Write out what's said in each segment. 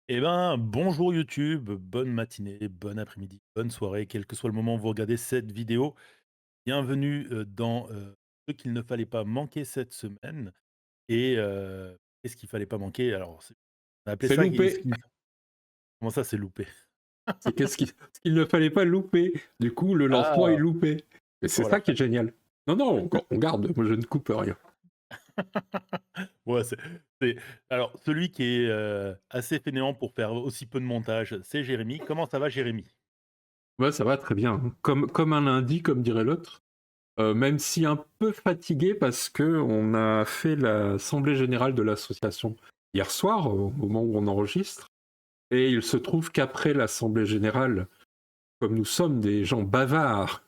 Eh ben, bonjour YouTube, bonne matinée, bon après-midi, bonne soirée, quel que soit le moment où vous regardez cette vidéo. Bienvenue dans ce qu'il ne fallait pas manquer cette semaine. Et qu'est-ce qu'il fallait pas manquer? Alors, on a appelé C'est ça. loupé. Comment ça, c'est loupé? C'est ce qu'il ne fallait pas louper. Du coup, le lancement est Ah, loupé. Et c'est ça voilà. qui est génial. Non, non, on garde. Moi, je ne coupe rien. Ouais, alors, celui qui est assez fainéant pour faire aussi peu de montage, c'est Jérémy. Comment ça va, Jérémy? Ouais, ça va très bien, hein. Comme un lundi, comme dirait l'autre. Même si un peu fatigué parce que on a fait l'assemblée générale de l'association hier soir, au moment où on enregistre. Et il se trouve qu'après l'assemblée générale, comme nous sommes des gens bavards,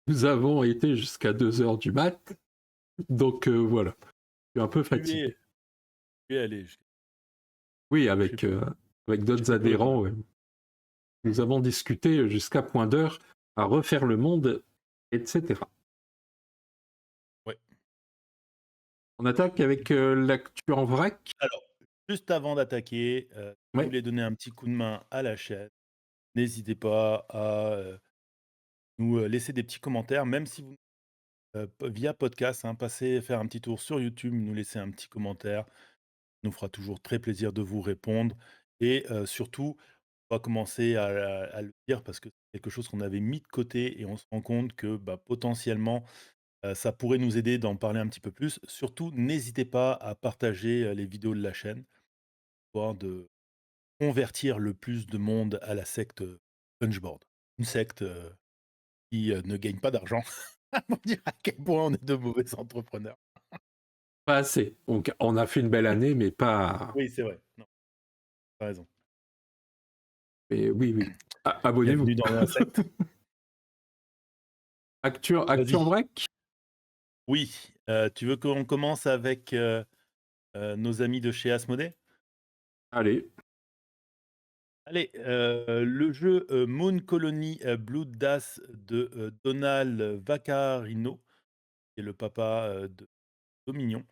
nous avons été jusqu'à 2 heures du mat. Donc voilà, je suis un peu Tu fatigué. es, tu es allé, Oui, je sais avec je sais d'autres pas peu. adhérents, ouais. Nous avons discuté jusqu'à point d'heure à refaire le monde, etc. Ouais. On attaque avec l'actu en vrac. Alors, juste avant d'attaquer, je Ouais, voulais donner un petit coup de main à la chaîne. N'hésitez pas à nous laisser des petits commentaires, même si vous, via podcast, hein, passez faire un petit tour sur YouTube, nous laisser un petit commentaire. Ça nous fera toujours très plaisir de vous répondre. Et surtout, on va commencer à le dire parce que c'est quelque chose qu'on avait mis de côté et on se rend compte que bah, potentiellement, ça pourrait nous aider d'en parler un petit peu plus. Surtout, n'hésitez pas à partager les vidéos de la chaîne, histoire de convertir le plus de monde à la secte, Punchboard. Une secte, qui, ne gagne pas d'argent. Pour dire à quel point on est de mauvais entrepreneurs. pas assez. Donc on a fait une belle année, mais pas. Oui, c'est vrai. Non, tu raison. Mais oui, oui. Abonnez-vous. Bienvenue dans la secte. Actu en Vas-y. vrac. Oui, tu veux qu'on commence avec, nos amis de chez Asmodée? Allez. Allez, le jeu, Moon Colony, Blood Dash de, Donald Vaccarino, qui est le papa, de Dominion.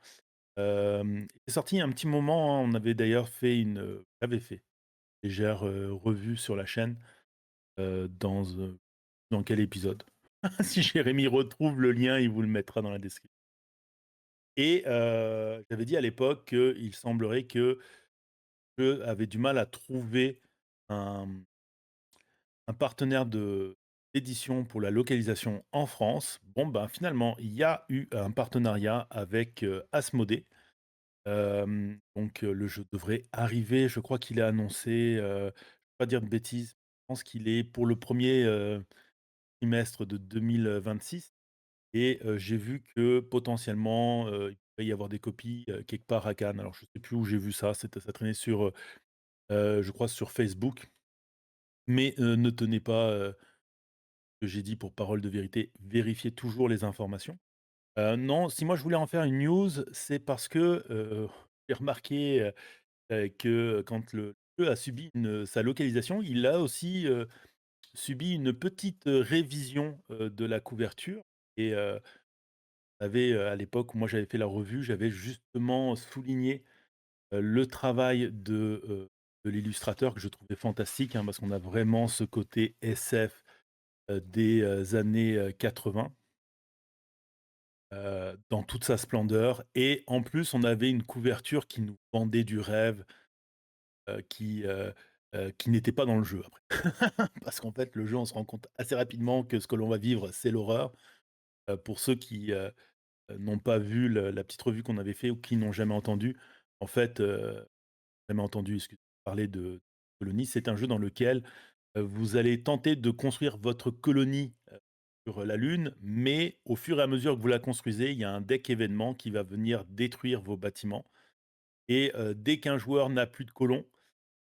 Il est sorti il y a un petit moment, hein. On avait d'ailleurs fait j'avais fait une légère, revue sur la chaîne, dans quel épisode? Si Jérémy retrouve le lien, il vous le mettra dans la description. Et j'avais dit à l'époque qu'il semblerait que je avait du mal à trouver un un partenaire d'édition pour la localisation en France. Bon, ben, finalement, il y a eu un partenariat avec, Asmodée. Donc le jeu devrait arriver. Je crois qu'il est annoncé, je ne vais pas dire de bêtises, je pense qu'il est pour le premier trimestre de 2026. Et j'ai vu que potentiellement, il pourrait y avoir des copies, quelque part à Cannes. Alors je ne sais plus où j'ai vu ça, ça traînait sur, je crois sur Facebook. Mais ne tenez pas, ce que j'ai dit pour parole de vérité, vérifiez toujours les informations. Non, si moi je voulais en faire une news, c'est parce que, j'ai remarqué, que quand le jeu a subi sa localisation, il a aussi, subi une petite, révision, de la couverture. Et à l'époque où moi j'avais fait la revue, j'avais justement souligné, le travail de l'illustrateur que je trouvais fantastique, hein, parce qu'on a vraiment ce côté SF, des, années, 80, dans toute sa splendeur. Et en plus, on avait une couverture qui nous vendait du rêve, qui n'était pas dans le jeu après. Parce qu'en fait, le jeu, on se rend compte assez rapidement que ce que l'on va vivre, c'est l'horreur. Pour ceux qui, n'ont pas vu la petite revue qu'on avait fait ou qui n'ont jamais entendu, en fait, jamais entendu, parler de colonie. C'est un jeu dans lequel, vous allez tenter de construire votre colonie, sur la Lune, mais au fur et à mesure que vous la construisez, il y a un deck événement qui va venir détruire vos bâtiments. Et dès qu'un joueur n'a plus de colons,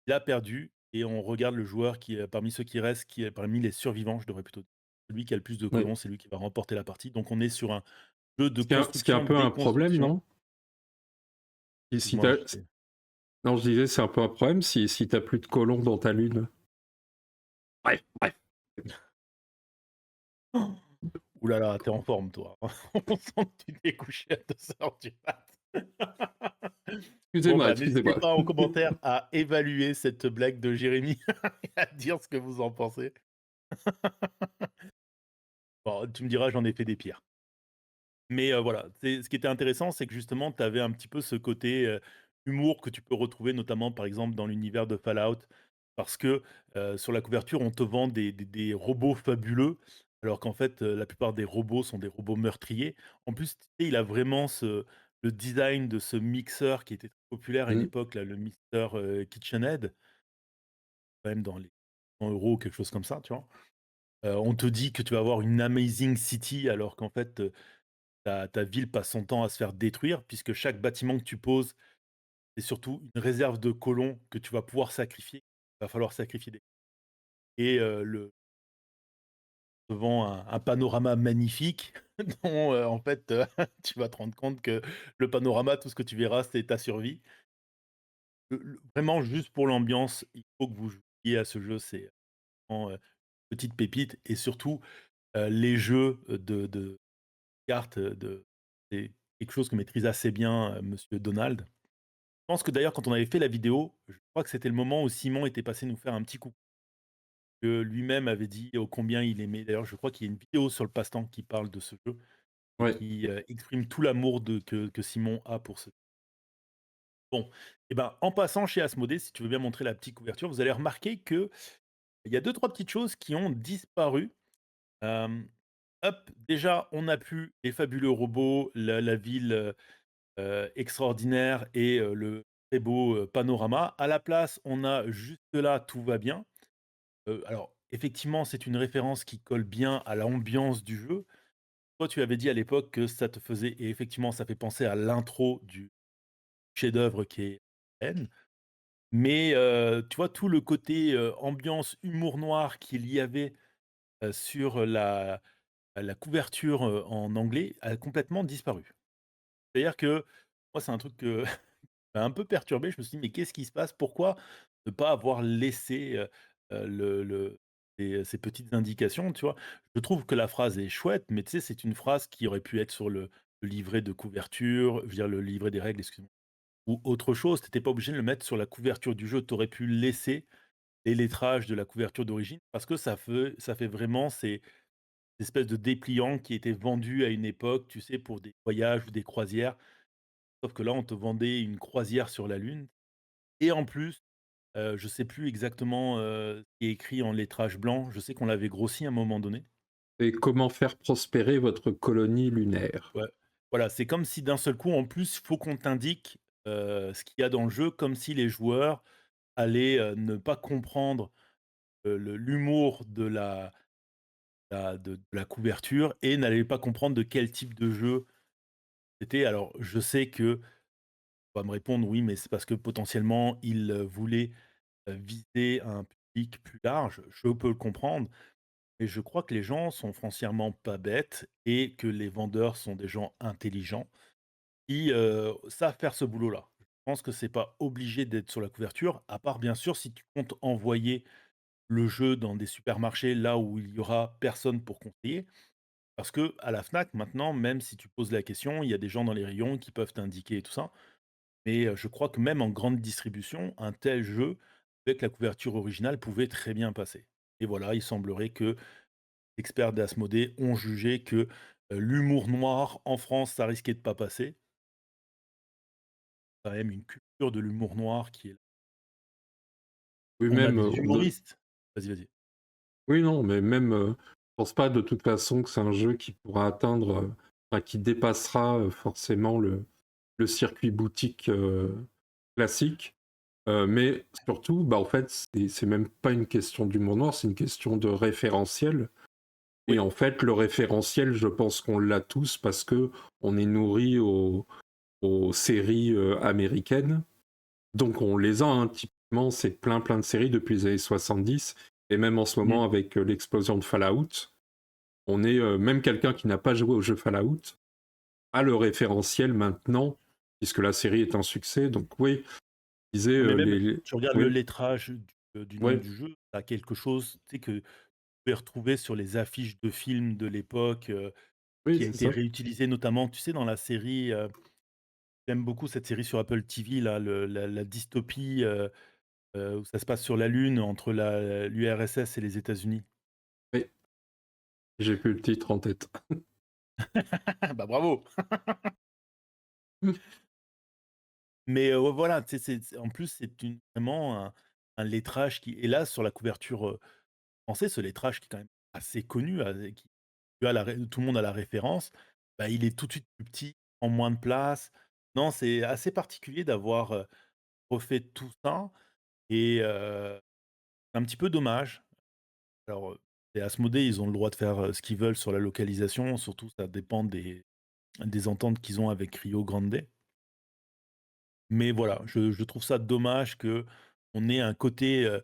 il a perdu. Et on regarde le joueur qui est parmi ceux qui restent, qui est parmi les survivants, je devrais plutôt dire. Celui qui a le plus de Ouais. colons, c'est lui qui va remporter la partie. Donc on est sur un jeu de Ce qui est un peu un problème, construction-déconstruction. non? Si Excuse-moi, Non, je disais, c'est un peu un problème si t'as plus de colons dans ta lune. Bref, bref. Ouh là là, tu en forme toi. On sent que tu t'es couché à 2 heures du mat. Bon, Excusez-moi, bah, n'hésitez excusez-moi. pas en commentaire à évaluer cette blague de Jérémy et à dire ce que vous en pensez. Bon, tu me diras, j'en ai fait des pires. Mais voilà, c'est ce qui était intéressant, c'est que justement, tu avais un petit peu ce côté, humour que tu peux retrouver notamment, par exemple, dans l'univers de Fallout. Parce que, sur la couverture, on te vend des robots fabuleux, alors qu'en fait, la plupart des robots sont des robots meurtriers. En plus, tu sais, il a vraiment le design de ce mixeur qui était très populaire à une Mmh. époque, là, le mixeur, KitchenAid, quand même dans les 100 € quelque chose comme ça, tu vois? On te dit que tu vas avoir une amazing city alors qu'en fait, ta ville passe son temps à se faire détruire puisque chaque bâtiment que tu poses, c'est surtout une réserve de colons que tu vas pouvoir sacrifier. Il va falloir sacrifier des et le devant un panorama magnifique dont, en fait, tu vas te rendre compte que le panorama, tout ce que tu verras, c'est ta survie. Le vraiment juste pour l'ambiance, il faut que vous jouiez à ce jeu, c'est vraiment, petite pépite et surtout, les jeux, de cartes, c'est quelque chose que maîtrise assez bien, monsieur Donald. Je pense que d'ailleurs quand on avait fait la vidéo, je crois que c'était le moment où Simon était passé nous faire un petit coucou, que lui-même avait dit ô combien il aimait. D'ailleurs, je crois qu'il y a une vidéo sur le passe-temps qui parle de ce jeu et Ouais. qui, exprime tout l'amour que Simon a pour ce bon et ben, en passant chez Asmodée, si tu veux bien montrer la petite couverture, vous allez remarquer qu'il y a deux trois petites choses qui ont disparu. Hem, hop, déjà, on n'a plus les fabuleux robots, la ville, extraordinaire et le très beau, panorama. À la place, on a jusque là, tout va bien. Alors effectivement, c'est une référence qui colle bien à l'ambiance du jeu. Toi, tu avais dit à l'époque que ça te faisait et effectivement, ça fait penser à l'intro du chef-d'œuvre qui est N. Mais tu vois, tout le côté, ambiance, humour noir qu'il y avait, sur la couverture, en anglais a complètement disparu. C'est-à-dire que moi, c'est un truc que m'a un peu perturbé. Je me suis dit: «Mais qu'est-ce qui se passe? Pourquoi ne pas avoir laissé, le ces petites indications?» Tu vois? Je trouve que la phrase est chouette, mais tu sais, c'est une phrase qui aurait pu être sur le livret de couverture, je veux dire le livret des règles, excuse-moi, ou autre chose. Tu étais pas obligé de le mettre sur la couverture du jeu. Tu aurais pu laisser les lettrages de la couverture d'origine parce que ça fait vraiment ces espèces de dépliants qui étaient vendus à une époque, tu sais, pour des voyages ou des croisières. Sauf que là, on te vendait une croisière sur la lune et en plus, je sais plus exactement, ce qui est écrit en lettrage blanc. Je sais qu'on l'avait grossi à un moment donné. Et comment faire prospérer votre colonie lunaire? Ouais. Voilà, c'est comme si d'un seul coup, en plus, faut qu'on t'indique, ce qu'il y a dans le jeu, comme si les joueurs allaient, ne pas comprendre, l'humour de la couverture et n'allaient pas comprendre de quel type de jeu c'était. Alors, je sais que tu vas me répondre: «Oui, mais c'est parce que potentiellement ils, voulaient, viser un public plus large». Je peux le comprendre. Et je crois que les gens sont foncièrement pas bêtes et que les vendeurs sont des gens intelligents qui, savent faire ce boulot-là. Je pense que c'est pas obligé d'être sur la couverture, à part bien sûr si tu comptes envoyer le jeu dans des supermarchés, là où il y aura personne pour conseiller. Parce que à la Fnac maintenant, même si tu poses la question, il y a des gens dans les rayons qui peuvent t'indiquer et tout ça. Mais, je crois que même en grande distribution, un tel jeu, avec la couverture originale, pouvait très bien passer. Et voilà, il semblerait que experts d'Asmodée ont jugé que, l'humour noir en France, ça risquait de pas passer. Quand même une culture de l'humour noir qui est là. Oui, On a même, des humoristes. Vas-y, vas-y. oui, non, mais même, je pense pas de toute façon que c'est un jeu qui pourra atteindre, enfin qui dépassera, forcément le circuit boutique, classique. Mais surtout, bah, en fait, c'est même pas une question d'humour noir, c'est une question de référentiel. Et Oui, en fait, le référentiel, je pense qu'on l'a tous parce que on est nourri aux séries, américaines. Donc on les a, hein, typiquement, c'est plein plein de séries depuis les années 70 et même en ce mmh, moment avec, l'explosion de Fallout, on est, même quelqu'un qui n'a pas joué au jeu Fallout a le référentiel maintenant, puisque la série est un succès. Donc oui, je disais, mais même les tu regardes le oui, lettrage du nom oui, du jeu, tu as quelque chose, tu sais, que tu pouvais retrouver sur les affiches de films de l'époque, oui, qui a c'est été ça. réutilisé notamment, tu sais, dans la série, j'aime beaucoup cette série sur Apple TV là, la dystopie, où ça se passe sur la Lune entre l'URSS et les États-Unis. Oui, j'ai plus le titre en tête. Bah, bravo! Mais ouais, voilà, tu sais, en plus, c'est vraiment un lettrage qui est là sur la couverture, française, ce lettrage qui est quand même assez connu, qui tu as tout le monde a la référence, bah, il est tout de suite plus petit, en moins de place. Non, c'est assez particulier d'avoir, refait tout ça et c'est un petit peu dommage. Alors, c'est Asmodée, ils ont le droit de faire, ce qu'ils veulent sur la localisation, surtout ça dépend des ententes qu'ils ont avec Rio Grande. Mais voilà, je trouve ça dommage qu'on ait un côté,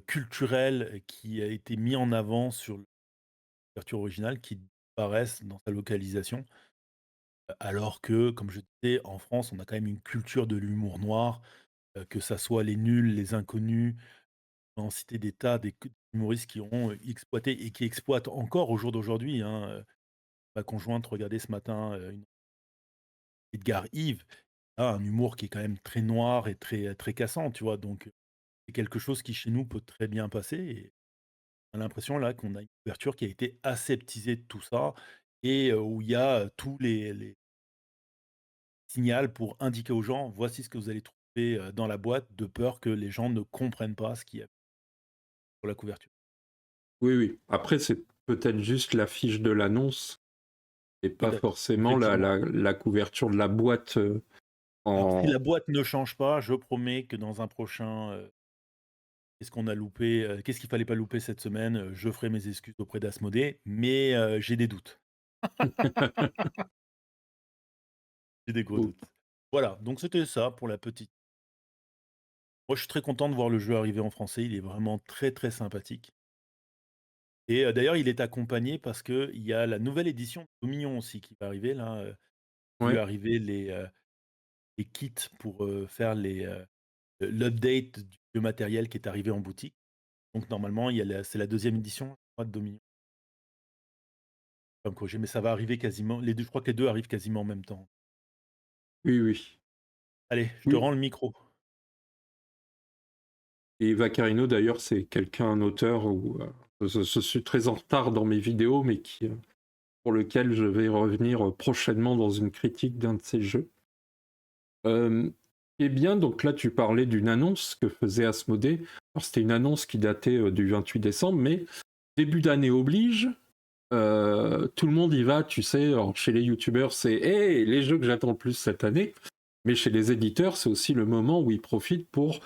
culturel qui a été mis en avant sur l'ouverture originale qui disparaisse dans sa localisation. Alors que, comme je disais, en France, on a quand même une culture de l'humour noir, que ça soit Les Nuls, Les Inconnus, on peut en citer des tas, d'humoristes qui ont, exploité et qui exploitent encore au jour d'aujourd'hui, hein, ma conjointe regardait ce matin, une Edgar Yves, a un humour qui est quand même très noir et très, très cassant, tu vois? Donc, c'est quelque chose qui chez nous peut très bien passer et on a l'impression là qu'on a une couverture qui a été aseptisée de tout ça et où il y a, tous les signals pour indiquer aux gens: «Voici ce que vous allez trouver, dans la boîte», de peur que les gens ne comprennent pas ce qu'il y a sur la couverture. Oui, oui. Après, c'est peut-être juste l'affiche de l'annonce et pas Peut-être, forcément effectivement. la couverture de la boîte Alors si en. la boîte ne change pas, je promets que dans un prochain, «Qu'est-ce qu'on a loupé? Qu'est-ce qu'il fallait pas louper cette semaine?» Je ferai mes excuses auprès d'Asmodée, mais j'ai des doutes. J'ai des gros Ou- doutes. Voilà, donc c'était ça pour la petite. Moi, je suis très content de voir le jeu arriver en français. Il est vraiment très, très sympathique et d'ailleurs, il est accompagné parce qu'il y a la nouvelle édition de Dominion aussi qui va arriver là, vu Ouais, arriver les kits pour, faire l'update du matériel qui est arrivé en boutique. Donc normalement, il y a c'est la deuxième édition, je crois, de Dominion. Pas me corriger, mais ça va arriver quasiment les 2. Je crois que les 2 arrivent quasiment en même temps. oui, oui. Allez, je te Oui. rends le micro. Et Vaccarino, d'ailleurs, c'est quelqu'un, un auteur où je suis très en retard dans mes vidéos, mais pour lequel je vais revenir prochainement dans une critique d'un de ses jeux. Eh bien, donc là, tu parlais d'une annonce que faisait Asmodée. Alors, c'était une annonce qui datait du 28 décembre, mais début d'année oblige. Tout le monde y va, tu sais. Alors, chez les youtubeurs, c'est hey, les jeux que j'attends le plus cette année. Mais chez les éditeurs, c'est aussi le moment où ils profitent pour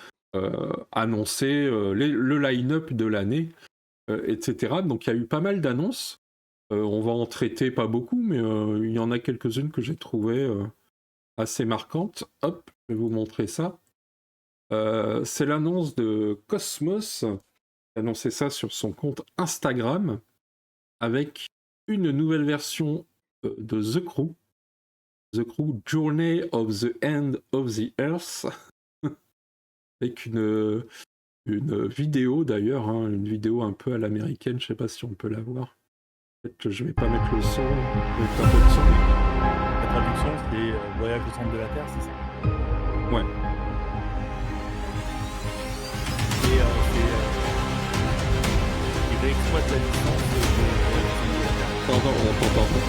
annoncer le line-up de l'année, etc. Donc, il y a eu pas mal d'annonces. On va en traiter pas beaucoup, mais il y en a quelques-unes que j'ai trouvées assez marquantes. Hop, je vais vous montrer ça. C'est l'annonce de Cosmos, qui a annoncé ça sur son compte Instagram, avec une nouvelle version de The Crew Journey of the End of the Earth, avec une vidéo d'ailleurs, hein, une vidéo un peu à l'américaine, je sais pas si on peut la voir. Peut-être que je vais pas mettre le son, je vais mettre un peu de son. La traduction, c'est, «Voyage au centre de la terre», c'est ça? Ouais, Et il réexploite la licence de Voyage au centre de la terre. pardon, on t'entend pas.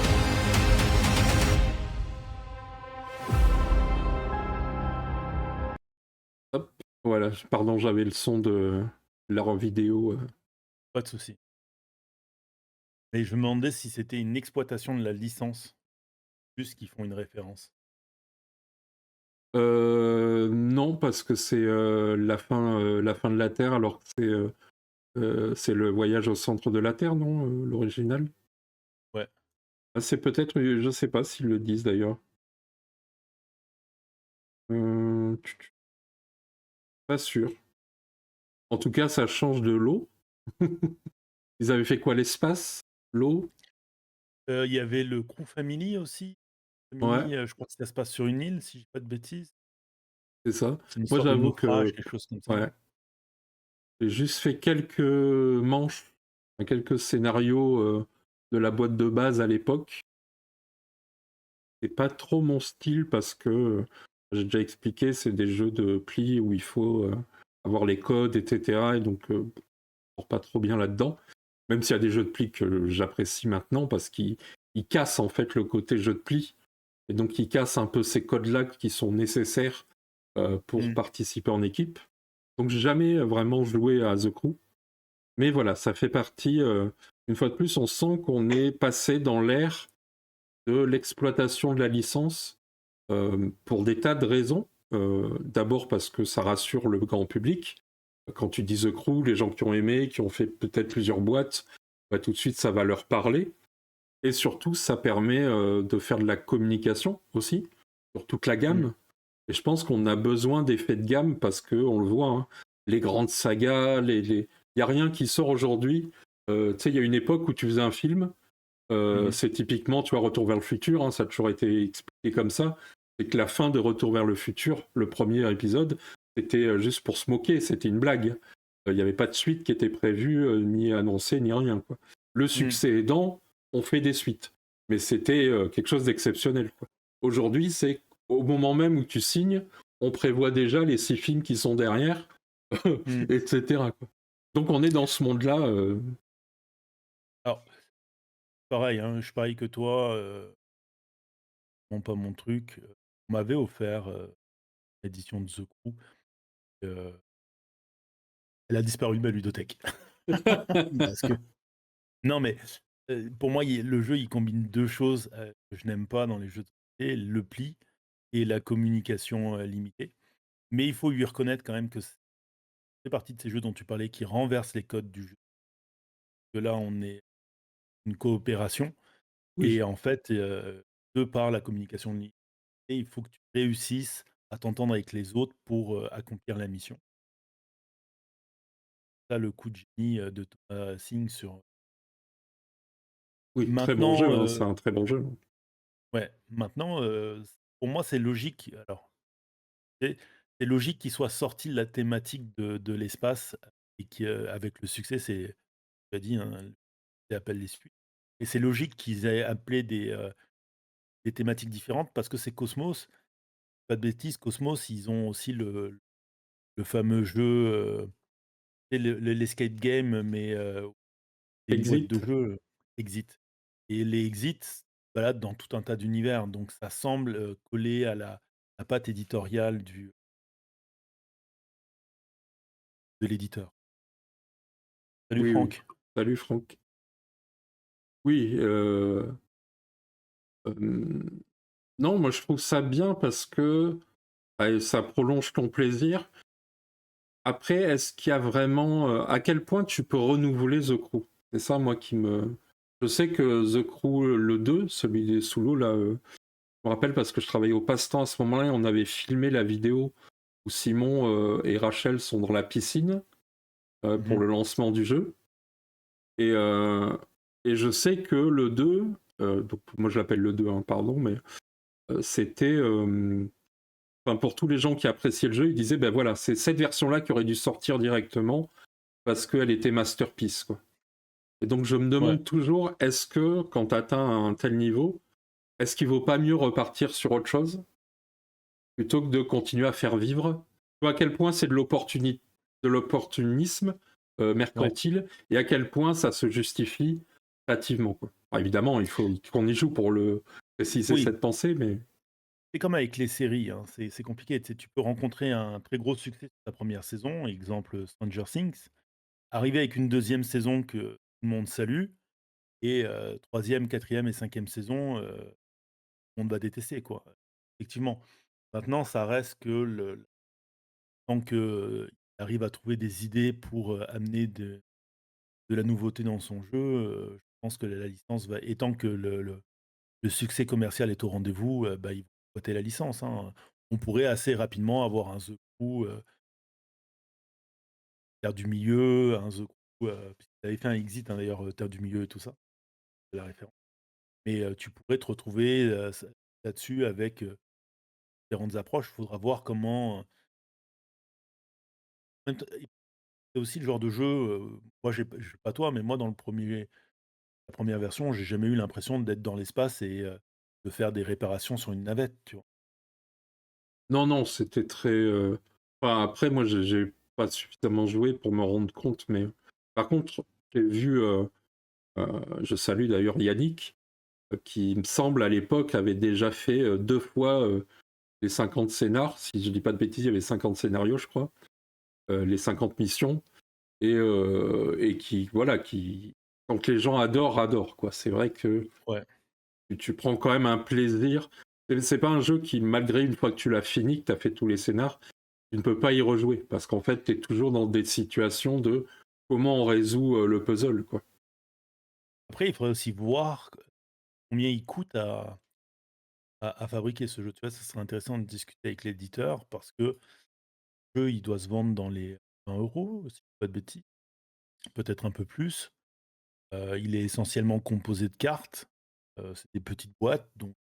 Hop, voilà, pardon, j'avais le son de leur vidéo. Pas de souci. Mais je me demandais si c'était une exploitation de la licence, plus qu'ils font une référence. Non, parce que c'est la fin de la Terre, alors que c'est le voyage au centre de la Terre, non, l'original? Ouais. Ah, c'est peut-être, je sais pas s'ils le disent d'ailleurs. Pas sûr. En tout cas, ça change de l'eau. Ils avaient fait quoi, l'espace? L'eau? Il y avait le Crew Family aussi. Ouais, Family, je crois que ça se passe sur une île, si je dis pas de bêtises. c'est ça. C'est une Moi, histoire de j'avoue naufrage, que, quelque chose comme ça. ouais, j'ai juste fait quelques manches, quelques scénarios de la boîte de base à l'époque. c'est pas trop mon style parce que j'ai déjà expliqué, c'est des jeux de pli où il faut avoir les codes, etc. Et donc, je ne pas trop bien là-dedans. Même s'il y a des jeux de pli que j'apprécie maintenant parce qu'ils cassent en fait le côté jeu de pli. Et donc, ils cassent un peu ces codes-là qui sont nécessaires pour Mmh. participer en équipe. Donc, j'ai jamais vraiment joué à The Crew. Mais voilà, ça fait partie. Une fois de plus, on sent qu'on est passé dans l'ère de l'exploitation de la licence pour des tas de raisons. D'abord parce que ça rassure le grand public. Quand tu dis The Crew, les gens qui ont aimé, qui ont fait peut-être plusieurs boîtes, bah, tout de suite ça va leur parler. Et surtout, ça permet de faire de la communication aussi, sur toute la Mmh. gamme. Et je pense qu'on a besoin d'effets de gamme parce qu'on le voit, hein, les grandes sagas, il n'y a rien qui sort aujourd'hui. Tu sais, il y a une époque où tu faisais un film, Mmh. c'est typiquement, tu vois, Retour vers le futur, hein, ça a toujours été expliqué comme ça. C'est que la fin de Retour vers le futur, le premier épisode, c'était juste pour se moquer, c'était une blague. Il n'y avait pas de suite qui était prévue, ni annoncée, ni rien, quoi. Le Mmh. succès aidant, on fait des suites. Mais c'était quelque chose d'exceptionnel, quoi. Aujourd'hui, c'est au moment même où tu signes, on prévoit déjà les 6 films qui sont derrière, Mmh. etc., quoi. Donc on est dans ce monde-là. Alors, pareil, hein, je suis pareil que toi, vraiment pas mon truc. On m'avait offert, l'édition de The Crew, heu, elle a disparu de ma ludothèque. Parce que non, mais, pour moi, le jeu, il combine 2 choses, que je n'aime pas dans les jeux de société, le pli et la communication, limitée. Mais il faut lui reconnaître quand même que c'est fait partie de ces jeux dont tu parlais qui renversent les codes du jeu. Que là, on est une coopération Oui, et en fait, de par la communication limitée, il faut que tu réussisses à t'entendre avec les autres pour, accomplir la mission. Ça, le coup de génie, de Thomas Singh sur oui, très bon maintenant, jeu, hein, c'est un très bon jeu. ouais, maintenant, pour moi, c'est logique. Alors, c'est c'est logique qu'il soit sorti de la thématique de l'espace et qu'avec le succès, c'est tu as dit, hein, qui appelle les suites et c'est logique qu'ils aient appelé des thématiques différentes parce que c'est Cosmos. Pas de bêtises, Cosmos, ils ont aussi le fameux jeu, tu sais l'escape game, mais c'est une boîte de Exit. jeux, Exit et les Exits se baladent dans tout un tas d'univers, donc ça semble, coller à la patte éditoriale de l'éditeur. Salut Oui, oui. Franck. Salut Franck. Oui, non, moi je trouve ça bien parce que bah, ça prolonge ton plaisir. Après, est-ce qu'il y a vraiment... à quel point tu peux renouveler The Crew? C'est ça, moi, qui me... Je sais que The Crew, le 2, celui des sous l'eau, là, je me rappelle parce que je travaillais au passe-temps à ce moment-là et on avait filmé la vidéo où Simon et Rachel sont dans la piscine pour Mmh. le lancement du jeu. Et, euh, et je sais que le 2, donc moi je l'appelle le 2, hein, pardon, mais c'était, enfin, pour tous les gens qui appréciaient le jeu, ils disaient, ben voilà, c'est cette version-là qui aurait dû sortir directement parce qu'elle était masterpiece, quoi. Et donc je me Ouais. demande toujours, est-ce que quand tu atteins un tel niveau, est-ce qu'il vaut pas mieux repartir sur autre chose plutôt que de continuer à faire vivre? Tu vois à quel point c'est de l'opportunisme Ouais. mercantile et à quel point ça se justifie créativement, quoi. Alors, évidemment, il faut qu'on y joue pour le préciser Oui, cette pensée, mais c'est comme avec les séries, hein, c'est compliqué. Tu sais, tu peux rencontrer un très gros succès sur ta première saison, exemple Stranger Things, arriver avec une deuxième saison que tout le monde salue et 3e, 4 et 5e saison, tout le monde va détester, quoi. Effectivement. Maintenant, ça reste que tant qu'il arrive à trouver des idées pour, amener de la nouveauté dans son jeu, je pense que la licence va et tant que le succès commercial est au rendez-vous, bah, ils vont exploiter la licence, hein. On pourrait assez rapidement avoir un The Crew, Terre du Milieu, un The Crew, puisqu'ils avaient fait un Exit, hein, d'ailleurs, Terre du Milieu et tout ça, c'est la référence. Mais, tu pourrais te retrouver, là-dessus avec, différentes approches. Il faudra voir comment, en même temps, c'est aussi le genre de jeu, moi j'ai pas toi, mais moi dans la première version, j'ai jamais eu l'impression d'être dans l'espace de faire des réparations sur une navette, tu vois? Non, non, c'était très. Enfin, après, moi, j'ai pas suffisamment joué pour me rendre compte, mais par contre, j'ai vu. Je salue d'ailleurs Yannick, qui me semble à l'époque avait déjà fait 2 fois les 50 scénars. Si je dis pas de bêtises, il y avait 50 scénarios, je crois, les 50 missions, et qui, voilà, qui. Donc les gens adorent, adorent, quoi. C'est vrai que Ouais. tu prends quand même un plaisir. C'est pas un jeu qui, malgré une fois que tu l'as fini, que tu as fait tous les scénars, tu ne peux pas y rejouer parce qu'en fait, tu es toujours dans des situations de comment on résout le puzzle, quoi. Après, il faudrait aussi voir combien il coûte à fabriquer ce jeu, tu vois? Ça serait intéressant de discuter avec l'éditeur parce que le jeu, il doit se vendre dans les 20 €, si je dis pas de bêtises, peut-être un peu plus. Il est essentiellement composé de cartes, c'est des petites boîtes, donc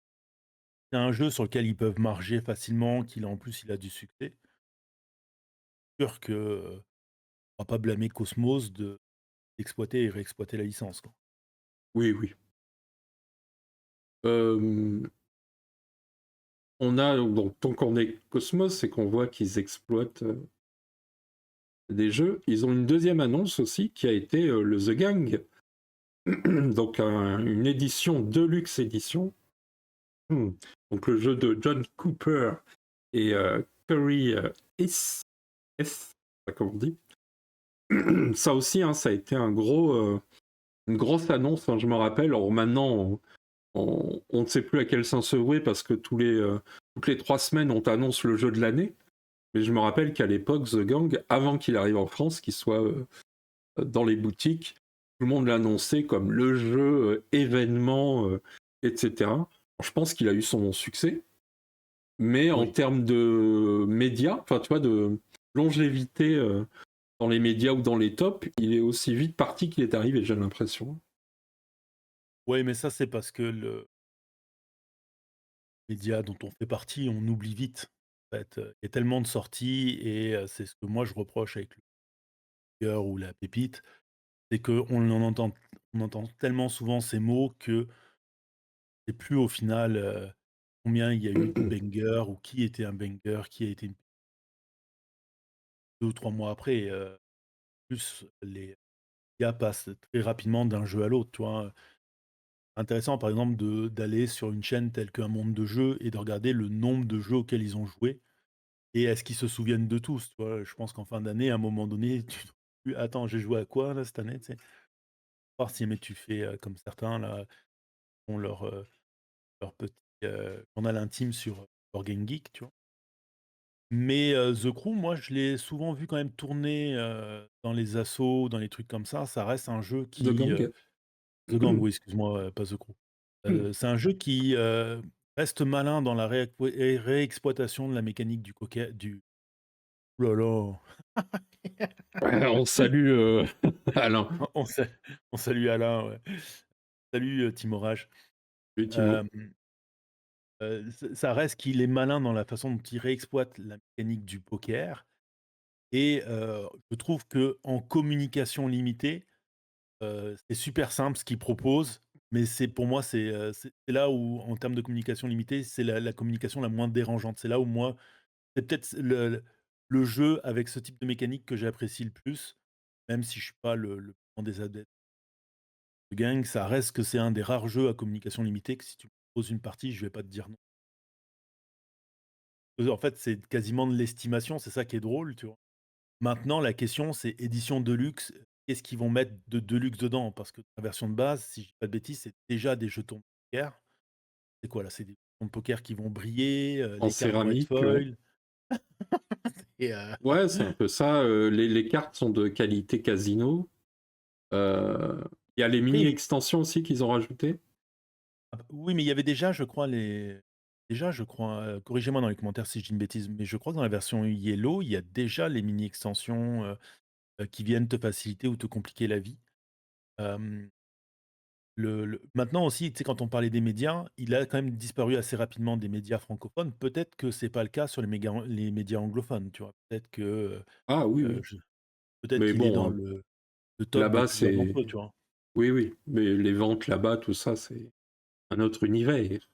c'est un jeu sur lequel ils peuvent marger facilement, qu'il a en plus, il a du succès. Sûr que, on va pas blâmer Cosmos d'exploiter et réexploiter la licence, quoi. Oui, oui. Euh, on a, donc, tant qu'on est Cosmos, c'est qu'on voit qu'ils exploitent des jeux. Ils ont une deuxième annonce aussi qui a été le The Gang, donc une édition Deluxe édition. Donc le jeu de John Cooper et Curry S, S, pas comment on dit. Ça aussi, hein, ça a été une grosse annonce, hein, je me rappelle. Alors maintenant, on ne sait plus à quel sens se vouer parce que toutes les 3 semaines, on t'annonce le jeu de l'année. Mais je me rappelle qu'à l'époque, The Gang, avant qu'il arrive en France, qu'il soit dans les boutiques, tout le monde l'annonçait comme le jeu événement, etc. Je pense qu'il a eu son succès, mais en Oui. termes de médias, enfin tu vois, de longévité dans les médias ou dans les tops, il est aussi vite parti qu'il est arrivé, j'ai l'impression. Ouais, mais ça, c'est parce que le média dont on fait partie, on oublie vite. En fait, il y a tellement de sorties et c'est ce que moi je reproche avec le cœur ou la pépite, c'est on entend tellement souvent ces mots que c'est plus au final, combien il y a eu de bangers ou qui était un banger, qui a été une 2 ou 3 mois après, plus les gars passent très rapidement d'un jeu à l'autre, tu vois? Intéressant par exemple de d'aller sur une chaîne telle qu'un monde de jeux et de regarder le nombre de jeux auxquels ils ont joué et est-ce qu'ils se souviennent de tous, tu vois? Je pense qu'en fin d'année, à un moment donné, tu «Attends, j'ai joué à quoi là cette année?» tu sais? Voir si jamais tu fais, comme certains là, ont leur petit, journal intime sur, Board Game Geek, tu vois? Mais, The Crew, moi je l'ai souvent vu quand même tourner, dans les assos, dans les trucs comme ça reste un jeu The qui, Gang. The Gang, oui, excuse-moi, pas The Crew. C'est un jeu qui, reste malin dans la réexploitation de la mécanique du coquet du ouh là là! Ouais, on salue Alain. On sa on salue Alain, ouais. Salut, Timorage. Effectivement. Hem, ça reste qu'il est malin dans la façon dont il réexploite la mécanique du poker et je trouve qu'en communication limitée, c'est super simple ce qu'il propose, mais c'est pour moi, c'est là où, en termes de communication limitée, c'est la communication la moins dérangeante. C'est là où moi, c'est peut-être le jeu avec ce type de mécanique que j'apprécie le plus, même si je suis pas le plus grand des adeptes de Gang, ça reste que c'est un des rares jeux à communication limitée que si tu me poses une partie, je vais pas te dire non. En fait, c'est quasiment de l'estimation, c'est ça qui est drôle, tu vois? Maintenant, la question, c'est édition de luxe, qu'est-ce qu'ils vont mettre de luxe dedans? Parce que la version de base, si je dis pas de bêtises, c'est déjà des jetons de poker. C'est quoi là? C'est des jetons de poker qui vont briller, En les cartes vont être céramique, ouais. foil et Ouais, c'est un peu ça. Les cartes sont de qualité casino. Euh, Il y a les après mini-extensions aussi qu'ils ont rajoutées. oui, mais il y avait déjà, je crois, corrigez-moi dans les commentaires si je dis une bêtise, mais je crois que dans la version Yellow, il y a déjà les mini extensions, qui viennent te faciliter ou te compliquer la vie. Hem le maintenant aussi, tu sais, quand on parlait des médias, il a quand même disparu assez rapidement des médias francophones. Peut-être que c'est pas le cas sur les médias anglophones, tu vois? Peut-être que, Ah oui, heu, oui. je peut-être Mais qu'il est dans bon, le top de là-bas, plusieurs d'entre c'est. eux, tu vois? Oui, oui. Mais les ventes là-bas, tout ça, c'est un autre univers.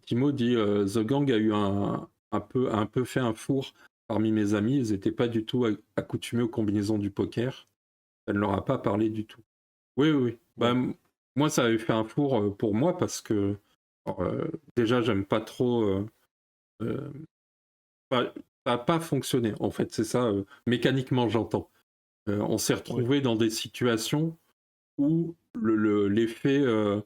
Timo dit The Gang a eu un peu fait un four parmi mes amis. Ils n'étaient pas du tout accoutumés aux combinaisons du poker. Ça ne leur a pas parlé du tout. Oui, oui, oui. Bah, Ouais. moi, ça avait fait un four pour moi parce que alors, déjà, j'aime pas trop. Euh, pas- Ça n'a pas fonctionné, en fait, c'est ça, mécaniquement, j'entends. On s'est Oui. retrouvé dans des situations où l'effet. Euh,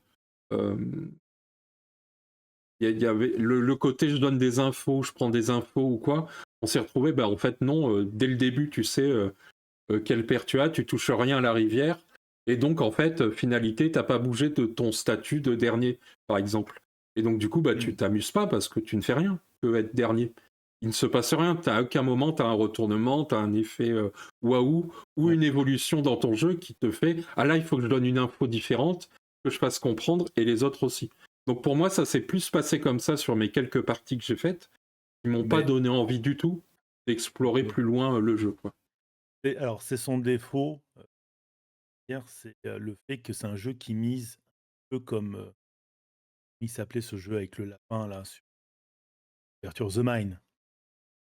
il y avait le côté je donne des infos, je prends des infos ou quoi. On s'est retrouvé, bah en fait non, dès le début tu sais quelle paire tu as, tu touches rien à la rivière. Et donc en fait, finalité, t'as pas bougé de ton statut de dernier, par exemple. Et donc du coup, bah tu Mm. t'amuses pas parce que tu ne fais rien, tu peux être dernier. Il ne se passe rien, à aucun moment t'as un retournement, t'as un effet waouh ou Ouais. une évolution dans ton jeu qui te fait ah là il faut que je donne une info différente, que je fasse comprendre et les autres aussi. Donc pour moi ça s'est plus passé comme ça sur mes quelques parties que j'ai faites, qui m'ont pas Mais donné envie du tout d'explorer ouais. plus loin le jeu, quoi. Et alors, c'est son défaut, c'est le fait que c'est un jeu qui mise un peu comme il s'appelait ce jeu avec le lapin là, sur Virtua The Mine.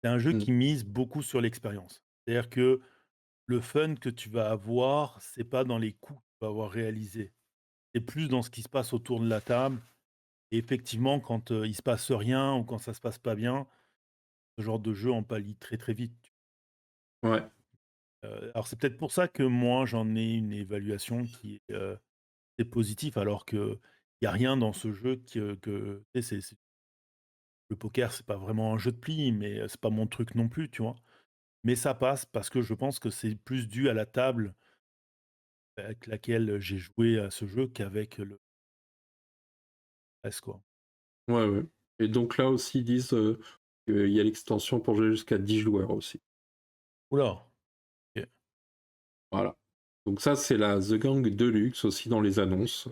C'est un jeu Mm. qui mise beaucoup sur l'expérience. C'est-à-dire que le fun que tu vas avoir, c'est pas dans les coups que tu vas avoir réalisés. C'est plus dans ce qui se passe autour de la table. Et effectivement, quand il se passe rien ou quand ça se passe pas bien, ce genre de jeu en pâlit très très vite. Ouais. Alors c'est peut-être pour ça que moi j'en ai une évaluation qui est positive, alors que il y a rien dans ce jeu que tu sais, le poker, c'est pas vraiment un jeu de pli, mais c'est pas mon truc non plus, tu vois. Mais ça passe parce que je pense que c'est plus dû à la table avec laquelle j'ai joué à ce jeu qu'avec le reste, quoi. Ouais, ouais. Et donc là aussi, ils disent qu'il y a l'extension pour jouer jusqu'à 10 joueurs aussi. Oula. Ok. Voilà. Donc ça, c'est la The Gang Deluxe aussi dans les annonces.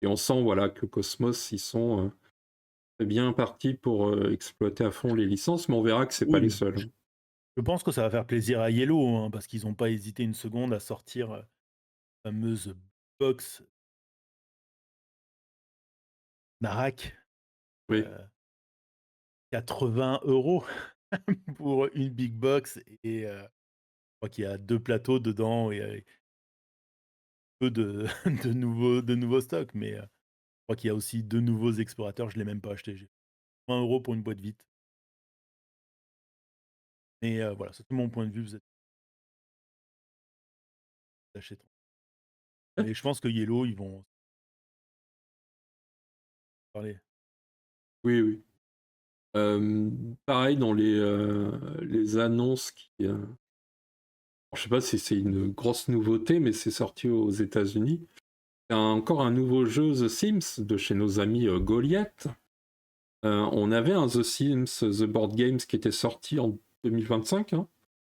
Et on sent voilà, que Cosmos, ils sont très bien partis pour exploiter à fond les licences, mais on verra que c'est pas Oui, les mais seuls. je pense que ça va faire plaisir à Yellow, hein, parce qu'ils n'ont pas hésité une seconde à sortir la fameuse box Narak, Oui, euh, 80 € pour une big box, et je crois qu'il y a 2 plateaux dedans et avec peu de, de nouveaux stocks, mais je crois qu'il y a aussi 2 nouveaux explorateurs, je ne l'ai même pas acheté. J'ai 20 € pour une boîte vide. Mais voilà, c'est tout mon point de vue, vous êtes achètants. Mais je pense que Yellow, ils vont parler. oui, oui. Pareil dans les annonces je sais pas si c'est une grosse nouveauté, mais c'est sorti aux États-Unis. Il y a encore un nouveau jeu The Sims de chez nos amis Goliath. On avait un The Sims The Board Games qui était sorti en 2025, hein,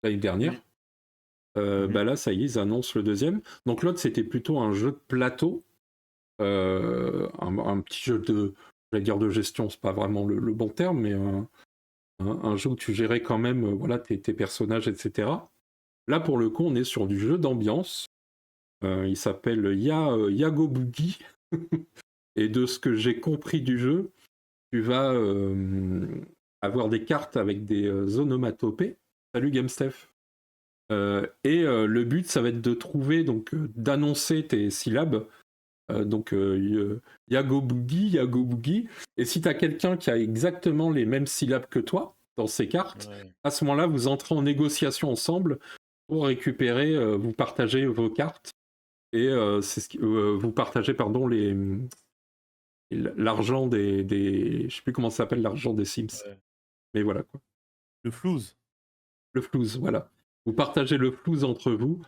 l'année dernière. Oui. Mhm. Bah là, ça y est, ils annoncent le deuxième. Donc l'autre, c'était plutôt un jeu de plateau, un petit jeu j'allais dire de gestion, c'est pas vraiment le bon terme, mais un jeu où tu gérais quand même voilà, tes personnages, etc. Là, pour le coup, on est sur du jeu d'ambiance. Il s'appelle Yago Boogie. Et de ce que j'ai compris du jeu, tu vas avoir des cartes avec des onomatopées. Salut GameStef. Le but, ça va être de trouver, donc d'annoncer tes syllabes. Donc Yago Boogie, Yago Boogie. Et si tu as quelqu'un qui a exactement les mêmes syllabes que toi dans ces cartes, Ouais. à ce moment-là, vous entrez en négociation ensemble pour récupérer, vous partagez vos cartes et vous partagez pardon l'argent je sais plus comment ça s'appelle l'argent des Sims. Ouais. Mais voilà quoi. Le flouze. Le flouze, voilà. Vous partagez le flouze entre vous,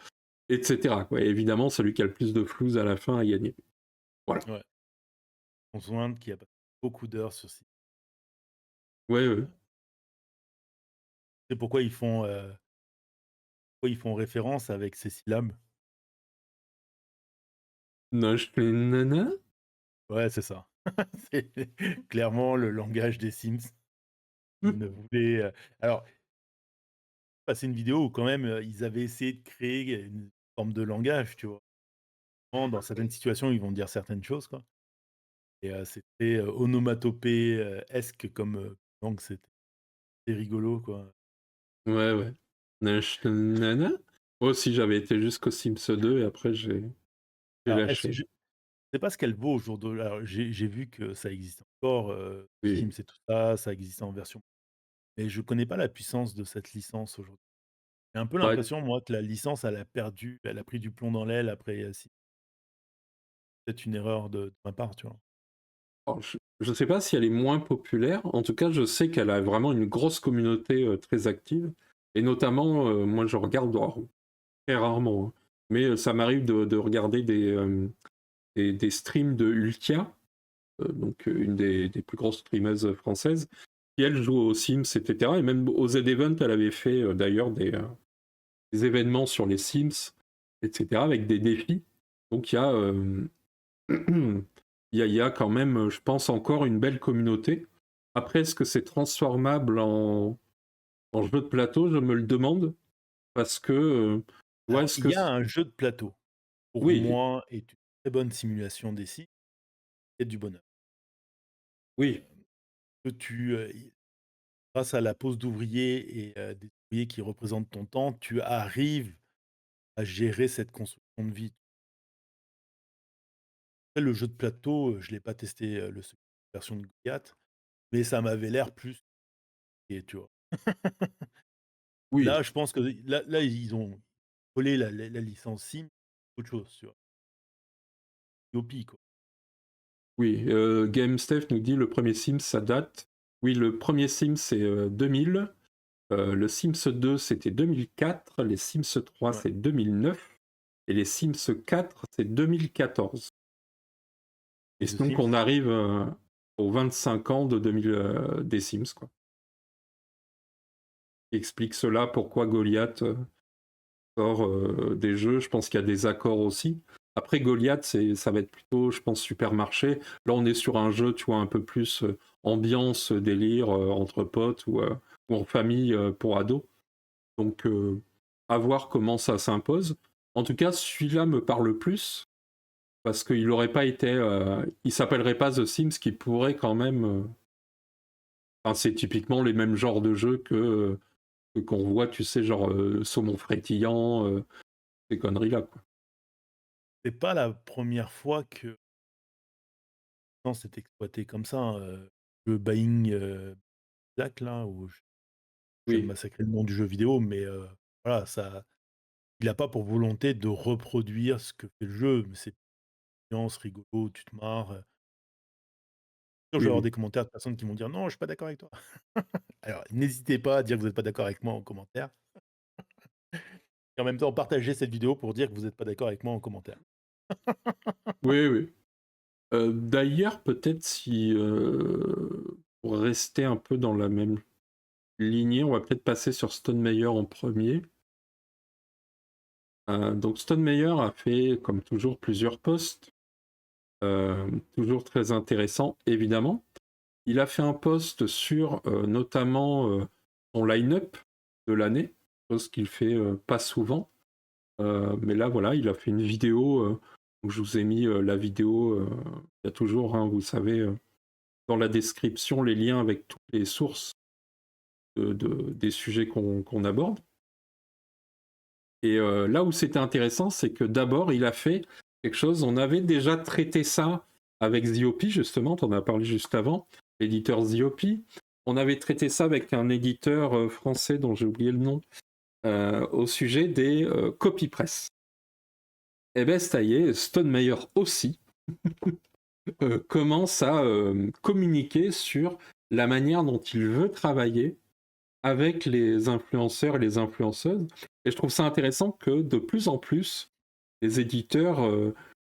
etc. Quoi. Et évidemment, celui qui a le plus de flouze à la fin a gagné. Voilà. Ouais. On se demande qu'il y a beaucoup d'heures sur site. Ouais, ouais. C'est pourquoi ils font référence avec ces syllabes. Noche les nanas. Ouais, c'est ça. C'est clairement le langage des Sims. Ils ne voulaient. Alors, passer une vidéo où quand même ils avaient essayé de créer une forme de langage, tu vois. Dans certaines situations, ils vont dire certaines choses, quoi. et c'était, onomatopée, esque comme, donc c'était rigolo, quoi. Ouais, ouais. Nana. Moi aussi, j'avais été jusqu'au Sims 2 et après j'ai Alors est-ce lâché. je sais pas ce qu'elle vaut au jour de alors j'ai vu que ça existe encore, Sims Oui. et tout ça, ça existe en version mais je connais pas la puissance de cette licence aujourd'hui. J'ai un peu Bah, l'impression, moi, que la licence, elle a pris du plomb dans l'aile après, si peut-être une erreur de ma part, tu vois? alors, je sais pas si elle est moins populaire. En tout cas, je sais qu'elle a vraiment une grosse communauté très active. Et notamment, moi, je regarde alors, très rarement, hein, mais ça m'arrive de regarder des streams de Ultia, donc une des plus grosses streameuses françaises, qui elle joue aux Sims, etc. Et même aux Z-Event, elle avait fait d'ailleurs des événements sur les Sims, etc., avec des défis. Donc il y a quand même, je pense, encore une belle communauté. Après, est-ce que c'est transformable en jeu de plateau? Je me le demande, parce que, ouais, Alors, est-ce il que... y a un jeu de plateau, pour Oui, moi, est une très bonne simulation des sites et du bonheur. oui, Que tu, grâce à la pose d'ouvriers et des ouvriers qui représentent ton temps, tu arrives à gérer cette construction de vie. Après le jeu de plateau, je l'ai pas testé, le version de Goliath, mais ça m'avait l'air plus et tu vois? oui, Là, je pense que là, ils ont volé la licence Sim, autre chose, tu vois? Yopi, quoi. oui. GameStef nous dit le premier Sims, ça date. Oui, le premier Sims, c'est 2000. Le Sims 2, c'était 2004. Les Sims 3, Ouais. c'est 2009. Et les Sims 4, c'est 2014. Et Et The donc, on Sims? arrive aux 25 ans de 2000, des Sims, quoi. Qui explique cela, pourquoi Goliath sort des jeux. Je pense qu'il y a des accords aussi. Après, Goliath, ça va être plutôt, je pense, supermarché. Là, on est sur un jeu, tu vois, un peu plus ambiance, délire, entre potes ou en famille pour ados. Donc, à voir comment ça s'impose. En tout cas, celui-là me parle plus parce qu'il n'aurait pas été, il s'appellerait pas The Sims, qui pourrait quand même. Enfin, c'est typiquement les mêmes genres de jeux que qu'on voit, tu sais, genre saumon frétillant, ces conneries-là, quoi. C'est pas la première fois que non, c'est exploité comme ça, hein, le Buying, Black là, où je viens de Oui, massacrer le nom du jeu vidéo, mais voilà, ça il a pas pour volonté de reproduire ce que fait le jeu, mais c'est ambiance, rigolo, tu te marres, sûr, je oui, vais avoir oui. des commentaires de personnes qui vont dire: «Non, je suis pas d'accord avec toi». Alors, n'hésitez pas à dire que vous êtes pas d'accord avec moi en commentaire et en même temps partagez cette vidéo pour dire que vous êtes pas d'accord avec moi en commentaire. Oui, oui. D'ailleurs, peut-être si, pour rester un peu dans la même lignée, on va peut-être passer sur Stone Meyer en premier. Donc Stone Meyer a fait, comme toujours, plusieurs posts, toujours très intéressants, évidemment. Il a fait un post sur notamment son line-up de l'année, chose qu'il fait pas souvent. Mais là, voilà, il a fait une vidéo où je vous ai mis la vidéo. Il y a toujours, hein, vous savez, dans la description, les liens avec toutes les sources des sujets qu'on aborde. Et là où c'était intéressant, c'est que d'abord, il a fait quelque chose, on avait déjà traité ça avec ZOP, justement, on en a parlé juste avant, l'éditeur ZOP. On avait traité ça avec un éditeur français dont j'ai oublié le nom, au sujet des copy-press. Et bien, ça y est, Stone Meyer aussi commence à communiquer sur la manière dont il veut travailler avec les influenceurs et les influenceuses. Et je trouve ça intéressant que de plus en plus, les éditeurs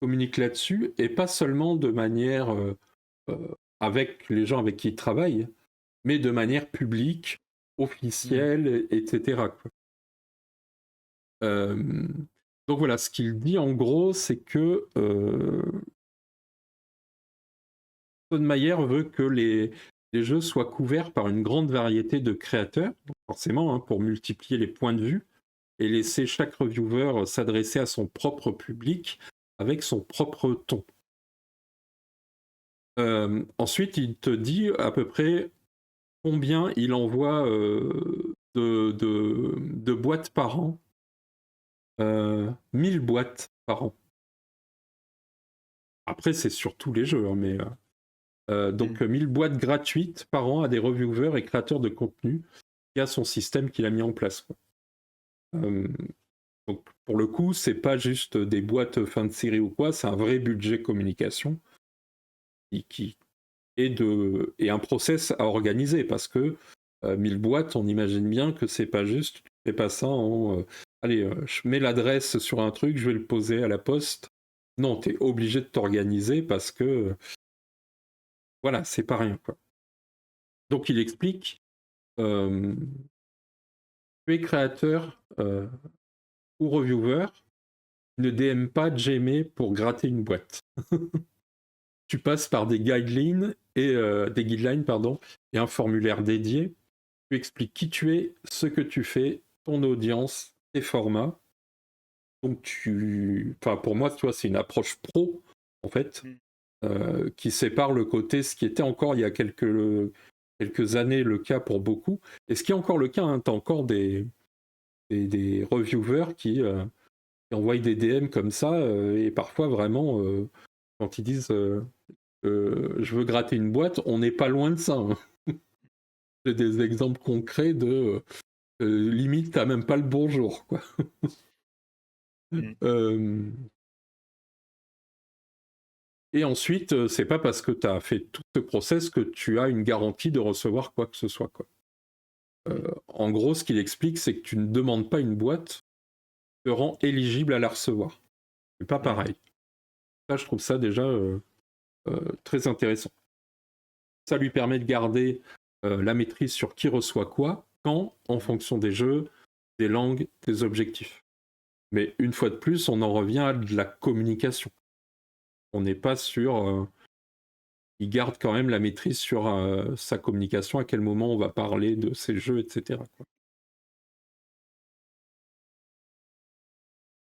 communiquent là-dessus, et pas seulement de manière euh, avec les gens avec qui ils travaillent, mais de manière publique, Mmh. officielle, etc., quoi. Euh, donc voilà, ce qu'il dit en gros, c'est que Mayer veut que les jeux soient couverts par une grande variété de créateurs, forcément, hein, pour multiplier les points de vue et laisser chaque reviewer s'adresser à son propre public avec son propre ton. Ensuite, il te dit à peu près combien il envoie de boîtes par an. 1000 boîtes par an. Après, c'est sur tous les jeux, hein, mais donc 1000 boîtes gratuites par an à des reviewers et créateurs de contenu via son système qu'il a mis en place, quoi. Donc pour le coup, c'est pas juste des boîtes fin de série ou quoi, c'est un vrai budget communication qui et un process à organiser, parce que 1000 boîtes, on imagine bien que c'est pas juste, tu fais pas ça en allez, je mets l'adresse sur un truc, je vais le poser à la poste. Non, tu es obligé de t'organiser parce que voilà, c'est pas rien, quoi. Donc il explique, tu es créateur ou reviewer, ne DM pas Jamie pour gratter une boîte. Tu passes par des guidelines et un formulaire dédié. Tu expliques qui tu es, ce que tu fais, ton audience, tes formats. Donc pour moi, tu vois, c'est une approche pro en fait, qui sépare le côté, ce qui était encore il y a quelques années le cas pour beaucoup, et ce qui est encore le cas, hein, tu as encore des reviewers qui envoient des DM comme ça, et parfois vraiment, quand ils disent je veux gratter une boîte, on n'est pas loin de ça, hein. J'ai des exemples concrets de limite, t'as même pas le bonjour, quoi. Et ensuite, c'est pas parce que tu as fait tout ce process que tu as une garantie de recevoir quoi que ce soit, quoi. En gros, ce qu'il explique, c'est que tu ne demandes pas une boîte, te rend éligible à la recevoir. C'est pas pareil. Ça, je trouve ça déjà très intéressant. Ça lui permet de garder la maîtrise sur qui reçoit quoi, quand, en fonction des jeux, des langues, des objectifs. Mais une fois de plus, on en revient à de la communication. On n'est pas sur... il garde quand même la maîtrise sur sa communication, à quel moment on va parler de ces jeux, etc., quoi.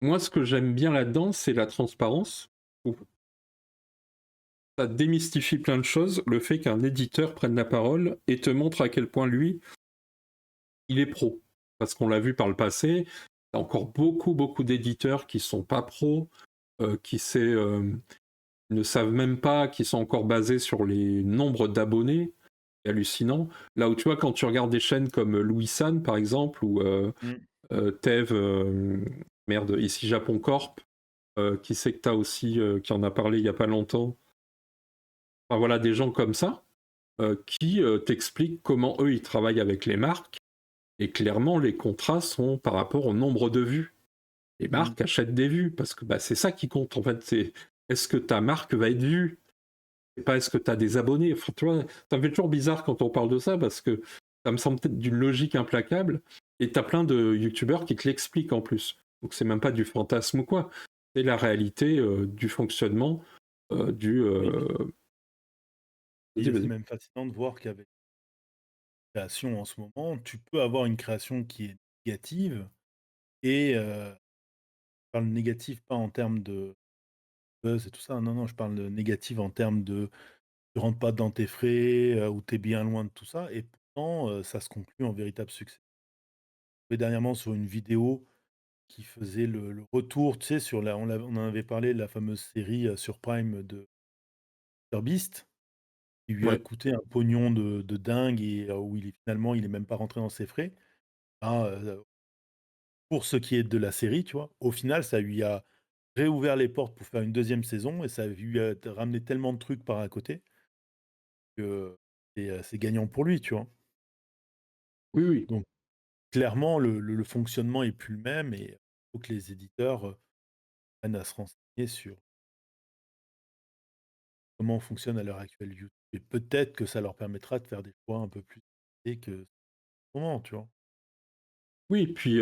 Moi, ce que j'aime bien là-dedans, c'est la transparence. Ça démystifie plein de choses, le fait qu'un éditeur prenne la parole et te montre à quel point lui, il est pro. Parce qu'on l'a vu par le passé, il y a encore beaucoup d'éditeurs qui sont pas pros, qui ne savent même pas, qui sont encore basés sur les nombres d'abonnés. C'est hallucinant. Là où tu vois, quand tu regardes des chaînes comme Louis San, par exemple, ou Tev, ici Japon Corp, qui sait que tu as aussi, qui en a parlé il n'y a pas longtemps. Enfin voilà, des gens comme ça, qui t'expliquent comment eux, ils travaillent avec les marques. Et clairement, les contrats sont par rapport au nombre de vues. Les marques achètent des vues, parce que c'est ça qui compte, en fait. C'est est-ce que ta marque va être vue? Et pas est-ce que tu as des abonnés? Enfin, tu vois, ça me fait toujours bizarre quand on parle de ça, parce que ça me semble peut-être d'une logique implacable, et tu as plein de youtubeurs qui te l'expliquent en plus. Donc c'est même pas du fantasme ou quoi, c'est la réalité du fonctionnement du... C'est même fascinant de voir qu'avec la création en ce moment, tu peux avoir une création qui est négative, et je parle négatif pas en termes de buzz et tout ça, non, je parle de négatif en termes de tu rentres pas dans tes frais, ou tu es bien loin de tout ça, et pourtant, ça se conclut en véritable succès. Et dernièrement sur une vidéo qui faisait le retour, tu sais, sur on en avait parlé, la fameuse série, sur Prime de MrBeast, qui lui a Ouais. coûté un pognon de dingue, et où finalement, il est même pas rentré dans ses frais. Ah, pour ce qui est de la série, tu vois? Au final, ça lui a réouvert les portes pour faire une deuxième saison, et ça lui a ramené tellement de trucs par à côté que c'est gagnant pour lui, tu vois? Oui, oui. Donc clairement, le fonctionnement est plus le même, et il faut que les éditeurs, apprennent à se renseigner sur comment fonctionne à l'heure actuelle YouTube, et peut-être que ça leur permettra de faire des choix un peu plus et que comment, tu vois? Oui, puis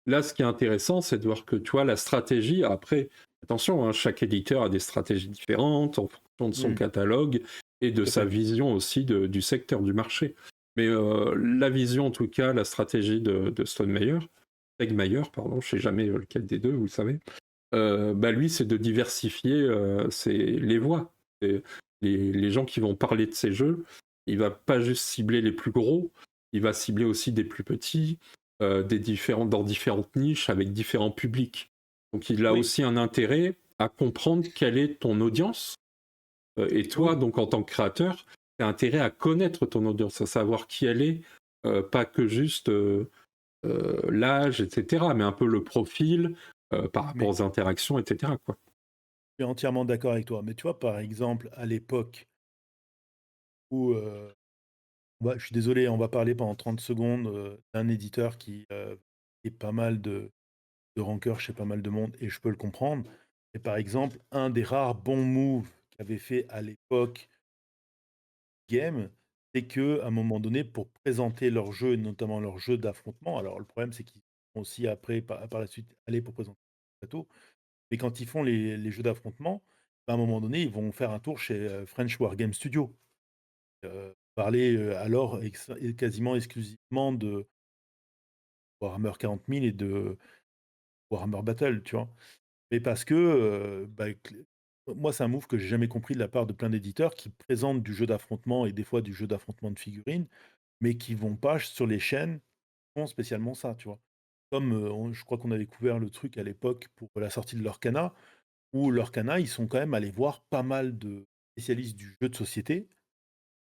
là, ce qui est intéressant, c'est de voir que, tu vois, la stratégie, après, attention, hein, chaque éditeur a des stratégies différentes en fonction de son catalogue et de Tout à sa fait. vision aussi du secteur du marché. Mais la vision, en tout cas, la stratégie de Stegmaier, pardon, je ne sais jamais lequel des deux, vous le savez, lui, c'est de diversifier les voies. C'est les gens qui vont parler de ces jeux, il va pas juste cibler les plus gros, il va cibler aussi des plus petits, dans différentes niches avec différents publics. Donc il a Oui, aussi un intérêt à comprendre quelle est ton audience. Et toi, oui. donc en tant que créateur, tu as intérêt à connaître ton audience, à savoir qui elle est, pas que juste l'âge, etc., mais un peu le profil par rapport Mais aux interactions, etc., quoi. je suis entièrement d'accord avec toi. Mais tu vois, par exemple, à l'époque où, je suis désolé, on va parler pendant 30 secondes, d'un éditeur qui, est pas mal de rancœur chez pas mal de monde et je peux le comprendre. Et par exemple, un des rares bons moves qu'avait fait à l'époque Game, c'est qu'à un moment donné, pour présenter leur jeu et notamment leur jeu d'affrontement, alors le problème c'est qu'ils sont aussi après par la suite allés pour présenter le plateau, mais quand ils font les jeux d'affrontement, à un moment donné, ils vont faire un tour chez, French Wargame Studio. Parler, alors quasiment exclusivement de Warhammer 40 000 et de Warhammer Battle, tu vois? Mais parce que, moi, c'est un move que j'ai jamais compris de la part de plein d'éditeurs qui présentent du jeu d'affrontement et des fois du jeu d'affrontement de figurines, mais qui vont pas sur les chaînes qui font spécialement ça, tu vois? Comme, je crois qu'on avait couvert le truc à l'époque pour la sortie de Lorcana, où Lorcana, ils sont quand même allés voir pas mal de spécialistes du jeu de société,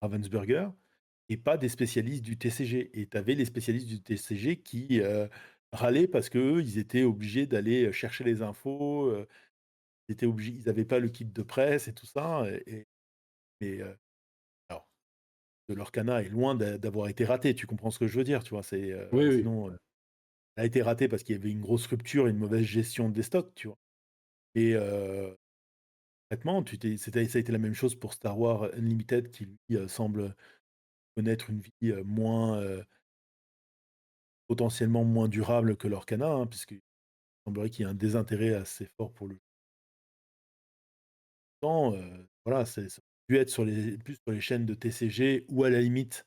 Ravensburger, et pas des spécialistes du TCG. Et tu avais les spécialistes du TCG qui, râlaient parce qu'eux, ils étaient obligés d'aller chercher les infos, ils n'avaient pas le kit de presse et tout ça. Et alors, de Lorcana est loin d'avoir été raté, tu comprends ce que je veux dire, tu vois? C'est, Oui, oui. sinon, elle a été ratée parce qu'il y avait une grosse rupture et une mauvaise gestion des stocks, tu vois? Et concrètement, ça a été la même chose pour Star Wars Unlimited qui lui, semble connaître une vie, moins, potentiellement moins durable que l'Orcana, hein, puisqu'il semblerait qu'il y ait un désintérêt assez fort pour le temps, voilà, ça aurait pu être plus sur les chaînes de TCG ou à la limite,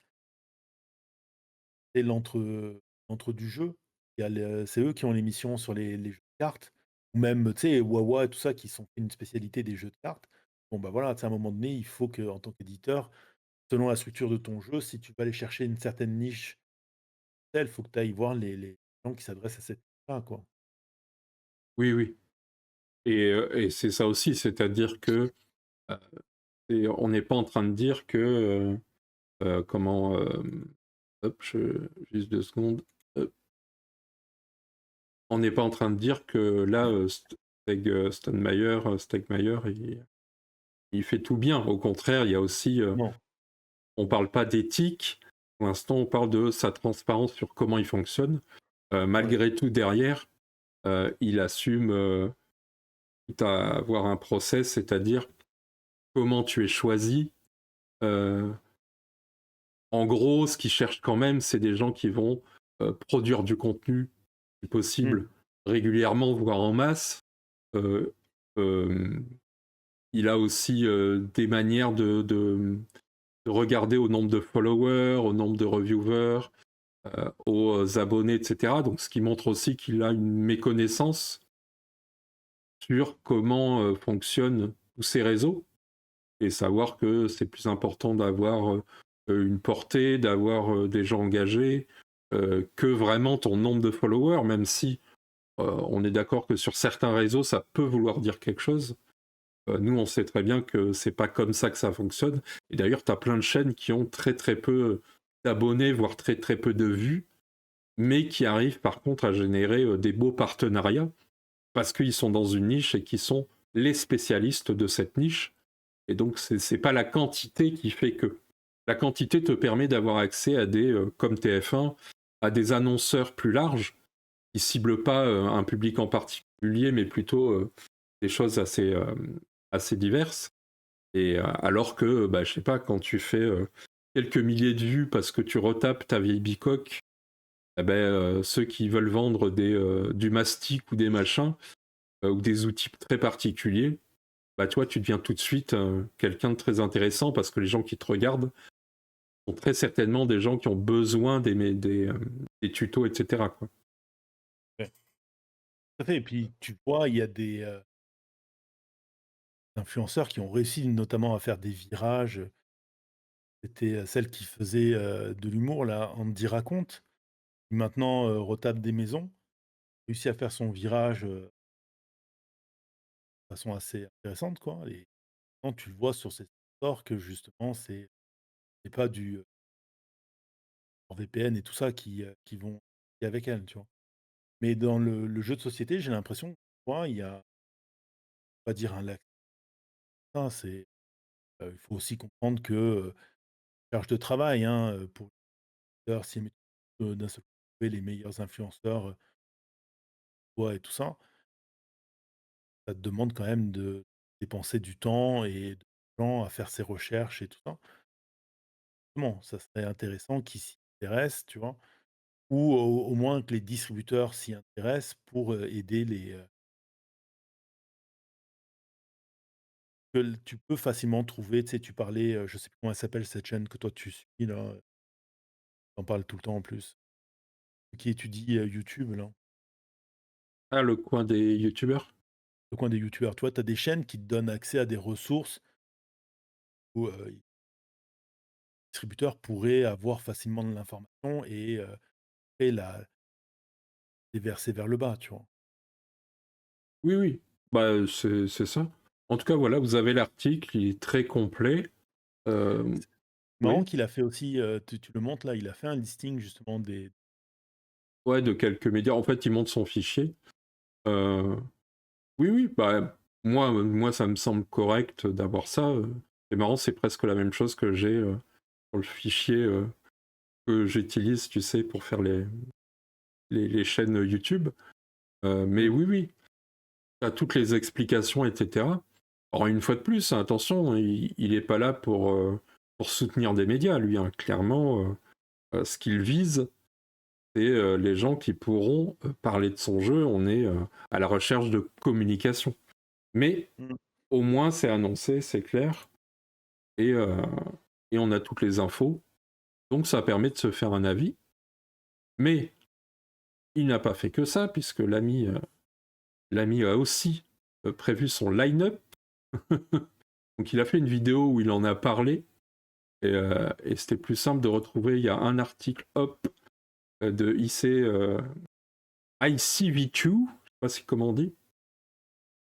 c'est l'entre du jeu. Il y a c'est eux qui ont l'émission sur les jeux de cartes ou même, tu sais, Wawa et tout ça qui sont une spécialité des jeux de cartes. Bon, bah, voilà, tu sais, à un moment donné, il faut qu'en tant qu'éditeur, selon la structure de ton jeu, si tu vas aller chercher une certaine niche, il faut que tu ailles voir les gens qui s'adressent à cette niche-là, quoi. Oui, oui. Et c'est ça aussi, c'est-à-dire que euh, on n'est pas en train de dire que comment hop, juste 2 secondes. Hop. On n'est pas en train de dire que là, Stegmaier, il fait tout bien. Au contraire, il y a aussi, Non. on parle pas d'éthique. Pour l'instant, on parle de sa transparence sur comment il fonctionne. Ouais. Malgré tout, derrière, il assume tout à avoir un process, c'est-à-dire comment tu es choisi. Euh, En gros, ce qu'ils cherchent quand même, c'est des gens qui vont produire du contenu, si Mmh. possible, régulièrement, voire en masse. Euh, euh, il a aussi des manières de regarder au nombre de followers, au nombre de reviewers, aux abonnés, etc. Donc, ce qui montre aussi qu'il a une méconnaissance sur comment fonctionnent tous ces réseaux et savoir que c'est plus important d'avoir une portée, d'avoir des gens engagés, que vraiment ton nombre de followers, même si on est d'accord que sur certains réseaux, ça peut vouloir dire quelque chose. Nous, on sait très bien que c'est pas comme ça que ça fonctionne. Et d'ailleurs, tu as plein de chaînes qui ont très très peu d'abonnés, voire très très peu de vues, mais qui arrivent par contre à générer des beaux partenariats parce qu'ils sont dans une niche et qui sont les spécialistes de cette niche. Et donc, c'est pas la quantité qui fait que. La quantité te permet d'avoir accès à des, comme TF1, à des annonceurs plus larges qui ciblent pas un public en particulier, mais plutôt des choses assez diverses. Et alors que, bah, je sais pas, quand tu fais quelques milliers de vues parce que tu retapes ta vieille bicoque, eh ben, ceux qui veulent vendre du mastic ou des machins, ou des outils très particuliers, bah toi, tu deviens tout de suite quelqu'un de très intéressant parce que les gens qui te regardent sont très certainement des gens qui ont besoin des tutos, etc., quoi. Ouais, tout à fait et puis tu vois, il y a des, influenceurs qui ont réussi notamment à faire des virages. C'était, celle qui faisait, de l'humour là, Andy Raconte, qui maintenant, retape des maisons. Réussi à faire son virage, de façon assez intéressante quoi et quand tu le vois sur ses stores que justement c'est pas du, VPN et tout ça qui vont qui est avec elle, tu vois? Mais dans le jeu de société, j'ai l'impression, moi, il y a, on va dire un lac c'est, il faut aussi comprendre que, charge de travail, hein, pour les influenceurs, si d'un seul coup trouver les meilleurs influenceurs, toi et tout ça, ça te demande quand même de dépenser du temps et de l'argent à faire ses recherches et tout ça. Bon, ça serait intéressant qu'ils s'y intéressent, tu vois? Ou au moins que les distributeurs s'y intéressent pour, aider les, que l tu peux facilement trouver, tu sais, tu parlais, je sais plus comment elle s'appelle cette chaîne que toi tu suis là, tu en parles tout le temps en plus, qui étudie, YouTube là, Ah, le coin des youtubeurs? le coin des youtubeurs. Tu vois, tu as des chaînes qui te donnent accès à des ressources où, les distributeurs pourraient avoir facilement de l'information et la déverser vers le bas, tu vois? Oui, oui, bah, c'est ça. En tout cas, voilà, vous avez l'article, il est très complet. C'est marrant Oui, qu'il a fait aussi, tu le montres là, il a fait un listing justement des ouais, de quelques médias. En fait, il montre son fichier. Euh, oui, oui, bah, moi, ça me semble correct d'avoir ça. C'est marrant, c'est presque la même chose que j'ai sur le fichier que j'utilise, tu sais, pour faire les chaînes YouTube. Mais mmh, oui, oui, tu as toutes les explications, etc. Alors, une fois de plus, attention, il est pas là pour soutenir des médias, lui, hein. Clairement, ce qu'il vise, c'est les gens qui pourront parler de son jeu. On est à la recherche de communication. Mais mmh, au moins, c'est annoncé, c'est clair, et, euh, et on a toutes les infos. Donc, ça permet de se faire un avis. Mais il n'a pas fait que ça, puisque l'ami a aussi prévu son line-up. Donc, il a fait une vidéo où il en a parlé. Et c'était plus simple de retrouver. Il y a un article, hop, de ICV2, je sais pas si comment on dit.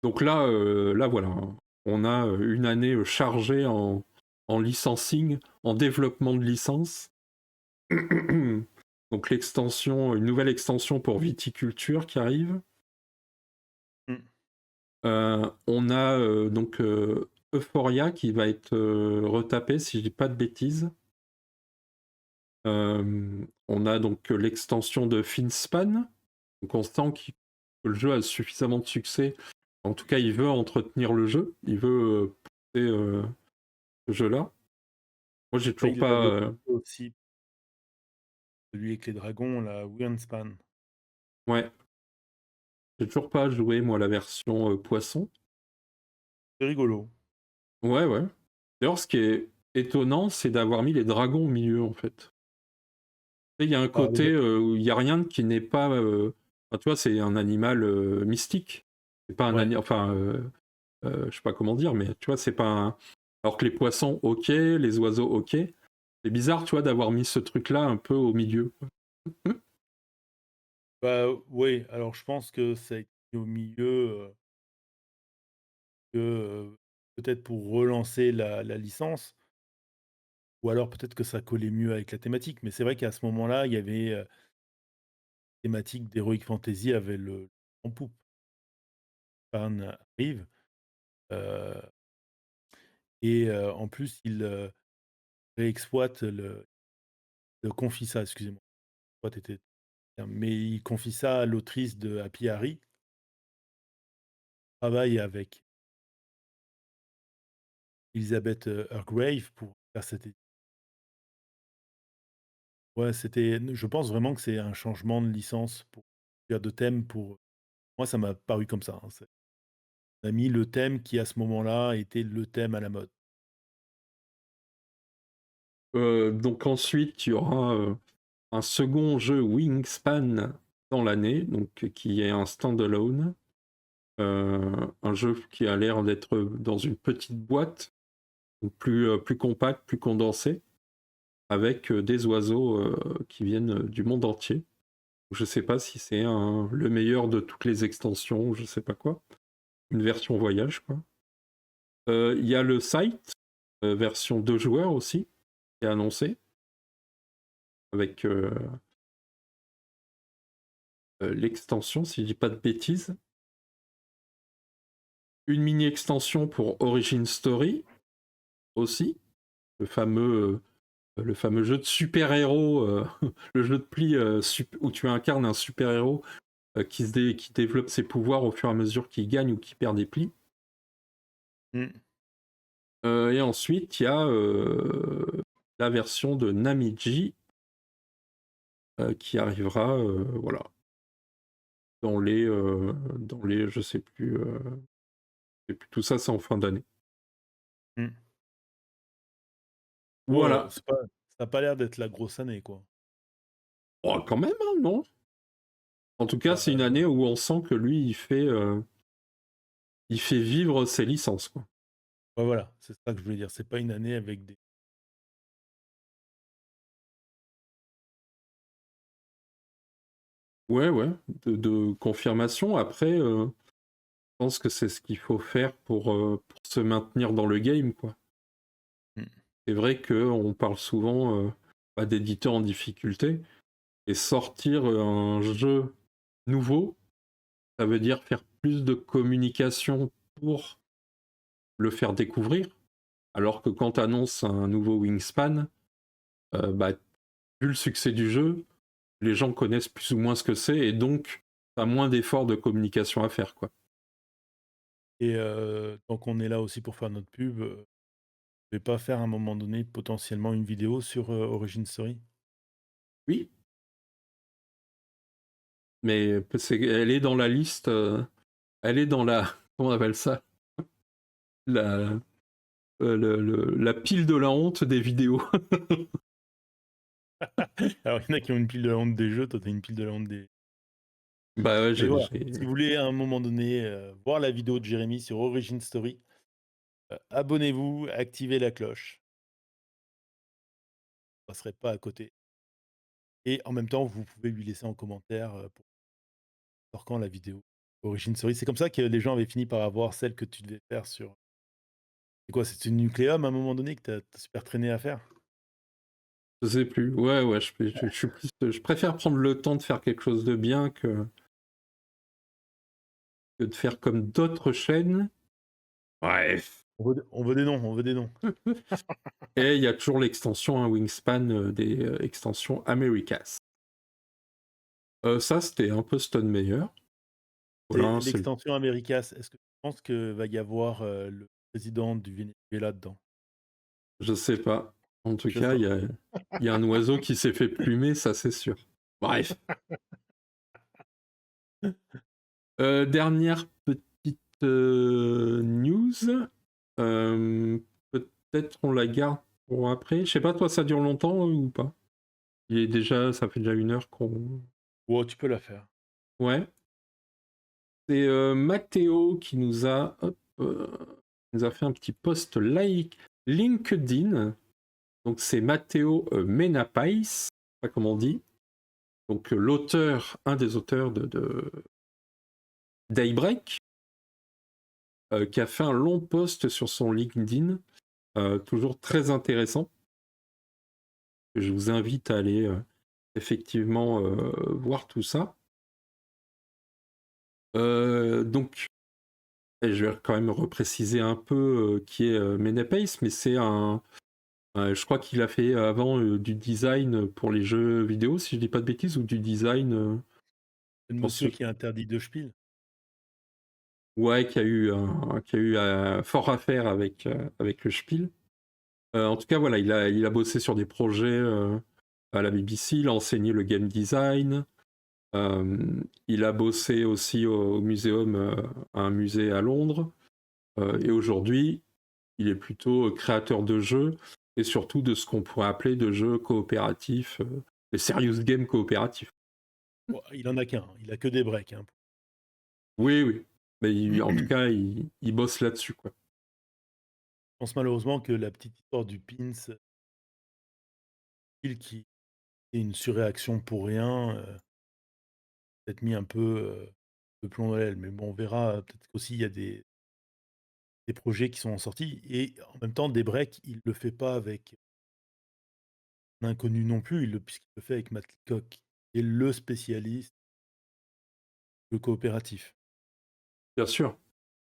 Donc là voilà, on a une année chargée en licensing, en développement de licence. Donc l'extension, une nouvelle extension pour viticulture qui arrive. mmh. On a donc Euphoria qui va être retapé, si je dis pas de bêtises. On a donc l'extension de Finspan. Donc on sent que le jeu a suffisamment de succès. En tout cas, il veut entretenir le jeu. Il veut pousser ce jeu-là. Moi, j'ai Bah, toujours il l'avait pas. fait aussi, celui avec les dragons là, Wingspan. Ouais, j'ai toujours pas joué moi la version poisson. C'est rigolo. Ouais, ouais. D'ailleurs, ce qui est étonnant, c'est d'avoir mis les dragons au milieu en fait. Il y a un Ah côté où il y a rien qui n'est pas. Enfin, tu vois, c'est un animal mystique. C'est pas un ouais. animal. Enfin, je sais pas comment dire, mais tu vois, c'est pas un. Alors que les poissons, ok, les oiseaux, ok. C'est bizarre, tu vois, d'avoir mis ce truc-là un peu au milieu. Bah, oui, alors je pense que ça a été au milieu, que, peut-être pour relancer la licence ou alors peut-être que ça collait mieux avec la thématique. Mais c'est vrai qu'à ce moment-là, il y avait, thématique d'Heroic Fantasy avait le en poupe. Pan arrive, heu et en plus il, réexploite le confie ça, excusez-moi, exploite était mais il confie ça à l'autrice de Happy Harry, travaille avec Elizabeth, Hargrave pour faire cette é ouais, c'était je pense vraiment que c'est un changement de licence pour de thème pour moi ça m'a paru comme ça, hein, c'est on a mis le thème qui à ce moment-là était le thème à la mode. Donc ensuite, il y aura un second jeu Wingspan dans l'année, donc qui est un standalone. un jeu qui a l'air d'être dans une petite boîte, plus compact, plus condensé, avec des oiseaux qui viennent du monde entier. Je sais pas si c'est le meilleur de toutes les extensions, je sais pas quoi. Une version voyage, quoi. Il y a le site, version 2 joueurs aussi, qui est annoncé, avec l'extension, si je dis pas de bêtises. Une mini-extension pour Origin Story aussi, le fameux jeu de super-héros, le jeu de pli où tu incarnes un super-héros qui développe ses pouvoirs au fur et à mesure qu'il gagne ou qu'il perd des plis. Mm. Et ensuite, il y a la version de Namiji qui arrivera, voilà, dans les, je sais plus, tout ça, c'est en fin d'année. Mm. Ouais, Voilà. ça n'a pas l'air d'être la grosse année, quoi. Oh, quand même, hein, non? En tout cas, Bah, c'est une année où on sent que lui, il fait vivre ses licences, quoi. ouais, voilà, c'est ça que je voulais dire. C'est pas une année avec des. Ouais, de confirmation. Après, je pense que c'est ce qu'il faut faire pour se maintenir dans le game, quoi. Mm. C'est vrai qu'on parle souvent d'éditeurs en difficulté, et sortir un jeu nouveau, ça veut dire faire plus de communication pour le faire découvrir, alors que quand tu annonces un nouveau Wingspan, vu le succès du jeu, les gens connaissent plus ou moins ce que c'est, et donc t'as moins d'efforts de communication à faire, quoi. Et tant qu'on est là aussi pour faire notre pub, je vais pas faire à un moment donné potentiellement une vidéo sur Origin Story. Oui, mais elle est dans la liste, elle est dans la, comment on appelle ça, la, la pile de la honte des vidéos. Alors, il y en a qui ont une pile de la honte des jeux, toi, tu as une pile de la honte des. Bah ouais, Mais voilà, si vous voulez à un moment donné voir la vidéo de Jérémy sur Origin Story, abonnez-vous, activez la cloche. Vous ne passerez pas à côté. Et en même temps, vous pouvez lui laisser en commentaire pour quand la vidéo Origin Story. C'est comme ça que les gens avaient fini par avoir celle que tu devais faire sur. C'est quoi, c'est une Nucleum à un moment donné que tu as super traîné à faire? je sais plus. Ouais, je préfère prendre le temps de faire quelque chose de bien que de faire comme d'autres chaînes. Bref. On veut des noms, on veut des noms. Et il y a toujours l'extension Wingspan des extensions Americas. Ça, c'était un peu Stone Meyer. Voilà, L'extension Americas, est-ce que tu penses que va y avoir le président du Venezuela dedans? je sais pas. En tout Je cas, sais il y a un oiseau qui s'est fait plumer, ça c'est sûr. Bref. Dernière petite news. Peut-être on la garde pour après. Je sais pas, toi, ça dure longtemps ou pas? Ça fait déjà 1 heure qu'on. Oh, tu peux la faire. Ouais. C'est Mathéo qui nous a fait un petit post LinkedIn. Donc c'est Mathéo Menapais, pas comment on dit. Donc l'auteur, un des auteurs de Daybreak, qui a fait un long post sur son LinkedIn, toujours très intéressant. Je vous invite à aller effectivement voir tout ça. Donc, et je vais quand même repréciser un peu qui est Menapace, mais c'est je crois qu'il a fait avant du design pour les jeux vidéo, si je dis pas de bêtises, ou du design. C'est le monsieur qui a interdit de Spiel. Ouais, qui a eu fort à faire avec le Spiel. En tout cas, voilà, il a bossé sur des projets à la BBC, il a enseigné le game design. Il a bossé aussi au muséum, à un musée à Londres. Et aujourd'hui, il est plutôt créateur de jeux et surtout de ce qu'on pourrait appeler de jeux coopératifs, des serious games coopératifs. Oh, il en a qu'un, il a que des breaks. Hein. Oui, oui. Mais en tout cas, il bosse là-dessus, quoi. Je pense malheureusement que la petite histoire du pins, il qui est une surréaction pour rien, peut-être mis un peu, de plomb dans l'aile. Mais bon, on verra, peut-être qu'aussi il y a des projets qui sont en sortie et en même temps, Daybreak, il le fait pas avec un inconnu non plus, puisqu'il le fait avec Matt Leacock, qui est le spécialiste, le coopératif. Bien sûr.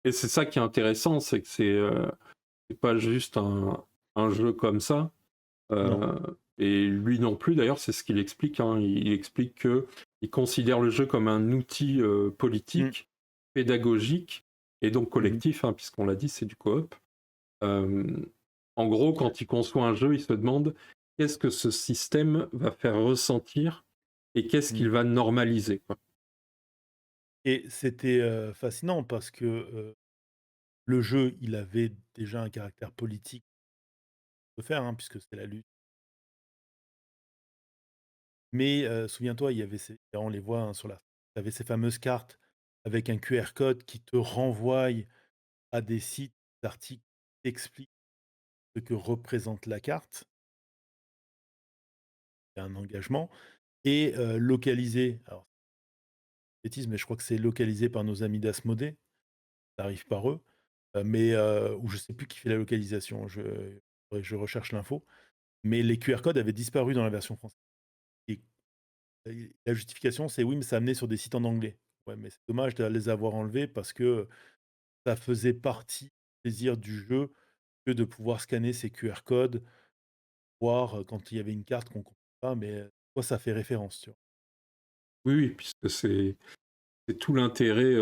Et c'est ça qui est intéressant, c'est que c'est pas juste un jeu comme ça. Non. Et lui non plus, d'ailleurs, c'est ce qu'il explique, hein. Il explique que il considère le jeu comme un outil Mmh. politique, pédagogique et donc Mmh. collectif, hein, puisqu'on l'a dit, c'est du coop. Euh, En gros, quand il conçoit un jeu, il se demande qu'est-ce que ce système va faire ressentir et qu'est-ce Mmh. qu'il va normaliser, quoi. Et c'était, fascinant parce que, le jeu, il avait déjà un caractère politique de faire, hein, puisque c'est la lutte. Mais, souviens-toi, il y avait on les voit, hein, tu avais ces fameuses cartes avec un QR code qui te renvoie à des sites d'articles qui expliquent ce que représente la carte. Il y a un engagement et localisé, alors bêtise, mais je crois que c'est localisé par nos amis d'Asmodée, ça arrive par eux, mais ou je sais plus qui fait la localisation, je recherche l'info. Mais les QR codes avaient disparu dans la version française et la justification, c'est: «Oui, mais ça amenait sur des sites en anglais». Ouais, mais c'est dommage de les avoir enlevés parce que ça faisait partie du plaisir du jeu que de pouvoir scanner ces QR codes, voir, quand il y avait une carte qu'on ne comprenait pas, mais quoi ça fait référence, tu vois? Oui, oui, puisque c'est tout l'intérêt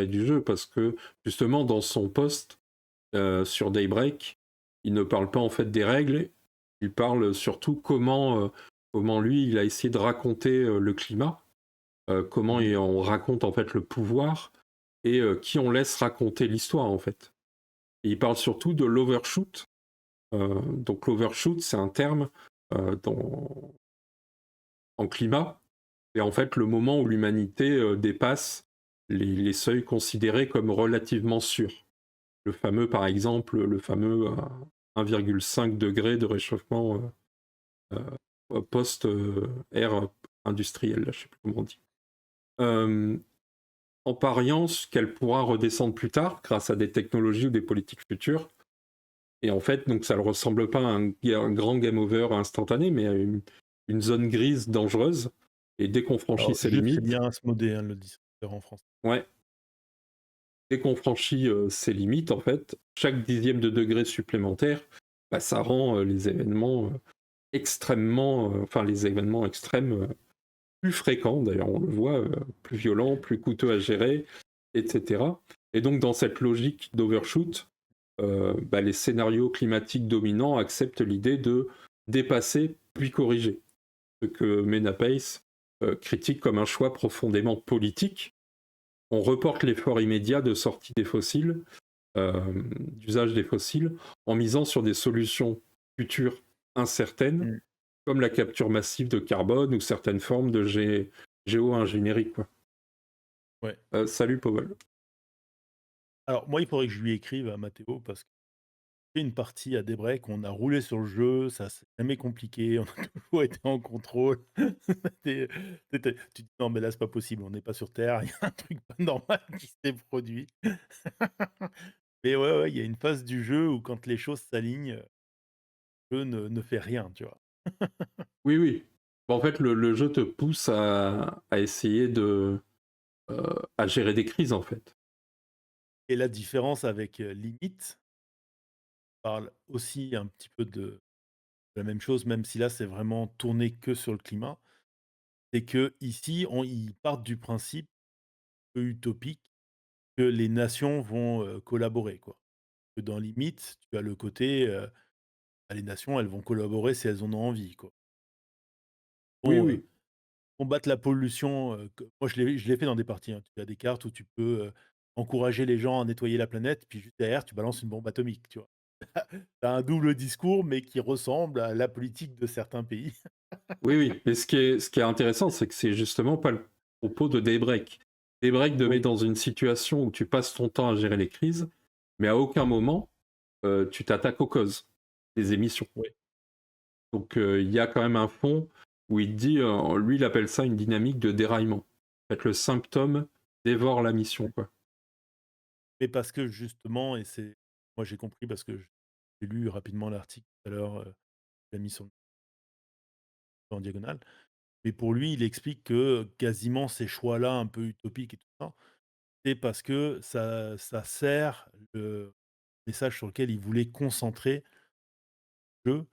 du jeu, parce que justement, dans son post sur Daybreak, il ne parle pas en fait des règles, il parle surtout comment lui, il a essayé de raconter le climat, comment Mmh. on raconte en fait le pouvoir et qui on laisse raconter l'histoire en fait. Et il parle surtout de l'overshoot. Donc l'overshoot, c'est un terme en climat. Et en fait le moment où l'humanité dépasse les seuils considérés comme relativement sûrs. Le fameux, par exemple, le fameux 1,5 degré de réchauffement post-ère industrielle, là, je ne sais plus comment on dit. Euh, en pariant qu'elle pourra redescendre plus tard grâce à des technologies ou des politiques futures. Et en fait, donc ça ne ressemble pas à un grand game over instantané, mais à une zone grise dangereuse. Et dès qu'on franchit Alors ses juste, c'est limites, bien Asmodée, hein, le distributeur en France. ouais, dès qu'on franchit ses limites, en fait, chaque dixième de degré supplémentaire, bah, ça rend les événements extrêmement, enfin les événements extrêmes plus fréquents, d'ailleurs on le voit, plus violents, plus coûteux à gérer, etc. Et donc dans cette logique d'overshoot, bah, les scénarios climatiques dominants acceptent l'idée de dépasser puis corriger, ce que Menapace critique comme un choix profondément politique. On reporte l'effort immédiat de sortie des fossiles, d'usage des fossiles, en misant sur des solutions futures incertaines, Mmh. comme la capture massive de carbone ou certaines formes de géo-ingénierie, quoi. Ouais. Salut Powell. Alors moi, il faudrait que je lui écrive à Mathéo parce que fait une partie à Daybreak, on a roulé sur le jeu, ça s'est jamais compliqué, on a toujours été en contrôle. Tu tu dis: «Non mais là c'est pas possible, on n'est pas sur terre, il y a un truc pas normal qui s'est produit». Mais ouais, ouais, il y a une phase du jeu où quand les choses s'alignent, le jeu ne fait rien, tu vois? Oui, oui. Bon, en fait, le jeu te pousse à essayer à gérer des crises, en fait. Et la différence avec, Limit parle aussi un petit peu de la même chose, même si là c'est vraiment tourné que sur le climat. C'est qu'ici, ils partent du principe peu utopique que les nations vont, collaborer, quoi. Que dans Limite, tu as le côté, bah, les nations, elles vont collaborer si elles en ont envie, quoi. Oui, Bon, oui. combattre la pollution, que moi je l'ai fait dans des parties, hein. Tu as des cartes où tu peux, encourager les gens à nettoyer la planète, puis juste derrière, tu balances une bombe atomique, tu vois? Tu as un double discours, mais qui ressemble à la politique de certains pays. Oui, oui. Mais ce qui est intéressant, c'est que c'est justement pas le propos de Daybreak. Daybreak te met Oui, dans une situation où tu passes ton temps à gérer les crises, mais à aucun moment tu t'attaques aux causes des émissions. oui. Donc il y a quand même un fond où il te dit, lui il appelle ça une dynamique de déraillement. En fait, le symptôme dévore la mission, quoi. Mais parce que justement, et c'est moi j'ai compris parce que j'ai lu rapidement l'article tout à l'heure, il a mis en diagonale. Mais pour lui, il explique que quasiment ces choix-là un peu utopiques et tout ça, c'est parce que ça sert le message sur lequel il voulait concentrer le jeu,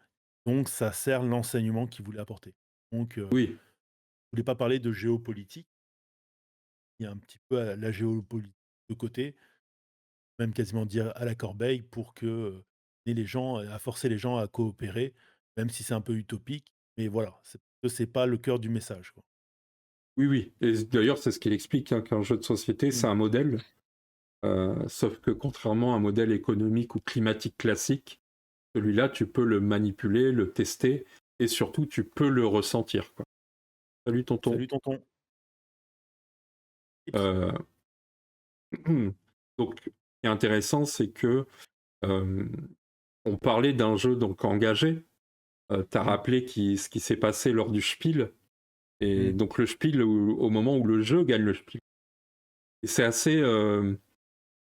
donc ça sert l'enseignement qu'il voulait apporter. Donc, il Oui, voulait pas parler de géopolitique, il y a un petit peu la géopolitique de côté, même quasiment dire à la corbeille pour que, et les gens à forcer les gens à coopérer, même si c'est un peu utopique, mais voilà, c'est pas le cœur du message, quoi. oui, oui. Et d'ailleurs, c'est ce qu'il explique, hein, qu'un jeu de société, c'est Mmh. un modèle, sauf que contrairement à un modèle économique ou climatique classique, celui-là, tu peux le manipuler, le tester, et surtout, tu peux le ressentir, quoi. Salut tonton. Salut tonton. Tips. Euh, Donc, ce qui est intéressant, c'est que euh, on parlait d'un jeu donc engagé. Tu as Mmh. rappelé ce qui s'est passé lors du Spiel. Et Mmh. donc le Spiel, au moment où le jeu gagne le Spiel. Et c'est assez...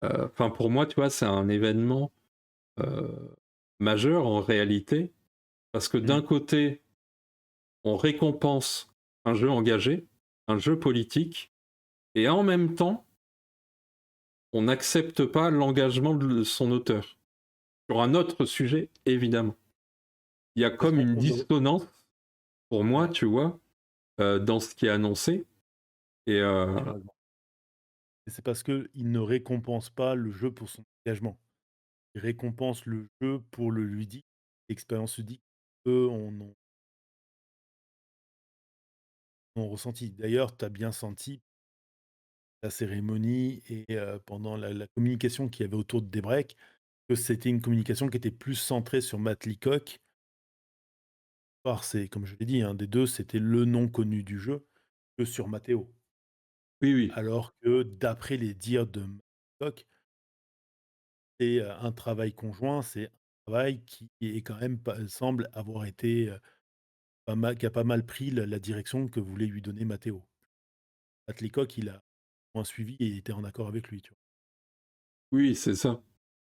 Enfin, pour moi, tu vois, c'est un événement euh, majeur en réalité. Parce que Mmh. d'un côté, on récompense un jeu engagé, un jeu politique. Et en même temps, on n'accepte pas l'engagement de son auteur. Sur un autre sujet, évidemment. Il y a Parce comme qu'on une on ne dissonance, pour moi, ouais, tu vois, dans ce qui est annoncé. Et tu as raison. Et c'est parce qu'il ne récompense pas le jeu pour son engagement. Il récompense le jeu pour le ludique, l'expérience ludique qu'eux ont ressenti. D'ailleurs, tu as bien senti la cérémonie et pendant la communication qu'il y avait autour de Daybreak, que c'était une communication qui était plus centrée sur Matt Leacock. Or, c'est comme je l'ai dit, un des 2, c'était le nom connu du jeu, que sur Matteo. oui, oui, Alors que d'après les dires de Matt Leacock, c'est, un travail conjoint, c'est un travail qui est quand même pas semble avoir été, pas mal qui a pas mal pris la direction que voulait lui donner Matteo. Matt Leacock, il a moins suivi et il était en accord avec lui, tu vois? oui, c'est ça.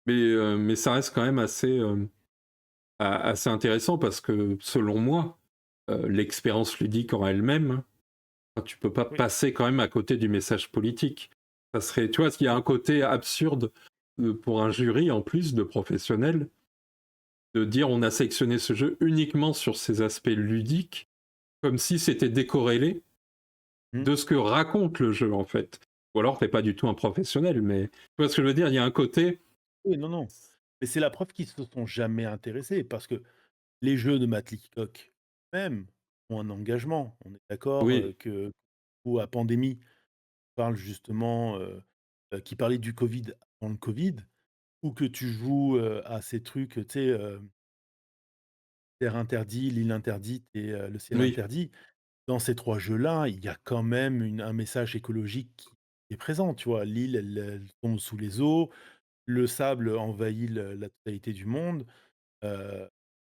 Mais ça reste quand même assez intéressant parce que, selon moi, l'expérience ludique en elle-même, enfin, tu peux pas Oui. passer quand même à côté du message politique. Ça serait, tu vois, il y a un côté absurde pour un jury en plus de professionnels de dire on a sélectionné ce jeu uniquement sur ses aspects ludiques, comme si c'était décorrélé Mmh. de ce que raconte le jeu en fait. Ou alors t'es pas du tout un professionnel, mais tu vois ce que je veux dire, il y a un côté... Oui, non, non. Mais c'est la preuve qu'ils se sont jamais intéressés parce que les jeux de Matt Leacock même ont un engagement. On est d'accord, Oui, que ou à Pandémie parle justement, qui parlait du Covid avant le Covid, ou que tu joues, à ces trucs, tu sais, Terre interdit, l'île interdite et le ciel oui, interdit. Dans ces 3 jeux-là, il y a quand même un message écologique qui est présent, tu vois? L'île, elle tombe sous les eaux, le sable envahit la totalité du monde, heu,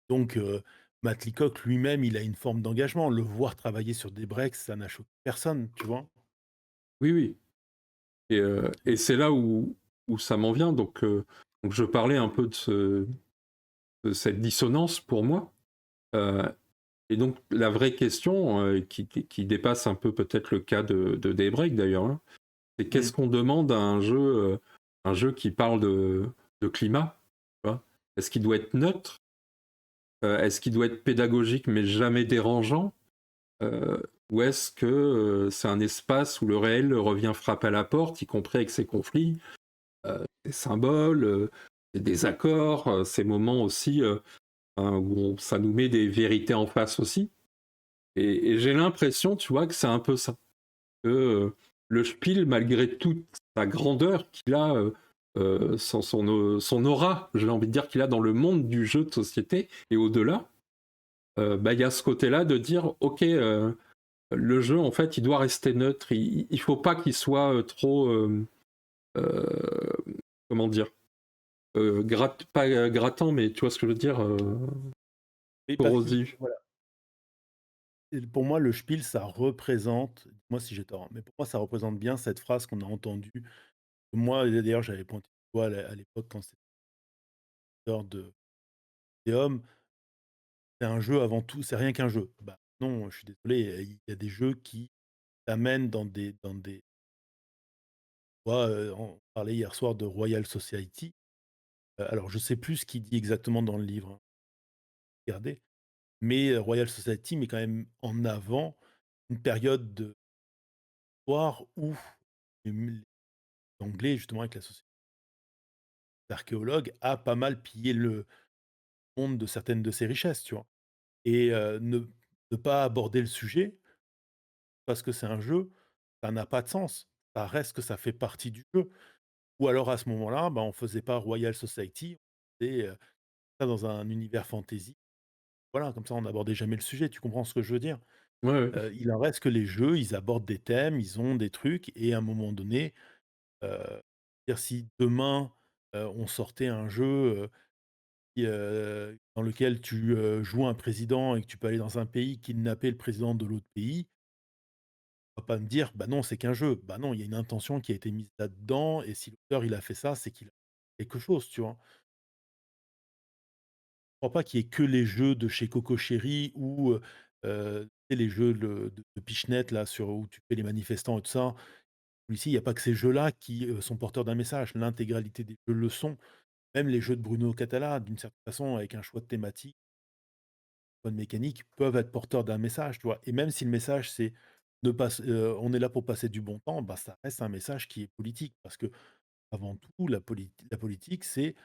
donc Matt Leacock lui-même, il a une forme d'engagement. Le voir travailler sur des breaks, ça n'a choqué personne, tu vois? oui, oui. Et c'est là où ça m'en vient. Donc je parlais un peu de cette dissonance pour moi. Euh, et donc la vraie question qui dépasse un peu peut-être le cas de Daybreak d'ailleurs, hein, c'est Mmh. qu'est-ce qu'on demande à un jeu qui parle de climat, tu vois. Est-ce qu'il doit être neutre? Est-ce qu'il doit être pédagogique mais jamais dérangeant? Euh, ou est-ce que c'est un espace où le réel revient frapper à la porte, y compris avec ses conflits, des symboles, des accords, ces moments aussi hein, où ça nous met des vérités en face aussi. Et j'ai l'impression, tu vois, que c'est un peu ça. Que le Spiel, malgré toute sa grandeur qu'il a, son aura, j'ai envie de dire qu'il a dans le monde du jeu de société et au-delà, bah, y a ce côté-là de dire, ok, le jeu, en fait, il doit rester neutre. Il faut pas qu'il soit trop, euh, comment dire, pas grattant, mais tu vois ce que je veux dire, Et parce que corrosif. voilà, et pour moi, le Spiel, ça représente, moi si j'ai tort, hein, mais pour moi, ça représente bien cette phrase qu'on a entendue. Moi, d'ailleurs, j'avais pointé du doigt à l'époque quand c'était l'heure de Théum, c'est un jeu avant tout, c'est rien qu'un jeu. Bah non, je suis désolé, il y a des jeux qui t'amènent dans des tu vois, on parlait hier soir de Royal Society. Alors je sais plus ce qu'il dit exactement dans le livre, hein, regardez, mais Royal Society met quand même en avant une période de l'histoire où les Anglais, justement avec la société d'archéologues, a pas mal pillé le monde de certaines de ses richesses, tu vois? Et ne pas aborder le sujet parce que c'est un jeu, ça n'a pas de sens. Ça reste que ça fait partie du jeu. Ou alors à ce moment-là, bah, on faisait pas Royal Society, on faisait, ça dans un univers fantasy. Voilà, comme ça on n'abordait jamais le sujet, tu comprends ce que je veux dire? Ouais, ouais. Il en reste que les jeux, ils abordent des thèmes, ils ont des trucs et à un moment donné, dire si demain, on sortait un jeu, dans lequel tu, joues un président et que tu peux aller dans un pays, kidnapper le président de l'autre pays, on va pas me dire: «Bah non, c'est qu'un jeu». Bah non, il y a une intention qui a été mise là-dedans et si l'auteur il a fait ça, c'est qu'il a quelque chose, tu vois? Je crois pas qu'il y ait que les jeux de chez Coco Chery ou, tu sais les jeux de Pichenette là sur où tu fais les manifestants et tout ça. Ici, il y a pas que ces jeux-là qui, sont porteurs d'un message. L'intégralité des jeux le sont. Même les jeux de Bruno Catala, d'une certaine façon, avec un choix de thématique, choix de mécanique, peuvent être porteurs d'un message, tu vois? Et même si le message c'est ne pas s on est là pour passer du bon temps, bah, ça reste un message qui est politique. Parce que avant tout, la politique, c'est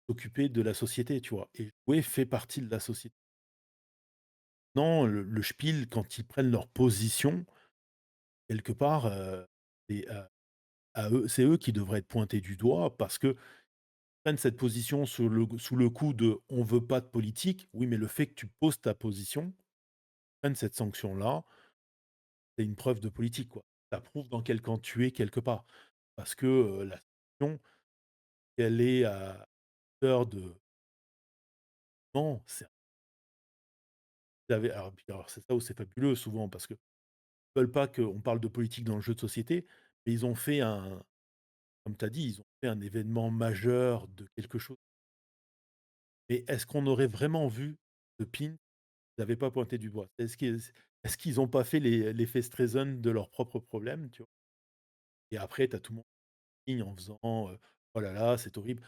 s'occuper de la société, tu vois? Et jouer fait partie de la société. Non, le Spiel, quand ils prennent leur position, quelque part, c'est à eux c'est eux qui devraient être pointés du doigt parce qu'ils prennent cette position sous le coup de: «On veut pas de politique». Oui, mais le fait que tu poses ta position, prennent cette sanction-là, c'est une preuve de politique, quoi. Ça prouve dans quel camp tu es quelque part. Parce que, la sanction, elle est à hauteur de non, c'est alors c'est ça où c'est fabuleux souvent parce qu'ils veulent pas qu'on parle de politique dans le jeu de société, mais ils ont fait un comme tu as dit, ils ont fait un événement majeur de quelque chose. Mais est-ce qu'on aurait vraiment vu de pin s'ils n'avaient pas pointé du doigt? Est-ce qu'ils ont pas fait l'effet Streisand de leurs propres problèmes, tu vois? Et après, tu as tout le monde qui signe en faisant, «Oh là là, c'est horrible».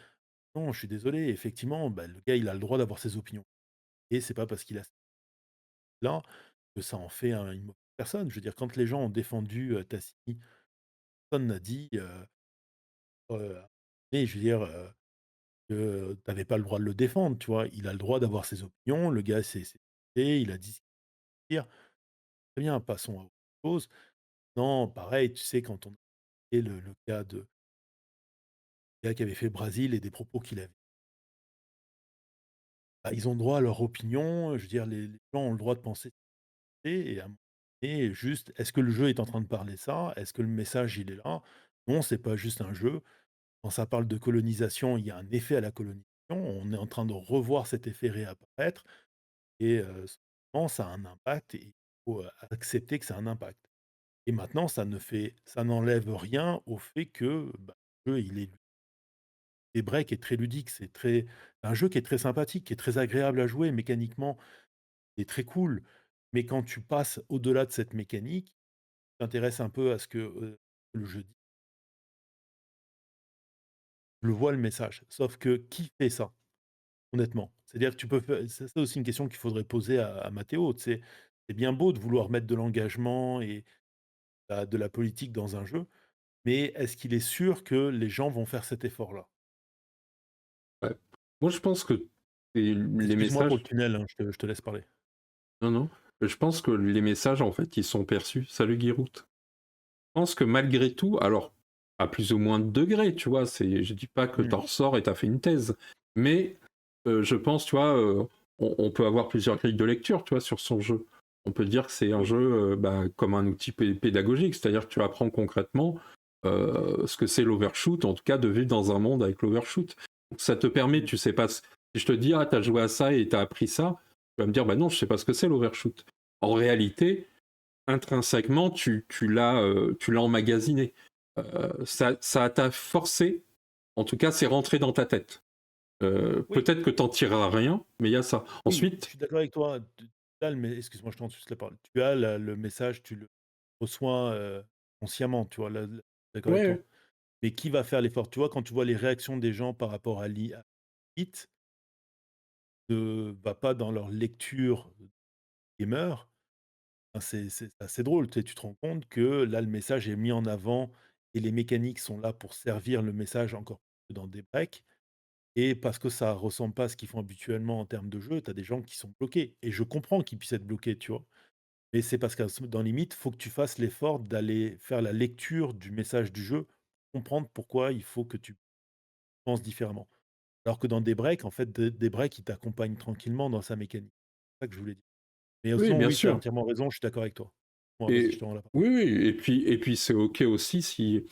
Non, je suis désolé, effectivement, bah, le gars, il a le droit d'avoir ses opinions et c'est pas parce qu'il a là que ça en fait une mauvaise personne. Je veux dire, quand les gens ont défendu, Tassigny, personne n'a dit, et je veux dire, que tu avais pas le droit de le défendre, tu vois? Il a le droit d'avoir ses opinions, le gars s'est exprimé, il a dit ce qu'il avait à dire. Très bien, passons à autre chose. Non, pareil, tu sais, quand on a fait le cas de gars qui avait fait le Brésil et des propos qu'il avait bah, ils ont droit à leur opinion, je veux dire, les gens ont le droit de penser et à un moment donné, juste, est-ce que le jeu est en train de parler ça? Est-ce que le message, il est là? Non, c'est pas juste un jeu. Quand ça parle de colonisation, il y a un effet à la colonisation. On est en train de revoir cet effet réapparaître et cependant, ça a un impact et il faut, accepter que ça a un impact. Et maintenant, ça n'enlève rien au fait que, bah, le jeu, il est les breaks est très ludique, c'est un jeu qui est très sympathique, qui est très agréable à jouer mécaniquement, est très cool. Mais quand tu passes au-delà de cette mécanique, tu t'intéresses un peu à ce que, le jeu dit, je le vois le message. Sauf que qui fait ça? Honnêtement. C'est-à-dire que tu peux fai c'est aussi une question qu'il faudrait poser à Matteo, tu sais? C'est bien beau de vouloir mettre de l'engagement et de la politique dans un jeu, mais est-ce qu'il est sûr que les gens vont faire cet effort-là? Ouais. Moi, je pense que les Excuse-moi pour le messages. tunnel, hein, je te laisse parler. Non, non. Je pense que les messages, en fait, ils sont perçus. Salut Guirout. Je pense que malgré tout, alors, à plus ou moins de degrés, tu vois, je dis pas que Mmh. t'en ressors et t'as fait une thèse, mais je pense, tu vois, on peut avoir plusieurs grilles de lecture, tu vois, sur son jeu. on peut dire que c'est un jeu comme un outil pédagogique, c'est-à-dire que tu apprends concrètement ce que c'est l'overshoot, en tout cas de vivre dans un monde avec l'overshoot. Donc, ça te permet, Mmh. tu sais pas, si je te dis, ah, t'as joué à ça et t'as appris ça, tu vas me dire, bah non, je sais pas ce que c'est l'overshoot. En réalité, intrinsèquement, tu l'as emmagasiné. Ça t'a forcé, en tout cas, c'est rentré dans ta tête. Oui, Peut-être que t'en tireras rien, mais il y a ça. oui, je Ensuite, suis d'accord avec toi. Tu as le mé excuse-moi, je t'en la parole. Tu as le message, tu le reçois, consciemment, tu vois? D'accord avec toi. ouais, Mais qui va faire l'effort? Tu vois, quand tu vois les réactions des gens par rapport à It, ne va pas dans leur lecture gamer. Enfin, c'est assez drôle, tu sais, tu te rends compte que là, le message est mis en avant et les mécaniques sont là pour servir le message encore plus dans des breaks. Et parce que ça ressemble pas à ce qu'ils font habituellement en termes de jeu, tu as des gens qui sont bloqués. Et je comprends qu'ils puissent être bloqués, tu vois. Mais c'est parce que dans limite, il faut que tu fasses l'effort d'aller faire la lecture du message du jeu, comprendre pourquoi il faut que tu penses différemment. Alors que dans des breaks, en fait, des breaks, ils t'accompagnent tranquillement dans sa mécanique. C'est ça que je voulais dire. Mais oui, sinon, bien oui, tu as sûr. entièrement raison, je suis d'accord avec toi. Moi, vas-y, je Et te rends la parole. oui, oui, et puis c'est ok aussi si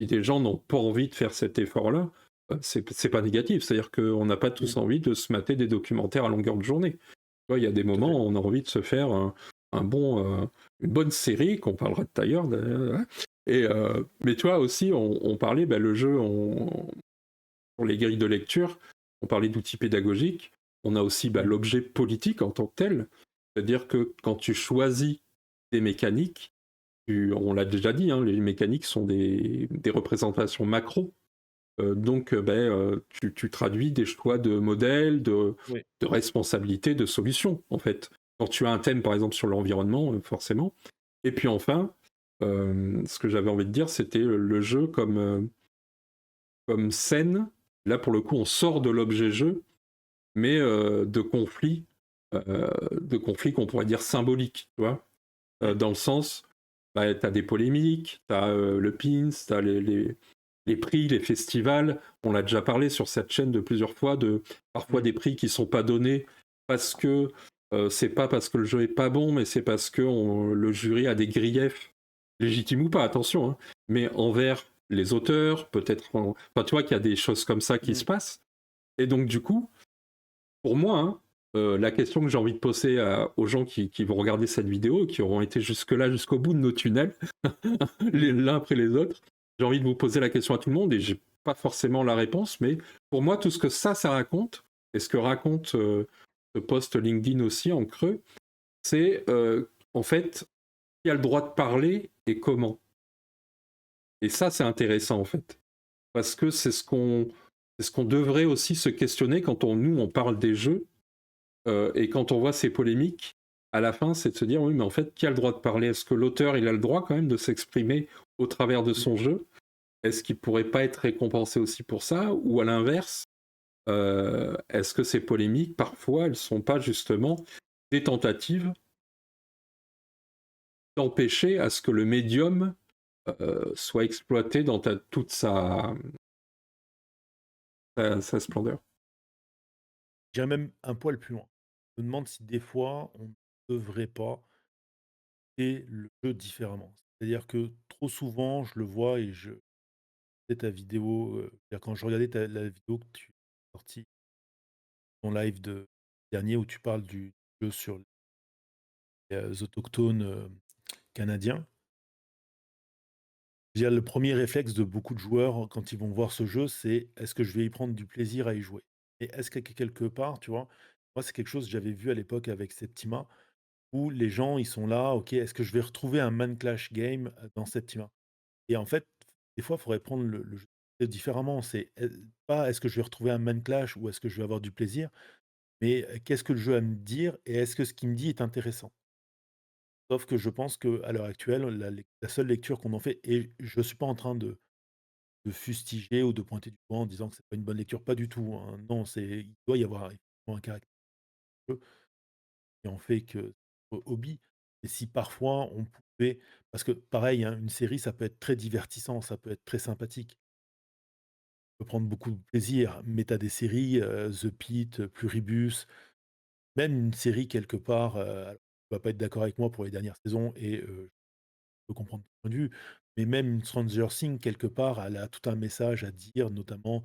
des gens n'ont pas envie de faire cet effort-là, c'est pas négatif. C'est-à-dire qu'on n'a pas Mmh, tous envie de se mater des documentaires à longueur de journée. Tu vois, il y a des tout à moments fait. où on a envie de se faire un bon, une bonne série, qu'on parlera de d'ailleurs. Mais tu vois aussi, on parlait, le jeu, pour les grilles de lecture, on parlait d'outils pédagogiques. On a aussi Mmh, l'objet politique en tant que tel. C'est-à-dire que quand tu choisis des mécaniques, on l'a déjà dit, hein, les mécaniques sont des représentations macro. Tu traduis des choix de modèles, oui. de responsabilités, de solutions, en fait. Quand tu as un thème, par exemple, sur l'environnement, forcément. Et puis enfin, ce que j'avais envie de dire, c'était le jeu comme scène. Là, pour le coup, on sort de l'objet jeu, mais de conflits qu'on pourrait dire symboliques, tu vois, Mmh, dans le sens, tu as des polémiques, tu as le pins, tu as les prix, les festivals. On l'a déjà parlé sur cette chaîne de plusieurs fois, de parfois mmh. des prix qui sont pas donnés parce que c'est pas parce que le jeu est pas bon, mais c'est parce que le jury a des griefs, légitimes ou pas, attention, hein, mais envers les auteurs, peut-être. Enfin, tu vois qu'il y a des choses comme ça qui Mmh. se passent. Et donc, du coup, pour moi, hein, la question que j'ai envie de poser aux gens qui vont regarder cette vidéo, qui auront été jusque-là, jusqu'au bout de nos tunnels, l'un après les autres, j'ai envie de vous poser la question à tout le monde et j'ai pas forcément la réponse, mais pour moi, tout ce que ça raconte, et ce que raconte ce post LinkedIn aussi en creux, c'est en fait qui a le droit de parler et comment. Et ça, c'est intéressant en fait, parce que c'est ce qu'on devrait aussi se questionner quand nous on parle des jeux. Et quand on voit ces polémiques, à la fin, c'est de se dire, oui, mais en fait, qui a le droit de parler? Est-ce que l'auteur, il a le droit quand même de s'exprimer au travers de son jeu? Est-ce qu'il pourrait pas être récompensé aussi pour ça? Ou à l'inverse, est-ce que ces polémiques, parfois, elles sont pas justement des tentatives d'empêcher à ce que le médium soit exploité dans toute sa splendeur? J'irais même un poil plus loin. Je me demande si des fois, on ne devrait pas faire le jeu différemment. C'est-à-dire que trop souvent, je le vois et je sais ta vidéo, c'est-à-dire quand je regardais la vidéo que tu as sortie, ton live de dernier où tu parles du jeu sur les, autochtones, canadiens. Je veux dire, le premier réflexe de beaucoup de joueurs quand ils vont voir ce jeu, c'est: «Est-ce que je vais y prendre du plaisir à y jouer?» Et est-ce que quelque part, tu vois? Moi, c'est quelque chose que j'avais vu à l'époque avec Septima, où les gens, ils sont là: «OK, est-ce que je vais retrouver un Man Clash game, dans Septima?» Et en fait, des fois, il faudrait prendre le jeu différemment. C'est, pas: «Est-ce que je vais retrouver un Man Clash ou est-ce que je vais avoir du plaisir?» mais, «Qu'est-ce que le jeu a à me dire et est-ce que ce qu'il me dit est intéressant?» Sauf que je pense qu'à l'heure actuelle, la seule lecture qu'on en fait, et je ne suis pas en train de fustiger ou de pointer du doigt en disant que c'est pas une bonne lecture, pas du tout, hein. Non, il doit y avoir effectivement un caractère qui en fait que hobby. Et si parfois on pouvait, parce que pareil, hein, une série, ça peut être très divertissant, ça peut être très sympathique, on peut prendre beaucoup de plaisir, mais tu as des séries, The Pitt, Pluribus, même une série quelque part, vas pas être d'accord avec moi pour les dernières saisons et je peux comprendre ton point de vue, mais même une Stranger Things quelque part, elle a tout un message à dire, notamment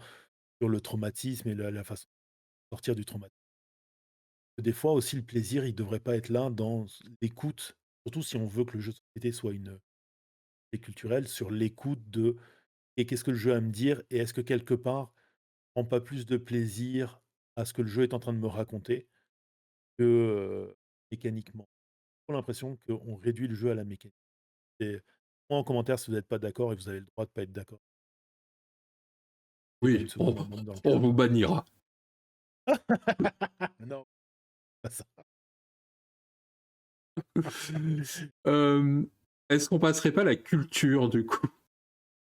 sur le traumatisme et la façon de sortir du traumatisme. Des fois aussi le plaisir, il devrait pas être là dans l'écoute, surtout si on veut que le jeu de société soit une et culturelle, sur l'écoute de: «Et qu'est-ce que le jeu a à me dire? Et est-ce que quelque part, je prends pas plus de plaisir à ce que le jeu est en train de me raconter que, mécaniquement?» J'ai l'impression qu'on réduit le jeu à la mécanique et moi en commentaire si vous n'êtes pas d'accord et vous avez le droit de pas être d'accord. Et tu as une Oui, seconde amende dans le on cas vous bannira. non, pas ça. Hem, Est-ce qu'on passerait pas à la culture, du coup?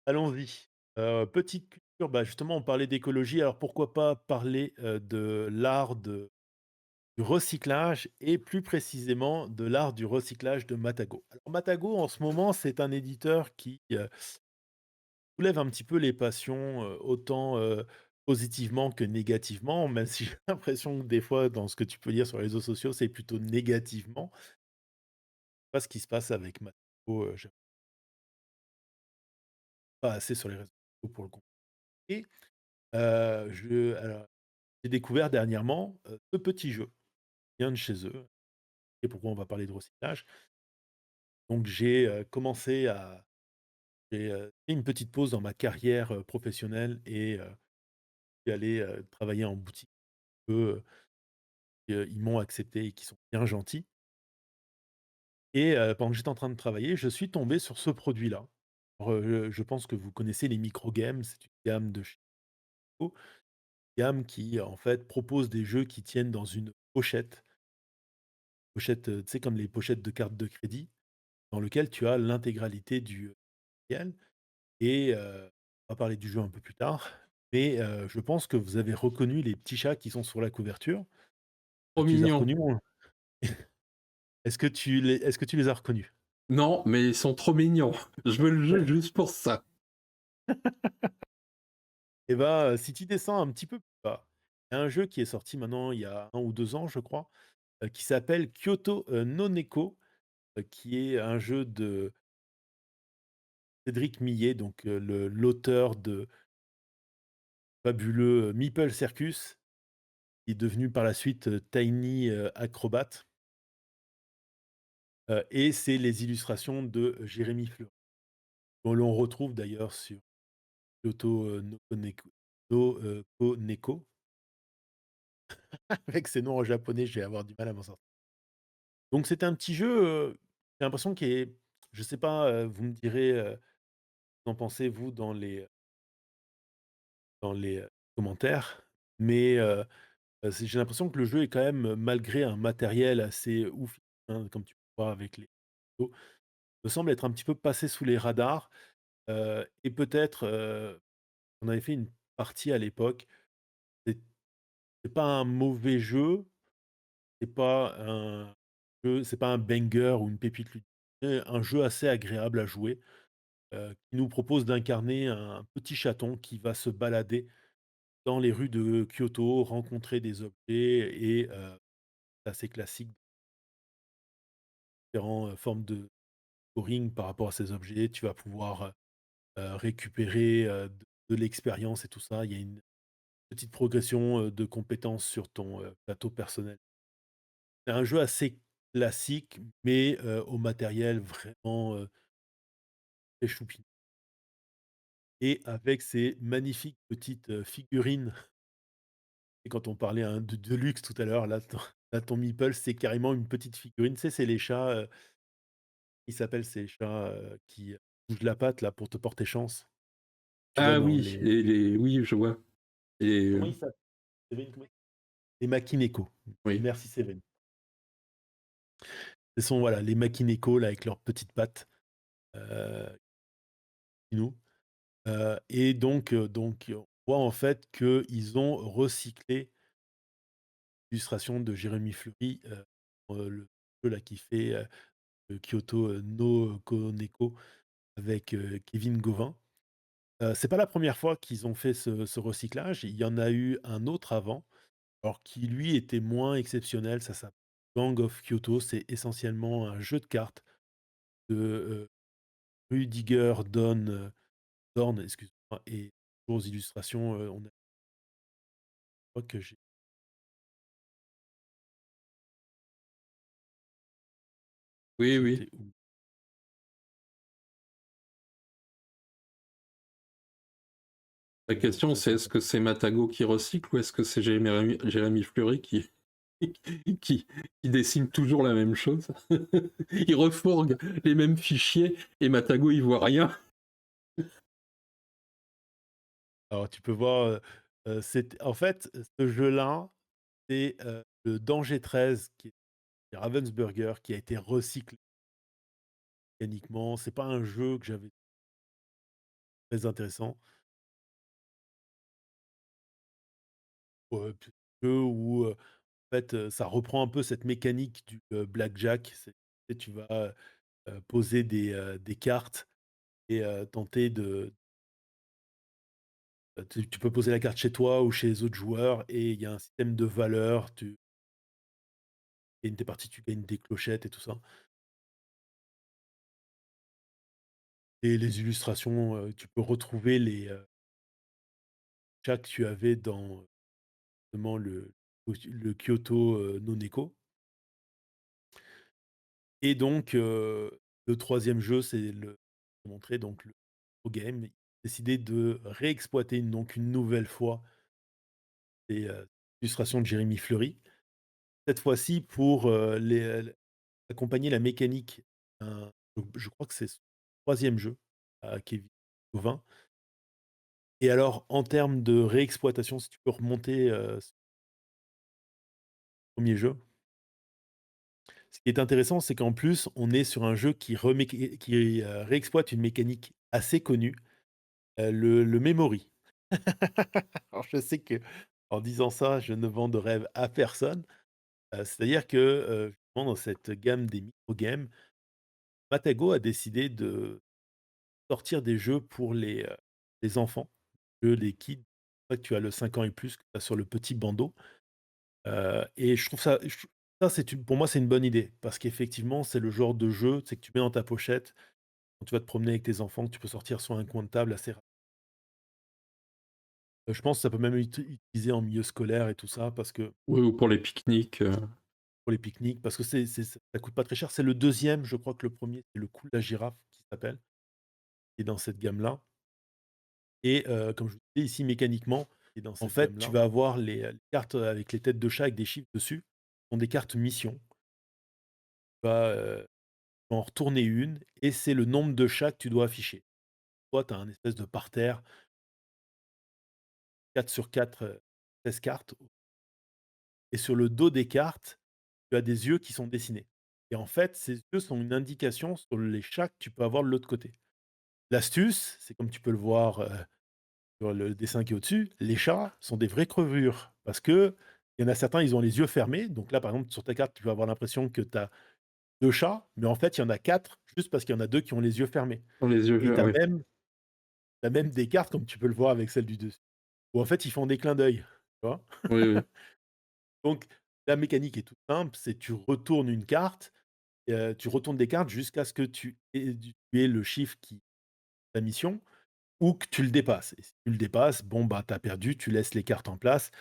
Allons-y. Petite culture, bah, justement on parlait d'écologie, alors pourquoi pas parler, de l'art du recyclage et plus précisément de l'art du recyclage de Matago. Alors Matago en ce moment, c'est un éditeur qui, soulève un petit peu les passions, autant, positivement que négativement, même si j'ai l'impression que des fois dans ce que tu peux lire sur les réseaux sociaux, c'est plutôt négativement. Je sais pas ce qui se passe avec Matago, j'aime pas assez sur les réseaux sociaux pour le comprendre et alors j'ai découvert dernièrement, ce petit jeu qui vient de chez eux et pourquoi on va parler de recyclage. Donc j'ai, fait une petite pause dans ma carrière, professionnelle et je suis allé, travailler en boutique. Eux, ils m'ont accepté et qui sont bien gentils et pendant que j'étais en train de travailler, je suis tombé sur ce produit-là. Alors, je pense que vous connaissez les micro games, c'est une gamme de chez Lego, gamme qui, en fait, propose des jeux qui tiennent dans une pochette, tu sais, comme les pochettes de cartes de crédit, dans lequel tu as l'intégralité du matériel et on va parler du jeu un peu plus tard, mais je pense que vous avez reconnu les petits chats qui sont sur la couverture. Trop Tu les as mignon. reconnus? Est-ce que tu les as reconnus? Non, mais ils sont trop mignons. Je veux le jeu juste pour ça. Et bah, si tu descends un petit peu plus bas, il y a un jeu qui est sorti maintenant il y a 1 ou 2 ans, je crois, qui s'appelle Kyoto, no Neko, qui est un jeu de Cédric Millet, donc l'auteur de fabuleux, Meeple Circus, qui est devenu par la suite, Tiny, Acrobat, et c'est les illustrations de Jérémy Fleury, dont l'on retrouve d'ailleurs sur Kyoto, no Koneko Koneko. Avec ces noms en japonais, je vais avoir du mal à m'en sortir. Donc c'est un petit jeu, j'ai l'impression qui est je sais pas, vous me direz, qu'en pensez vous dans les commentaires, mais j'ai l'impression que le jeu est quand même, malgré un matériel assez ouf, hein, comme tu peux voir avec les photos, me semble être un petit peu passé sous les radars, et peut-être, on avait fait une partie à l'époque. C'est c'est pas un mauvais jeu, c'est pas un banger ou une pépite ludique, mais un jeu assez agréable à jouer, qui nous propose d'incarner un petit chaton qui va se balader dans les rues de Kyoto, rencontrer des objets et c'est assez classique, différentes, formes de scoring par rapport à ces objets. Tu vas pouvoir, récupérer, de l'expérience et tout ça. Il y a une petite progression, de compétences sur ton, plateau personnel. C'est un jeu assez classique, mais au matériel vraiment, très choupi et avec ces magnifiques petites, figurines et quand on parlait, hein, de luxe tout à l'heure, là ton meeple, c'est carrément une petite figurine. Tu sais, c'est les chats, ils s'appellent ces chats, qui, bougent la patte là pour te porter chance. Tu vois Ah dans oui, les oui, je vois. Et comment ils s'appellent? Séverine, comment les Makineko. oui. Merci Séverine. Ce sont voilà, les Makineko là avec leurs petites pattes, heu, nous. Et donc on voit en fait qu'ils ont recyclé l'illustration de Jérémy Fleury, le jeu là qui fait, Kyoto, no Koneko avec, Kevin Gauvin. C'est pas la première fois qu'ils ont fait ce recyclage, il y en a eu un autre avant, alors qui lui était moins exceptionnel, ça s'appelle Gang of Kyoto, c'est essentiellement un jeu de cartes de, Rudiger Dorn, excuse-moi, et aux illustrations, on a je crois que Oui, oui. j'étais où? La question, Ça c'est est-ce que c'est Matago qui recycle ou est-ce que c'est Jérémy Fleury qui, qui dessine toujours la même chose? Il refourgue les mêmes fichiers et Matago, il voit rien. Alors tu peux voir, en fait, ce jeu-là, c'est, le Danger 13 qui est Ravensburger qui a été recyclé mécaniquement. C'est pas un jeu que j'avais très intéressant. P Jeu où, en fait, ça reprend un peu cette mécanique du, blackjack. Tu vas, poser des cartes et tenter de tu peux poser la carte chez toi ou chez les autres joueurs et il y a un système de valeurs. Tu gagnes tes parties, tu gagnes des clochettes et tout ça. Et les illustrations, tu peux retrouver les, chats que tu avais dans, justement le Kyoto, no Neko. Et donc, le troisième jeu, c'est le montrer donc le Game. Ils ont décidé de réexploiter donc une nouvelle fois les, illustrations de Jérémy Fleury. Cette fois-ci pour, accompagner la mécanique d'un je crois que c'est son 3e jeu à Kevin Gauvin. Et alors en termes de réexploitation, si tu peux remonter, son 1er jeu. Ce qui est intéressant, c'est qu'en plus, on est sur un jeu qui réexploite une mécanique assez connue, le memory. Alors je sais que en disant ça, je ne vends de rêve à personne. C'est-à-dire que, justement dans cette gamme des micro-games, Matago a décidé de sortir des jeux pour les enfants, les kids. C'est pour ça que tu as le 5 ans et plus que tu as sur le petit bandeau. Et je trouve ça c'est une pour moi, c'est une bonne idée parce qu'effectivement, c'est le genre de jeu, c'est que tu mets dans ta pochette, quand tu vas te promener avec tes enfants, que tu peux sortir sur un coin de table assez je pense que ça peut même être utilisé en milieu scolaire et tout ça parce que Oui, ou pour les pique-niques. pour les pique-niques, parce que ça coûte pas très cher. C'est le deuxième, je crois que le premier c'est le Coup de la girafe qui s'appelle, qui est dans cette gamme-là. Et comme je vous disais ici mécaniquement, en fait, tu vas avoir les cartes, avec les têtes de chat avec des chiffres dessus, ce sont des cartes mission. Tu vas, en retourner une et c'est le nombre de chats que tu dois afficher. Toi, tu as un espèce de parterre, 4 sur 4, 16 cartes et sur le dos des cartes, tu as des yeux qui sont dessinés et en fait, ces yeux sont une indication sur les chats que tu peux avoir de l'autre côté. L'astuce, c'est comme tu peux le voir, sur le dessin qui est au-dessus, les chats sont des vraies crevures parce qu'il y en a certains, ils ont les yeux fermés. Donc là, par exemple, sur ta carte, tu vas avoir l'impression que tu as 2 chats, mais en fait, il y en a 4 juste parce qu'il y en a 2 qui ont les yeux fermés Dans les yeux, et oui. tu as même des cartes, comme tu peux le voir avec celle du dessus, où en fait, ils font des clins d'œil, tu vois? Oui, oui. Donc la mécanique est toute simple, c'est tu retournes une carte, tu retournes des cartes jusqu'à ce que tu aies le chiffre qui ta mission ou que tu le dépasses et si tu le dépasses, bon, bah, tu as perdu, tu laisses les cartes en place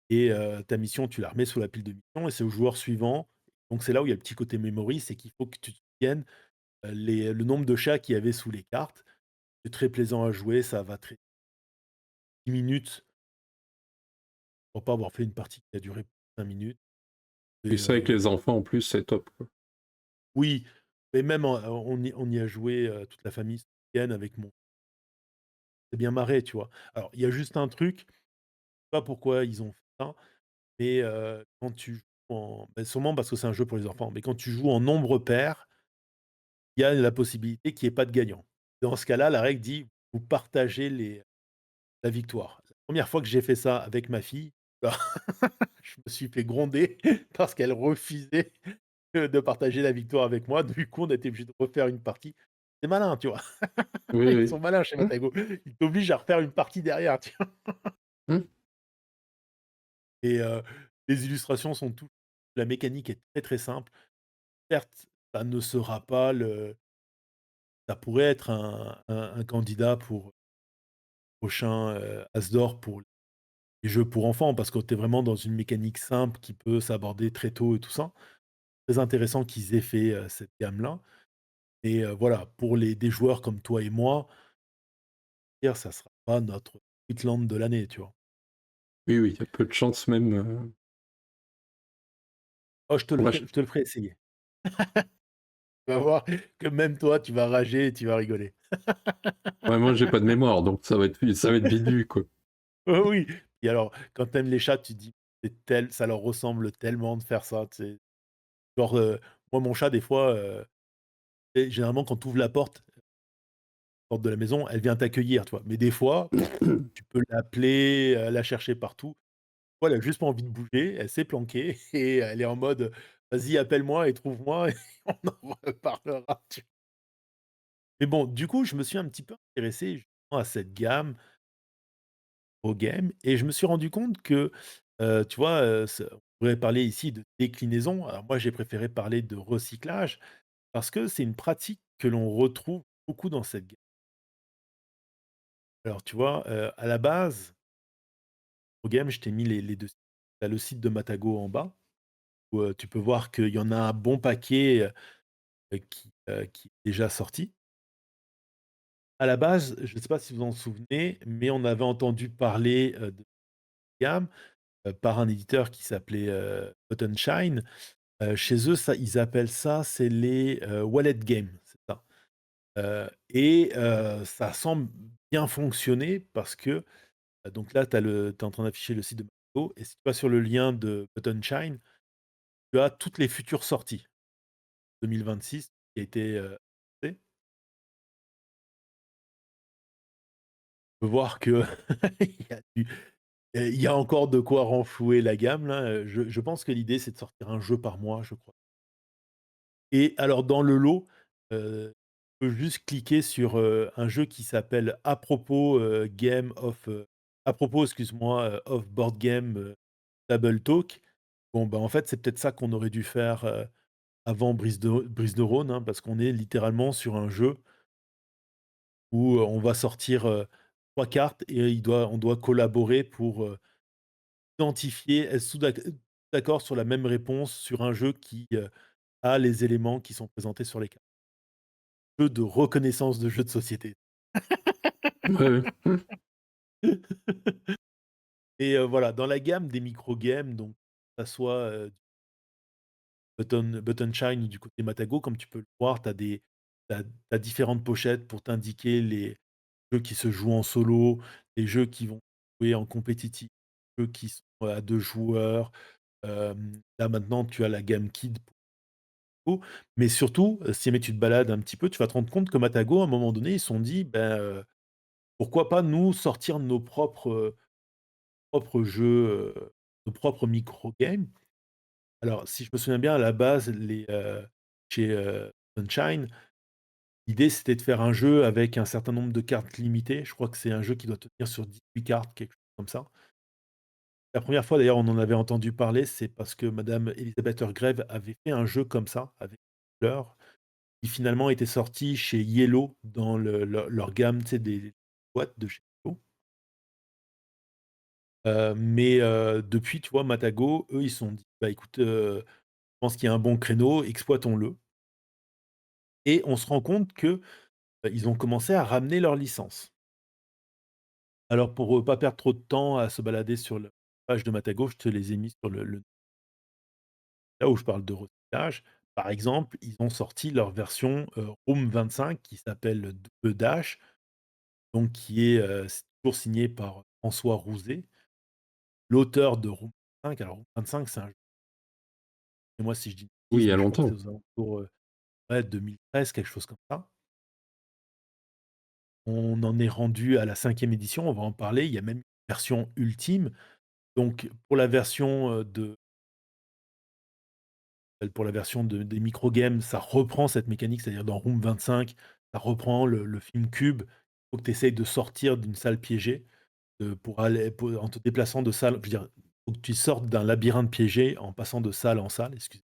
et ta mission, tu la remets sous la pile de mission et c'est au joueur suivant. Donc c'est là où il y a le petit côté memory, c'est qu'il faut que tu te souviennes, le nombre de chats qu'il y avait sous les cartes. C'est très plaisant à jouer, ça va très 10 minutes, pour pas avoir fait une partie qui a duré 5 minutes Et et ça, avec les enfants, en plus, c'est top, quoi. oui, mais même on y a joué, toute la famille ce week-end avec mon s'est bien marré, tu vois? Alors il y a juste un truc, je sais pas pourquoi ils ont fait ça, mais quand tu joues sûrement parce que c'est un jeu pour les enfants, mais quand tu joues en nombre pair, il y a la possibilité qu'il y ait pas de gagnant. Dans ce cas-là, la règle dit: «Vous partagez la victoire». La première fois que j'ai fait ça avec ma fille, bah, je me suis fait gronder parce qu'elle refusait, de partager la victoire avec moi. Du coup, on a été obligé de refaire une partie. C'est malin, tu vois? Oui, Ils oui. sont malins chez Mmh, Matago. Ils t'obligent à refaire une partie derrière, tu vois? mmh. Et les illustrations sont toutes. la mécanique est très, très simple. Certes, ça ne sera pas le ça pourrait être un candidat pour prochain, as d'or pour les jeux pour enfants parce que tu es vraiment dans une mécanique simple qui peut s'aborder très tôt et tout ça. Très intéressant qu'ils aient fait, cette gamme-là et voilà, pour les des joueurs comme toi et moi, dire ça sera pas notre Sweetland de l'année, tu vois? Oui, oui, il y a peu de chances même, Oh, on va ch je te le ferai essayer. Tu vas voir que même toi, tu vas rager et tu vas rigoler. ouais, moi j'ai pas de mémoire, donc ça va être vite vu, quoi. Oh oui et alors, quand tu aimes les chats, tu te dis: ça leur ressemble tellement de faire ça», tu sais? Genre, moi, mon chat, des fois, et généralement, quand tu ouvres la porte de la maison, elle vient t'accueillir, tu vois? Mais des fois, tu peux l'appeler, la chercher partout. Voilà, elle a juste pas envie de bouger, elle s'est planquée et elle est en mode: «Vas-y, appelle-moi et trouve-moi et on en reparlera», tu mais bon, du coup, je me suis un petit peu intéressé justement à cette gamme, au game et je me suis rendu compte que, tu vois, on pourrait parler ici de déclinaison. Alors moi, j'ai préféré parler de recyclage parce que c'est une pratique que l'on retrouve beaucoup dans cette gamme. Alors tu vois, à la base, au game, je t'ai mis les 2 sites. Tu as le site de Matago en bas où, tu peux voir qu'il y en a un bon paquet, qui est déjà sorti. À la base, je ne sais pas si vous en souvenez, mais on avait entendu parler, de gamme, par un éditeur qui s'appelait, Button Shine. Chez eux, ça ils appellent ça, c'est les, wallet games, c'est ça. Ça semble bien fonctionner parce que, donc là, tu es en train d'afficher le site de Matago et si tu vas sur le lien de Button Shine, tu as toutes les futures sorties 2026 qui a été, fait. On peut voir que il y a du il y a encore de quoi renflouer la gamme là, je pense que l'idée c'est de sortir un jeu par mois, je crois et alors dans le lot, tu peux juste cliquer sur, un jeu qui s'appelle à propos, excuse-moi, of board game, Table Talk. Bon, bah, en fait, c'est peut-être ça qu'on aurait dû faire, avant Brise de Rhône, hein, parce qu'on est littéralement sur un jeu où, on va sortir, 3 cartes et on doit collaborer pour, identifier, être d'accord sur la même réponse sur un jeu qui, a les éléments qui sont présentés sur les cartes. Jeu de reconnaissance de jeux de société. Ouais, ouais. Mmh. Et voilà, dans la gamme des micro games, donc que ça soit, Button Shine ou du côté Matago, comme tu peux le voir, tu as différentes pochettes pour t'indiquer les jeux qui se jouent en solo, les jeux qui vont jouer en compétitif, les jeux qui sont à 2 joueurs. Là maintenant, tu as la gamme Kid pour mais surtout, si jamais tu te balades un petit peu, tu vas te rendre compte que Matago, à un moment donné, ils se sont dit: «Ben, pourquoi pas nous sortir nos propres jeux, nos propres micro games?» Alors, si je me souviens bien, à la base, chez, Sunshine, l'idée, c'était de faire un jeu avec un certain nombre de cartes limitées. Je crois que c'est un jeu qui doit tenir sur 18 cartes, quelque chose comme ça. La première fois, d'ailleurs, on en avait entendu parler, c'est parce que madame Elisabeth Grève avait fait un jeu comme ça, avec des couleurs, qui finalement était sorti chez Yellow dans leur gamme, tu sais, des boîtes de chez Yellow. Mais depuis, tu vois, Matago, eux, ils se sont dit: «Bah, écoute, je pense qu'il y a un bon créneau, exploitons-le» et on se rend compte que, ils ont commencé à ramener leurs licences. Alors pour, pas perdre trop de temps à se balader sur la page de Matago, je te les ai mis sur le là où je parle de recyclage. Par exemple, ils ont sorti leur version, Room 25 qui s'appelle Double Dash, donc qui est, c'est toujours signé par François Rouzet, l'auteur de Room 25. Alors Room 25, c'est un jeu et moi si je dis une Oui, il bêtise, y a mais je crois que c'est longtemps. aux alentours, ouais 2013, quelque chose comme ça. On en est rendu à la 5e édition, on va en parler. Il y a même une version ultime. Donc pour la version des micro games, ça reprend cette mécanique, c'est-à-dire dans Room 25, ça reprend le film Cube. Il faut que tu essayes de sortir d'une salle piégée, pour aller en te déplaçant de salle je veux dire, Faut que tu sortes d'un labyrinthe piégé en passant de salle en salle, excuse.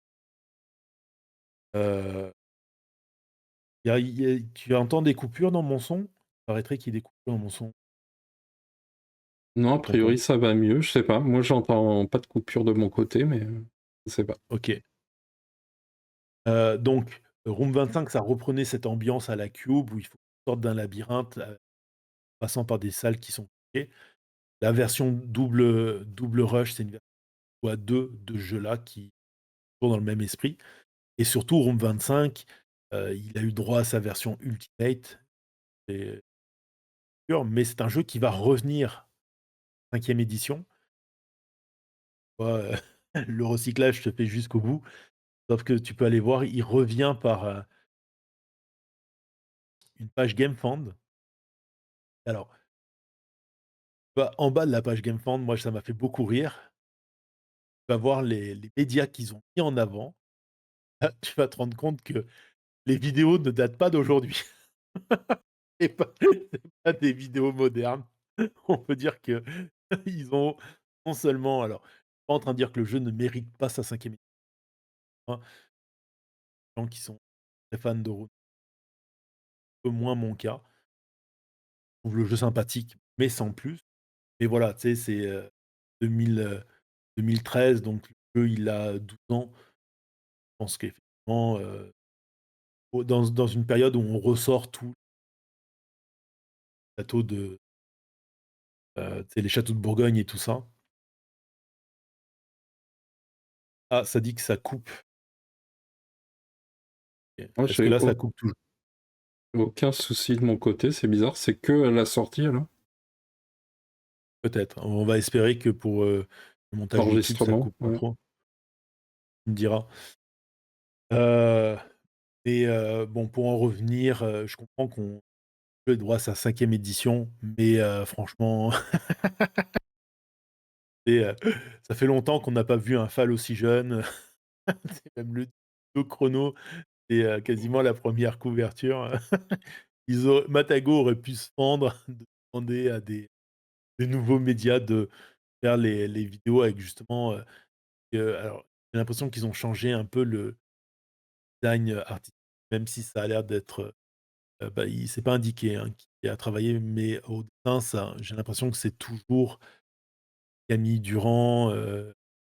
Heu, tu entends des coupures dans mon son? Il paraîtrait qu'il y ait des coupures dans mon son. Non, a J'entends priori, ça va mieux, je sais pas. Moi, j'entends pas de coupure de mon côté, mais je sais pas. OK. Donc Room 25, ça reprenait cette ambiance à la Cube où il faut sortir d'un labyrinthe, passant par des salles qui sont piégées. La version double rush, c'est une version à 2 de ce jeu-là qui sont dans le même esprit et surtout Room 25, il a eu droit à sa version Ultimate et mais c'est un jeu qui va revenir 5e édition. Tu vois, le recyclage se fait jusqu'au bout, sauf que tu peux aller voir, il revient par, une page GameFound. Alors, bah, en bas de la page GameFound, moi ça m'a fait beaucoup rire. Tu vas voir les médias qu'ils ont mis en avant. Là, tu vas te rendre compte que les vidéos ne datent pas d'aujourd'hui. Et pas c'est pas des vidéos modernes. On peut dire que ils ont non seulement alors, je suis pas en train de dire que le jeu ne mérite pas sa 5e édition, hein. Les gens qui sont très fans de Road, un peu moins mon cas. Je trouve le jeu sympathique, mais sans plus. Mais voilà, tu sais, c'est, 2000, 2013, donc le jeu, il a 12 ans. Je pense qu'effectivement, dans une période où on ressort tous les châteaux de, tu sais, les châteaux de Bourgogne et tout ça. Ah, ça dit que ça coupe. OK. Moi, Est-ce que j'ai là, ça coupe toujours? aucun souci de mon côté, c'est bizarre, c'est que à la sortie, là, Peut-être. On va espérer que pour, le montage YouTube, ça l'enregistrement, coupe pas ouais. trop. Tu me diras. Heu, bon, pour en revenir, je comprends qu'on ait droit à sa 5e édition, mais franchement, et ça fait longtemps qu'on n'a pas vu un FAL aussi jeune. C'est même le chrono, c'est, quasiment la première couverture. Matago aurait pu se fendre de demander à des nouveaux médias de faire les vidéos avec justement, alors j'ai l'impression qu'ils ont changé un peu le design, artistique, même si ça a l'air d'être, bah, il c'est pas indiqué, hein, qui a travaillé, mais au dessin, ça j'ai l'impression que c'est toujours Camille Durand,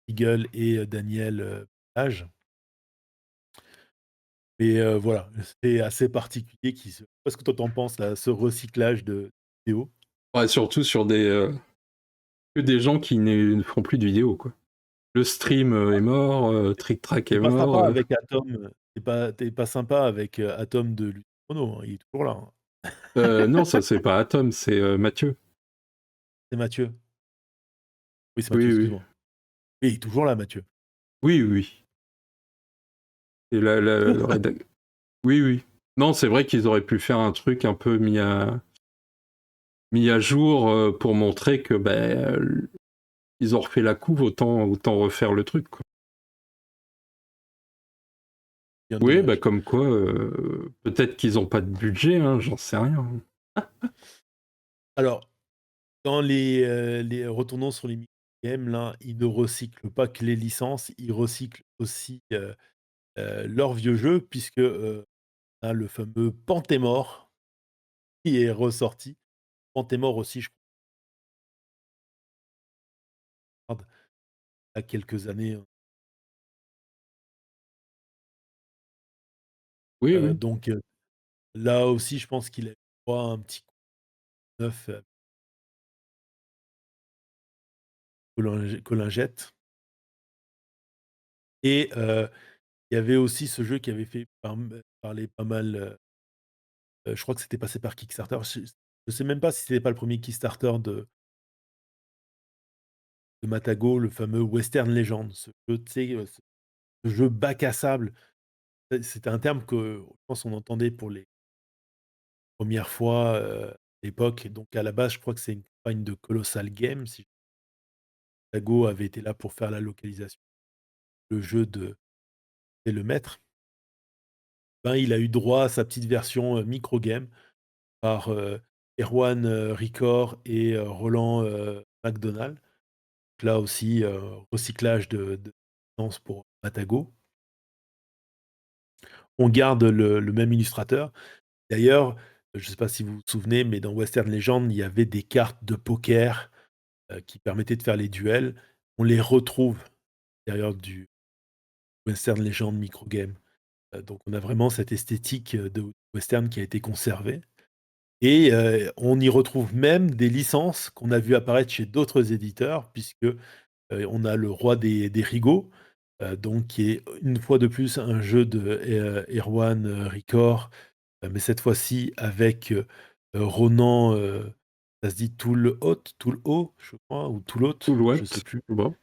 Eagle et Daniel, Page. Mais voilà, c'est assez particulier qui se qu'est-ce que toi t'en penses là, ce recyclage de vidéos? Ouais, surtout sur que des gens qui ne font plus de vidéos, quoi. Le stream, est mort, Trick Track Tu est pas mort, sympa avec Atom, tu pas sympa avec, Atom de Luc Renaud, hein, il est toujours là, hein. non, ça, c'est pas Atom, c'est, Mathieu. C'est Mathieu. Oui, c'est Mathieu, Oui, oui. excuse-moi. Oui, il est toujours là, Mathieu. Oui, oui. Et la le rédac oui, oui. Non, c'est vrai qu'ils auraient pu faire un truc un peu mis à jour, pour montrer que, beh, ils ont refait la couve, autant refaire le truc, quoi. Bien Oui, bah, dommage. comme quoi, peut-être qu'ils ont pas de budget, hein, j'en sais rien. Alors, dans les retournons sur les mini-games là, ils ne recyclent pas que les licences, ils recyclent aussi, leurs vieux jeux puisque, on a le fameux Pantémor qui est ressorti. Pantémor aussi, je crois, il y a quelques années, hein. Oui, oui. Donc, là aussi, je pense qu'il a eu droit à un petit coup de neuf, que et il y avait aussi ce jeu qui avait fait parler pas mal, je crois que c'était passé par Kickstarter. Je sais même pas si c'était pas le premier Kickstarter de Matago, le fameux Western Legends, ce jeu, tu sais, ce jeu bac à sable. C'était un terme que, je pense, on entendait pour les premières fois, à l'époque. Donc à la base, je crois que c'est une campagne de Colossal Games, si Matago avait été là pour faire la localisation. Le jeu de et le maître, ben, il a eu droit à sa petite version, micro game par, Erwan, Ricor et Roland, McDonald. là aussi, recyclage de licences pour Matago. On garde le même illustrateur. D'ailleurs, je ne sais pas si vous vous souvenez, mais dans Western Legends, il y avait des cartes de poker, qui permettaient de faire les duels. On les retrouve à l'intérieur du Western Legends microgame. Donc on a vraiment cette esthétique, de western qui a été conservée et on y retrouve même des licences qu'on a vu apparaître chez d'autres éditeurs puisque, on a le Roi des Rigots, donc qui est une fois de plus un jeu de Erwan Ricor, mais cette fois-ci avec, Ronan, ça se dit Toulhaut, je crois, ou Toulhout, Tout je l'ouat, sais plus. bon.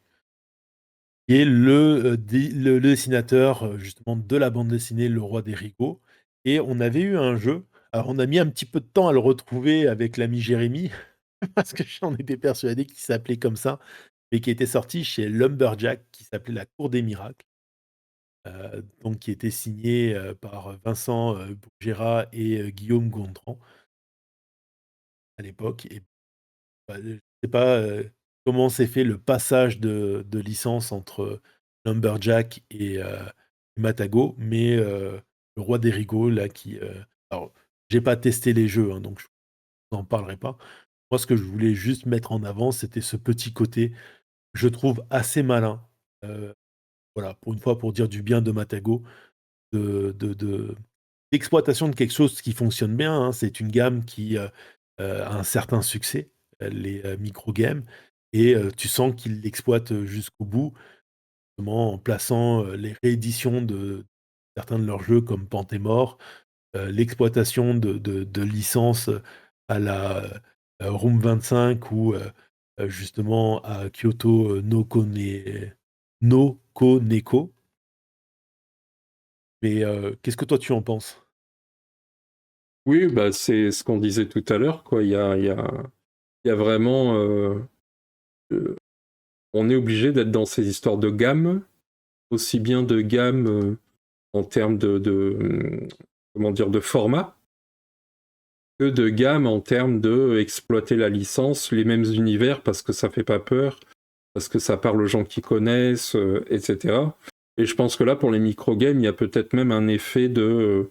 Qui est le dessinateur, justement de la bande dessinée Le Roi des Rigots et on avait eu un jeu, alors on a mis un petit peu de temps à le retrouver avec l'ami Jérémy parce que j'en étais persuadé qu'il s'appelait comme ça, mais qui était sorti chez Lumberjack, qui s'appelait La Cour des Miracles, donc qui était signé, par Vincent, Bourgera et Guillaume Gontran à l'époque et bah, je sais pas, comment s'est fait le passage de licence entre Lumberjack et Matago, mais le Roi des Rigots là qui, alors j'ai pas testé les jeux, hein, donc je vous en parlerai pas. Moi, ce que je voulais juste mettre en avant, c'était ce petit côté, je trouve assez malin, voilà, pour une fois, pour dire du bien de Matago, de d'exploitation de quelque chose qui fonctionne bien, hein. C'est une gamme qui, a un certain succès, les, micro-games et tu sens qu'ils l'exploitent, jusqu'au bout, notamment en plaçant, les rééditions de certains de leurs jeux comme Pantémor, l'exploitation de licences, à la, Room 25 ou, justement à Kyoto, no Koneko. Mais, qu'est-ce que toi tu en penses? Oui, bah, c'est ce qu'on disait tout à l'heure, quoi. Il y a vraiment. Euh, on est obligé d'être dans ces histoires de gamme, aussi bien de gamme en termes comment dire, de format, que de gamme en termes de exploiter la licence, les mêmes univers parce que ça fait pas peur, parce que ça parle aux gens qui connaissent, etc. Et je pense que là, pour les micro-games, il y a peut-être même un effet de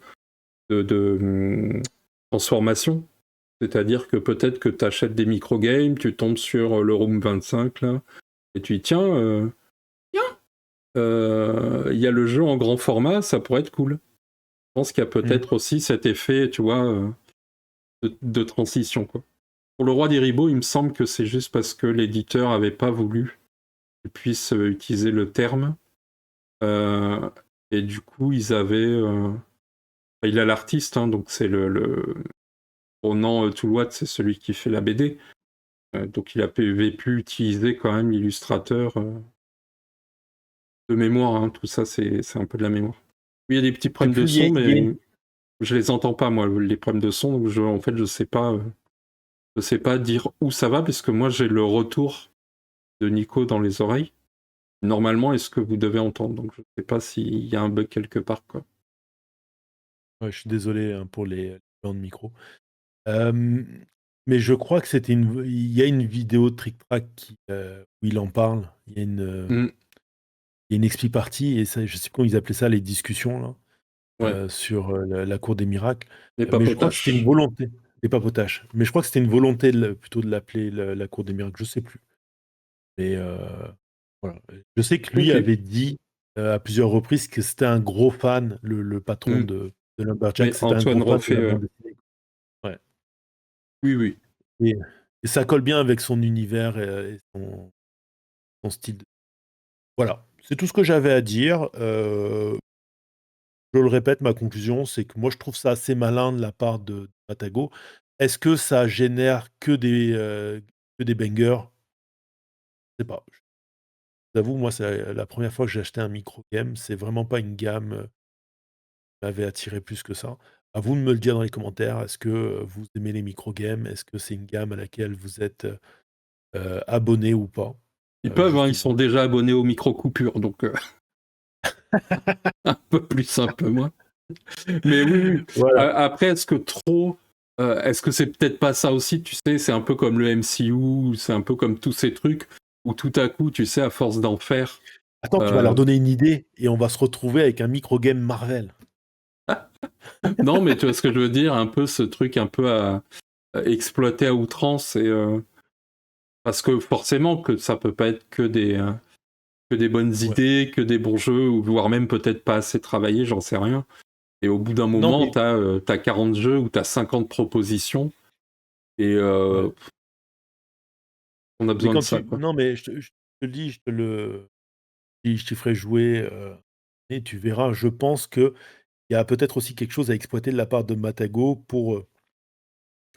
transformation. C'est-à-dire que peut-être que tu achètes des micro-games, tu tombes sur le Room 25, là, et tu dis, tiens, il y a le jeu en grand format, ça pourrait être cool. Je pense qu'il y a Mmh. peut-être aussi cet effet, tu vois, de transition, quoi. Pour le Roi des Ribauds, il me semble que c'est juste parce que l'éditeur avait pas voulu qu'ils puissent utiliser le terme. Euh, et du coup, ils avaient... il a l'artiste, hein, donc c'est le Ronan Toulouat, c'est celui qui fait la BD. Donc il avait pu utiliser quand même l'illustrateur de mémoire, hein. Tout ça, c'est un peu de la mémoire. Il y a des petits Je sais problèmes de plus, son, il y a mais je les entends pas, moi, les problèmes de son. Donc en fait, je sais pas dire où ça va, puisque moi, j'ai le retour de Nico dans les oreilles. Normalement, est-ce que vous devez entendre? Donc je sais pas s'il y a un bug quelque part, quoi. ouais, je suis désolé, hein, pour les plans de micro. Mais je crois que c'était il y a une vidéo de Trick Track où il en parle. Mm, Il y a une expli partie et ça, je sais comment ils appelaient ça, les discussions là, ouais, sur, la cour des miracles. les Mais je crois que c'était une papotages. volonté, les papotages. Mais je crois que c'était une volonté plutôt de l'appeler la cour des miracles, je sais plus. Mais, voilà. Je sais que lui Ok. avait dit, à plusieurs reprises que c'était un gros fan, le patron Mm. de Lumberjack, Mais c'était un gros Antoine fan de refait. la bande dessinée. Ouais. Oui, oui. Et et ça colle bien avec son univers et son style. Voilà, c'est tout ce que j'avais à dire. Je le répète, ma conclusion, c'est que moi, je trouve ça assez malin de la part de Matago. Est-ce que ça génère que des bangers? Je sais pas. Je vous avoue, moi, c'est la première fois que j'ai acheté un micro game. C'est vraiment pas une gamme, qui m'avait attiré plus que ça. À vous de me le dire dans les commentaires. Est-ce que, vous aimez les micro games? Est-ce que c'est une gamme à laquelle vous êtes, abonné ou pas? Ils peuvent, hein, Juste ils sont dites-moi. déjà abonnés aux micro-coupures, donc un peu plus, un peu moins. Mais oui, oui. Voilà. Après, est-ce que trop. Est-ce que c'est peut-être pas ça aussi, tu sais, c'est un peu comme le MCU, c'est un peu comme tous ces trucs. où tout à coup, tu sais, à force d'en faire. Attends, tu vas leur donner une idée et on va se retrouver avec un micro-game Marvel. Non, mais tu vois ce que je veux dire, un peu ce truc un peu à exploiter à outrance. Parce que forcément, que ça peut pas être que des bonnes Ouais. idées, que des bons jeux, ou voire même peut-être pas assez travaillé, j'en sais rien. Et au bout d'un Non, moment, mais t'as 40 jeux ou t'as 50 propositions. Et ouais. on a Mais besoin de quand ça, tu quoi. non, mais je te le dis, je t'y ferai jouer, et tu verras. Je pense qu'il y a peut-être aussi quelque chose à exploiter de la part de Matago pour,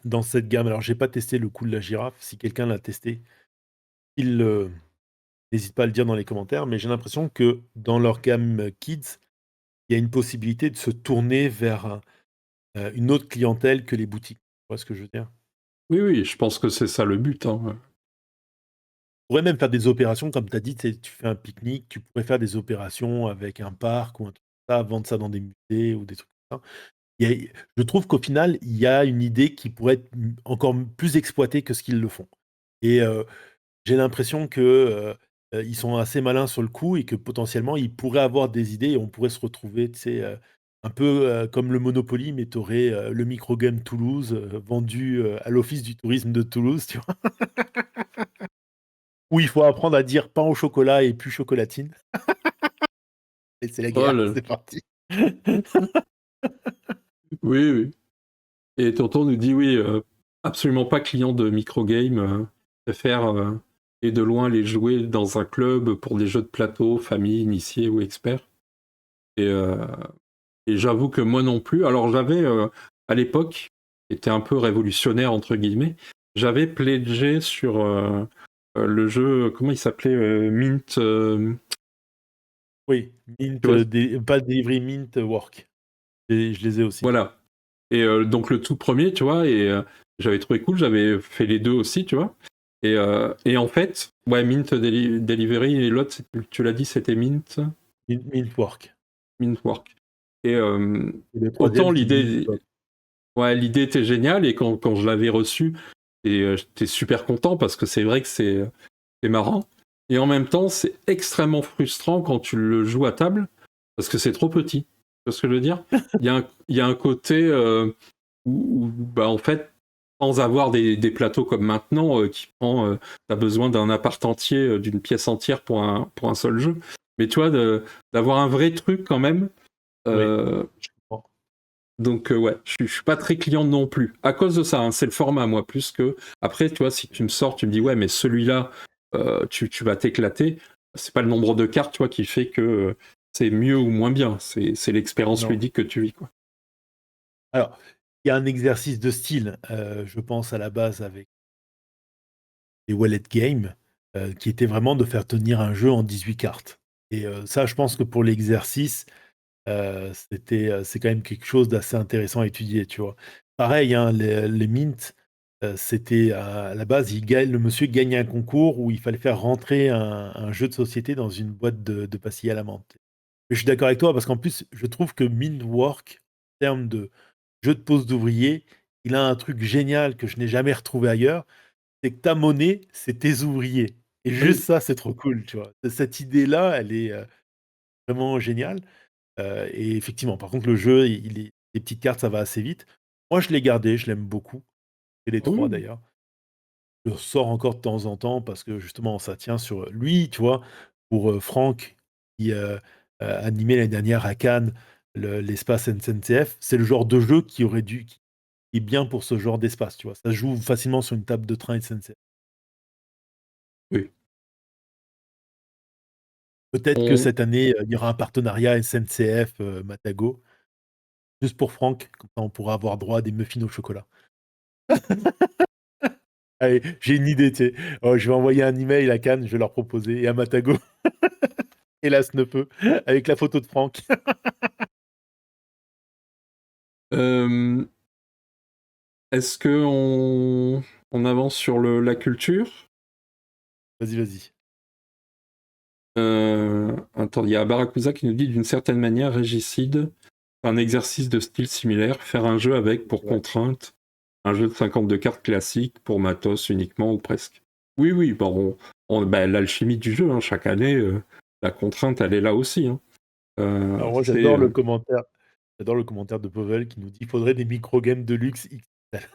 dans cette gamme. Alors j'ai pas testé le coup de la girafe. Si quelqu'un l'a testé, il, n'hésite pas à le dire dans les commentaires, mais j'ai l'impression que dans leur gamme, kids, il y a une possibilité de se tourner vers une autre clientèle que les boutiques. Tu vois ce que je veux dire? Oui, oui, je pense que c'est ça le but, hein. On pourrait même faire des opérations, comme tu as dit, tu sais, tu fais un pique-nique, tu pourrais faire des opérations avec un parc ou un truc comme ça, vendre ça dans des musées ou des trucs comme ça. Je trouve qu'au final, il y a une idée qui pourrait être encore plus exploitée que ce qu'ils le font. Et j'ai l'impression que ils sont assez malins sur le coup et que potentiellement, ils pourraient avoir des idées et on pourrait se retrouver, tu sais, un peu comme le Monopoly, mais tu aurais le microgame Toulouse vendu à l'Office du tourisme de Toulouse, tu vois, où il faut apprendre à dire pain au chocolat et plus chocolatine. Et c'est la Oh guerre, là là. c'est parti. Oui, oui. Et Tonton nous dit oui, absolument pas client de microgame, préfère et de loin les jouer dans un club pour des jeux de plateau, famille, initiés ou experts. Et, euh, et j'avoue que moi non plus. Alors j'avais à l'époque, était un peu révolutionnaire entre guillemets, j'avais pledgé sur le jeu, comment il s'appelait, Mint. Oui, Mint, Tu vois, pas Delivery, Mint Work. Je les ai aussi. voilà. Et donc le tout premier, tu vois, et j'avais trouvé cool, j'avais fait les deux aussi, tu vois. Et en fait, ouais, Delivery et l'autre, tu l'as dit, c'était Mint Work. Mint Work. Et Et le autant troisième, c'est Mint l'idée, Work. ouais, l'idée était géniale et quand je l'avais reçue, j'étais super content parce que c'est vrai que c'est marrant. Et en même temps, c'est extrêmement frustrant quand tu le joues à table parce que c'est trop petit. Tu vois ce que je veux dire? Il y a un côté bah, en fait, sans avoir des plateaux comme maintenant, qui prend, t'as besoin d'un appart entier, d'une pièce entière pour un seul jeu. Mais tu vois, d'avoir un vrai truc quand même. Oui, euh, je comprends. donc ouais, je suis pas très client non plus. À cause de ça, hein, c'est le format, moi, plus que... Après, tu vois, si tu me sors, tu me dis, ouais, mais celui-là, tu vas t'éclater. C'est pas le nombre de cartes, tu vois, qui fait que c'est mieux ou moins bien. C'est l'expérience Non. ludique que tu vis, quoi. Alors, il y a un exercice de style, je pense à la base avec les wallet games, qui était vraiment de faire tenir un jeu en 18 cartes. Et ça, je pense que pour l'exercice, c'est quand même quelque chose d'assez intéressant à étudier, tu vois? Pareil, hein, les Mint, c'était à la base, le monsieur gagnait un concours où il fallait faire rentrer un jeu de société dans une boîte de pastilles à la menthe. Je suis d'accord avec toi parce qu'en plus, je trouve que Mint Work, en termes de jeu de pose d'ouvrier, il a un truc génial que je n'ai jamais retrouvé ailleurs, c'est que ta monnaie, c'est tes ouvriers. Et juste Oui. ça, c'est trop cool, tu vois? Cette idée-là, elle est, vraiment géniale. Et effectivement, par contre, le jeu, les petites cartes, ça va assez vite. Moi, je l'ai gardé, je l'aime beaucoup. Et les 3 Oui. d'ailleurs. Je le ressors encore de temps en temps parce que justement, ça tient sur lui, tu vois? Pour, Franck qui, a animé l'année dernière à Cannes l'espace SNCF, c'est le genre de jeu qui est bien pour ce genre d'espace, tu vois? Ça se joue facilement sur une table de train SNCF. Oui. Peut-être que On, cette année, il y aura un partenariat SNCF, Matago, juste pour Franck, comme ça on pourra avoir droit à des muffins au chocolat. Allez, j'ai une idée, tu sais. Oh, je vais envoyer un email à Cannes, je vais leur proposer et à Matago, hélas ne peut, avec la photo de Franck. Euh, est-ce que on avance sur la culture? Vas-y, vas-y. Attends, il y a Barakusa qui nous dit d'une certaine manière, Régicide, un exercice de style similaire, faire un jeu avec, pour Ouais. contrainte, un jeu de 52 cartes classique, pour matos uniquement ou presque. Oui, oui, bon, l'alchimie du jeu, hein, chaque année, la contrainte, elle est là aussi. Hein. Alors moi, j'adore le commentaire de Pavel qui nous dit: «Il faudrait des micro-games de luxe XXL».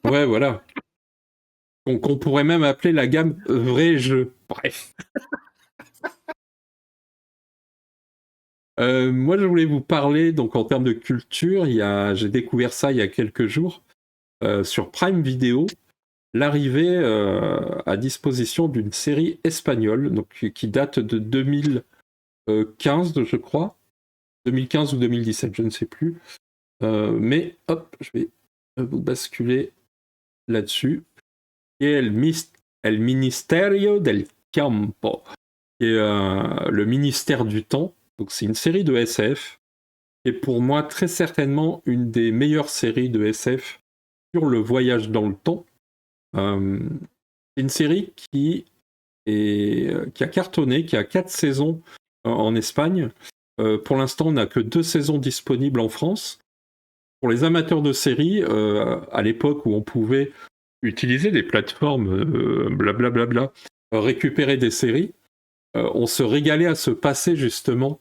Ouais, voilà. Qu'on pourrait même appeler la gamme vrai jeu. Bref. Moi, je voulais vous parler, donc en termes de culture, j'ai découvert ça il y a quelques jours, sur Prime Video, l'arrivée à disposition d'une série espagnole, donc, qui date de 2015, je crois. 2015 ou 2017, je ne sais plus. Mais hop, je vais vous basculer là-dessus. Et El Ministerio del Campo, qui est le ministère du temps. Donc c'est une série de SF, et pour moi très certainement une des meilleures séries de SF sur le voyage dans le temps. C'est une série qui a cartonné, qui a 4 saisons en Espagne. Pour l'instant, on n'a que 2 saisons disponibles en France. Pour les amateurs de séries, à l'époque où on pouvait utiliser des plateformes, blablabla, récupérer des séries, on se régalait à se passer justement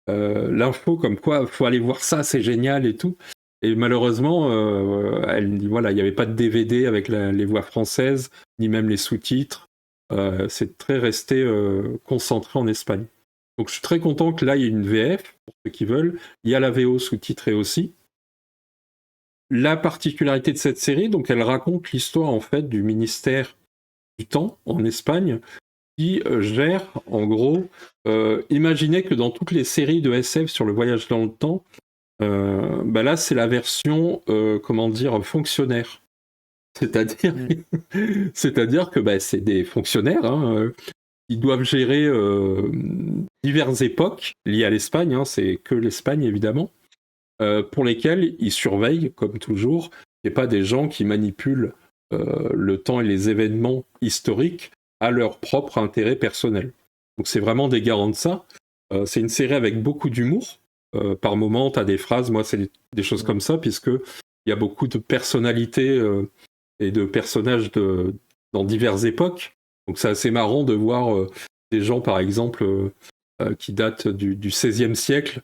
l'info comme quoi faut aller voir ça, c'est génial et tout. Et malheureusement, voilà, il n'y avait pas de DVD avec les voix françaises, ni même les sous-titres. C'est très resté concentré en Espagne. Donc je suis très content que là, il y ait une VF, pour ceux qui veulent. Il y a la VO sous-titrée aussi. La particularité de cette série, donc elle raconte l'histoire en fait du ministère du temps en Espagne, qui gère en gros, imaginez que dans toutes les séries de SF sur le voyage dans le temps, là c'est la version comment dire fonctionnaire. C'est-à-dire, c'est-à-dire que c'est des fonctionnaires hein, qui doivent gérer diverses époques liées à l'Espagne, hein, c'est que l'Espagne évidemment, pour lesquelles ils surveillent, comme toujours, qu'il n'y ait pas des gens qui manipulent le temps et les événements historiques à leur propre intérêt personnel. Donc c'est vraiment des garants de ça. C'est une série avec beaucoup d'humour. Par moments, tu as des phrases, moi c'est des choses comme ça, puisqu'il y a beaucoup de personnalités et de personnages dans diverses époques. Donc c'est assez marrant de voir des gens, par exemple, qui datent du XVIe siècle.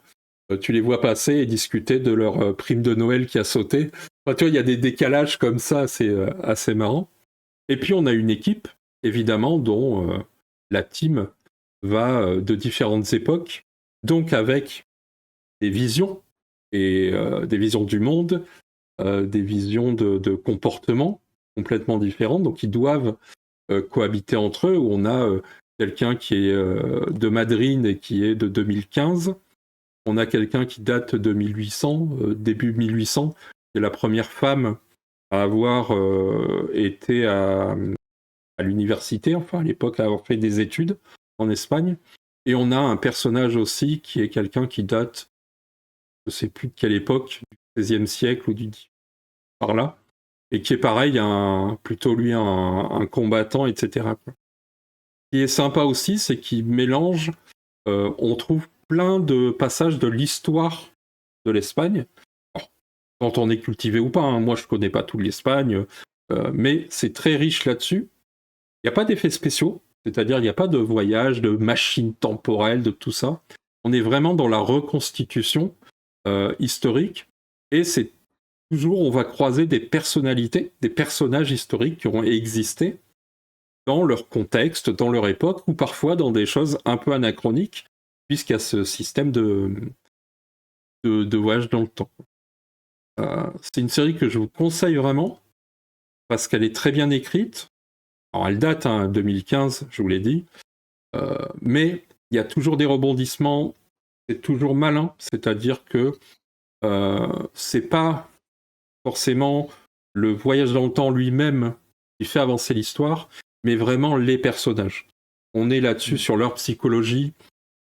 Tu les vois passer et discuter de leur prime de Noël qui a sauté. Enfin, tu vois, il y a des décalages comme ça, c'est assez marrant. Et puis on a une équipe, évidemment, dont la team va de différentes époques, donc avec des visions, et des visions du monde, des visions de comportement complètement différentes, donc ils doivent cohabiter entre eux, où on a quelqu'un qui est de Madrid et qui est de 2015, on a quelqu'un qui date de 1800, début 1800, c'est la première femme à avoir été à l'université, enfin à l'époque à avoir fait des études en Espagne. Et on a un personnage aussi qui est quelqu'un qui date, je ne sais plus de quelle époque, du XVIe siècle ou du par là, et qui est pareil, plutôt lui un combattant, etc. Ce qui est sympa aussi, c'est qu'il mélange, on trouve plein de passages de l'histoire de l'Espagne. Alors, quand on est cultivé ou pas, hein, moi je connais pas tout l'Espagne, mais c'est très riche là-dessus. Il n'y a pas d'effets spéciaux, c'est-à-dire il n'y a pas de voyage, de machines temporelles, de tout ça. On est vraiment dans la reconstitution historique, et c'est toujours, on va croiser des personnalités, des personnages historiques qui ont existé dans leur contexte, dans leur époque, ou parfois dans des choses un peu anachroniques, puisqu'il y a ce système de voyage dans le temps. C'est une série que je vous conseille vraiment, parce qu'elle est très bien écrite. Alors elle date, 2015, je vous l'ai dit, mais il y a toujours des rebondissements, c'est toujours malin, c'est-à-dire que c'est pas forcément le voyage dans le temps lui-même qui fait avancer l'histoire, mais vraiment les personnages. On est là-dessus sur leur psychologie,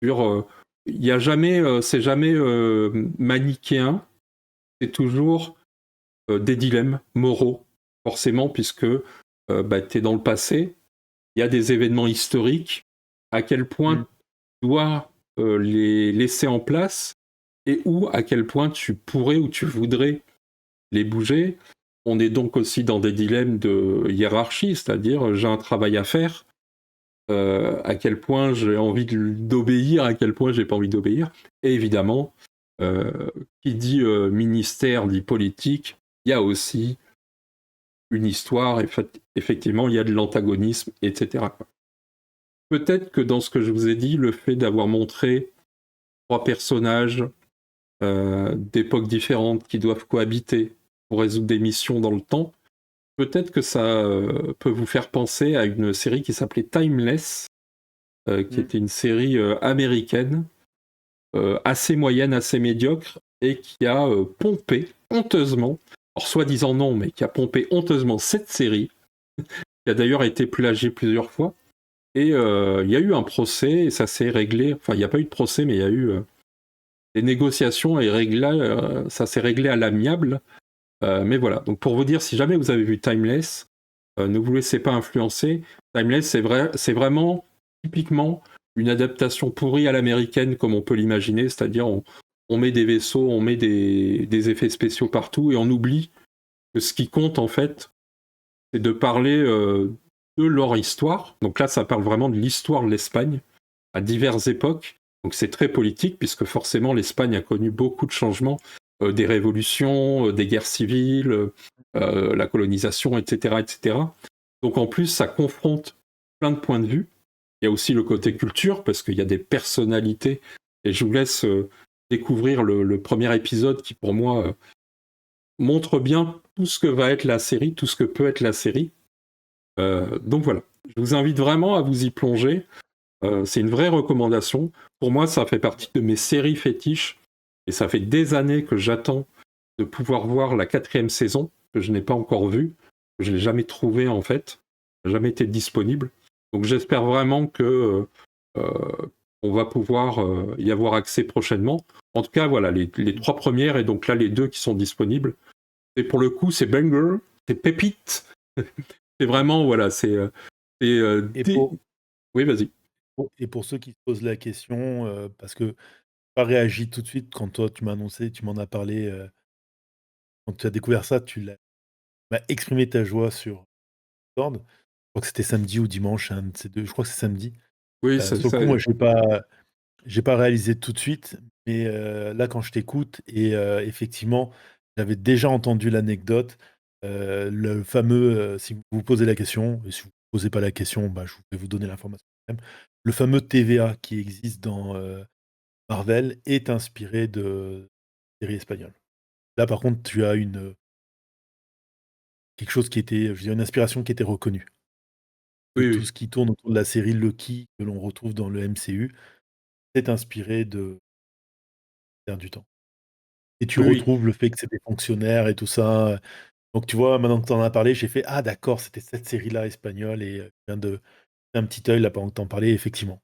sur il y a jamais, c'est jamais manichéen, c'est toujours des dilemmes moraux, forcément, puisque tu es dans le passé, il y a des événements historiques, à quel point tu dois les laisser en place, et à quel point tu pourrais ou tu voudrais les bouger. on est donc aussi dans des dilemmes de hiérarchie, c'est-à-dire j'ai un travail à faire, à quel point j'ai envie d'obéir, à quel point j'ai pas envie d'obéir. Et évidemment, qui dit ministère dit politique, il y a aussi une histoire, effectivement, il y a de l'antagonisme, etc. Peut-être que dans ce que je vous ai dit, le fait d'avoir montré 3 personnages d'époques différentes qui doivent cohabiter pour résoudre des missions dans le temps, peut-être que ça peut vous faire penser à une série qui s'appelait Timeless, qui était une série américaine, assez moyenne, assez médiocre, et qui a pompé honteusement, alors soi-disant non, mais qui a pompé honteusement cette série, qui a d'ailleurs été plagiée plusieurs fois, et il y a eu un procès, et ça s'est réglé, enfin il n'y a pas eu de procès, mais il y a eu des négociations, et ça s'est réglé à l'amiable, mais voilà, donc pour vous dire, si jamais vous avez vu Timeless, ne vous laissez pas influencer. Timeless, c'est vraiment typiquement une adaptation pourrie à l'américaine comme on peut l'imaginer, c'est-à-dire on met des vaisseaux, on met des effets spéciaux partout et on oublie que ce qui compte en fait, c'est de parler de leur histoire. Donc là, ça parle vraiment de l'histoire de l'Espagne à diverses époques. Donc c'est très politique puisque forcément l'Espagne a connu beaucoup de changements, des révolutions, des guerres civiles, la colonisation, etc., etc. Donc en plus, ça confronte plein de points de vue. Il y a aussi le côté culture, parce qu'il y a des personnalités, et je vous laisse découvrir le premier épisode qui, pour moi, montre bien tout ce que va être la série, tout ce que peut être la série. Donc voilà, je vous invite vraiment à vous y plonger. C'est une vraie recommandation. Pour moi, ça fait partie de mes séries fétiches, et ça fait des années que j'attends de pouvoir voir la 4e saison, que je n'ai pas encore vue, que je n'ai jamais trouvée en fait, jamais été disponible. Donc j'espère vraiment que on va pouvoir y avoir accès prochainement. En tout cas, voilà, les 3 premières, et donc là les 2 qui sont disponibles. Et pour le coup, c'est banger, c'est pépite. C'est vraiment, voilà, c'est... Oui, vas-y. Et pour ceux qui se posent la question, parce que pas réagi tout de suite quand toi tu m'as annoncé, tu m'en as parlé, quand tu as découvert ça, m'as exprimé ta joie sur Discord. Je crois que c'était samedi ou dimanche, un de ces 2, je crois que c'est samedi. Oui, Sur le coup, moi, j'ai pas réalisé tout de suite, mais là, quand je t'écoute et effectivement, j'avais déjà entendu l'anecdote, le fameux, si vous vous posez la question, et si vous ne posez pas la question, bah, je vais vous donner l'information quand même. Le fameux TVA qui existe dans Marvel est inspiré de séries espagnoles. Là, par contre, tu as quelque chose qui était, je veux dire, une inspiration qui était reconnue. Que Oui, tout oui. ce qui tourne autour de la série Loki que l'on retrouve dans le MCU est inspiré de L'air du temps. Et tu Oui, oui. retrouves le fait que c'est des fonctionnaires et tout ça. Donc tu vois, maintenant que tu en as parlé, j'ai fait: «Ah d'accord, c'était cette série-là espagnole» et je viens de un petit œil là pendant que tu en parlais, effectivement.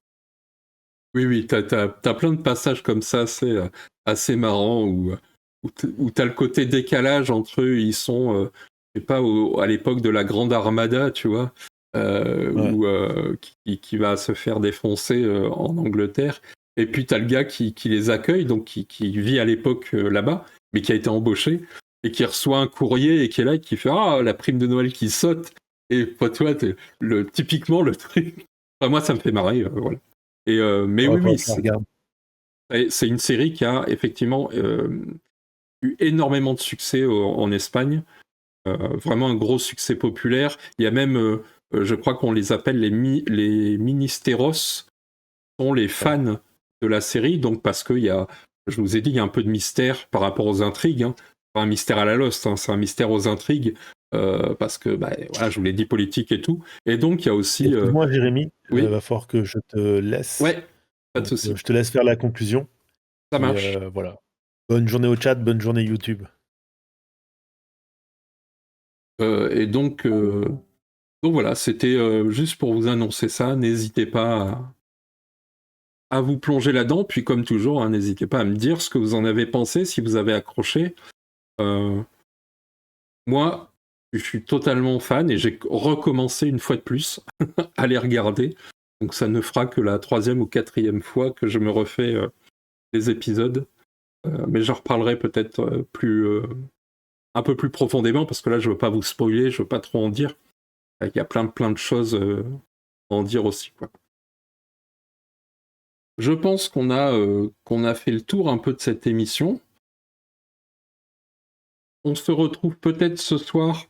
Oui, oui, t'as plein de passages comme ça, c'est assez marrant, où t'as le côté décalage entre eux, ils sont, je sais pas, à l'époque de la Grande Armada, tu vois, Ouais. qui va se faire défoncer en Angleterre, et puis t'as le gars qui les accueille, donc qui vit à l'époque là-bas, mais qui a été embauché, et qui reçoit un courrier, et qui est là, et qui fait «Ah, la prime de Noël qui saute», et pas toi, typiquement le truc. Enfin, moi, ça me fait marrer, voilà. Mais Ouais, oui, faudrait oui, que je la regarde. c'est une série qui a effectivement eu énormément de succès en Espagne, vraiment un gros succès populaire. Il y a même, je crois qu'on les appelle les ministeros, sont les Ouais. fans de la série, donc parce qu'il y a, je vous ai dit, il y a un peu de mystère par rapport aux intrigues, hein. Pas un mystère à la Lost, hein, c'est un mystère aux intrigues, parce que, bah, voilà, je vous l'ai dit, politique et tout. Et donc, il y a aussi... Excuse-moi Jérémy, oui, va falloir que je te laisse. ouais, pas de Donc souci. je te laisse faire la conclusion Ça et marche. voilà. Bonne journée au chat, bonne journée YouTube. Et donc voilà, c'était juste pour vous annoncer ça. N'hésitez pas à vous plonger là-dedans. Puis comme toujours, hein, n'hésitez pas à me dire ce que vous en avez pensé, si vous avez accroché. Euh, Moi, je suis totalement fan, et j'ai recommencé une fois de plus à les regarder. Donc ça ne fera que la 3e ou 4e fois que je me refais les épisodes. Mais j'en reparlerai peut-être un peu plus profondément, parce que là, je veux pas vous spoiler, je veux pas trop en dire. Il y a plein de choses à en dire aussi, quoi. Je pense qu'on a fait le tour un peu de cette émission. On se retrouve peut-être ce soir.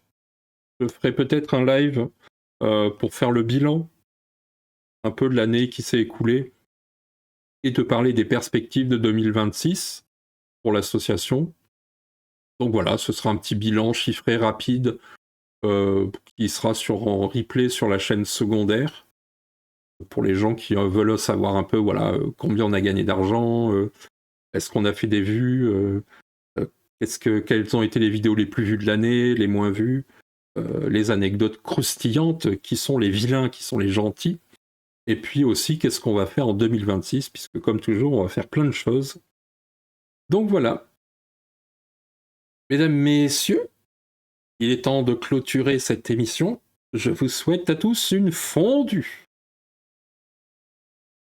Je ferai peut-être un live pour faire le bilan un peu de l'année qui s'est écoulée et te parler des perspectives de 2026 pour l'association. Donc voilà, ce sera un petit bilan chiffré rapide qui sera en replay sur la chaîne secondaire pour les gens qui veulent savoir un peu combien on a gagné d'argent, est-ce qu'on a fait des vues, quelles ont été les vidéos les plus vues de l'année, les moins vues, les anecdotes croustillantes, qui sont les vilains, qui sont les gentils, et puis aussi qu'est-ce qu'on va faire en 2026, puisque comme toujours, on va faire plein de choses. Donc voilà. Mesdames, messieurs, il est temps de clôturer cette émission. Je vous souhaite à tous une fondue.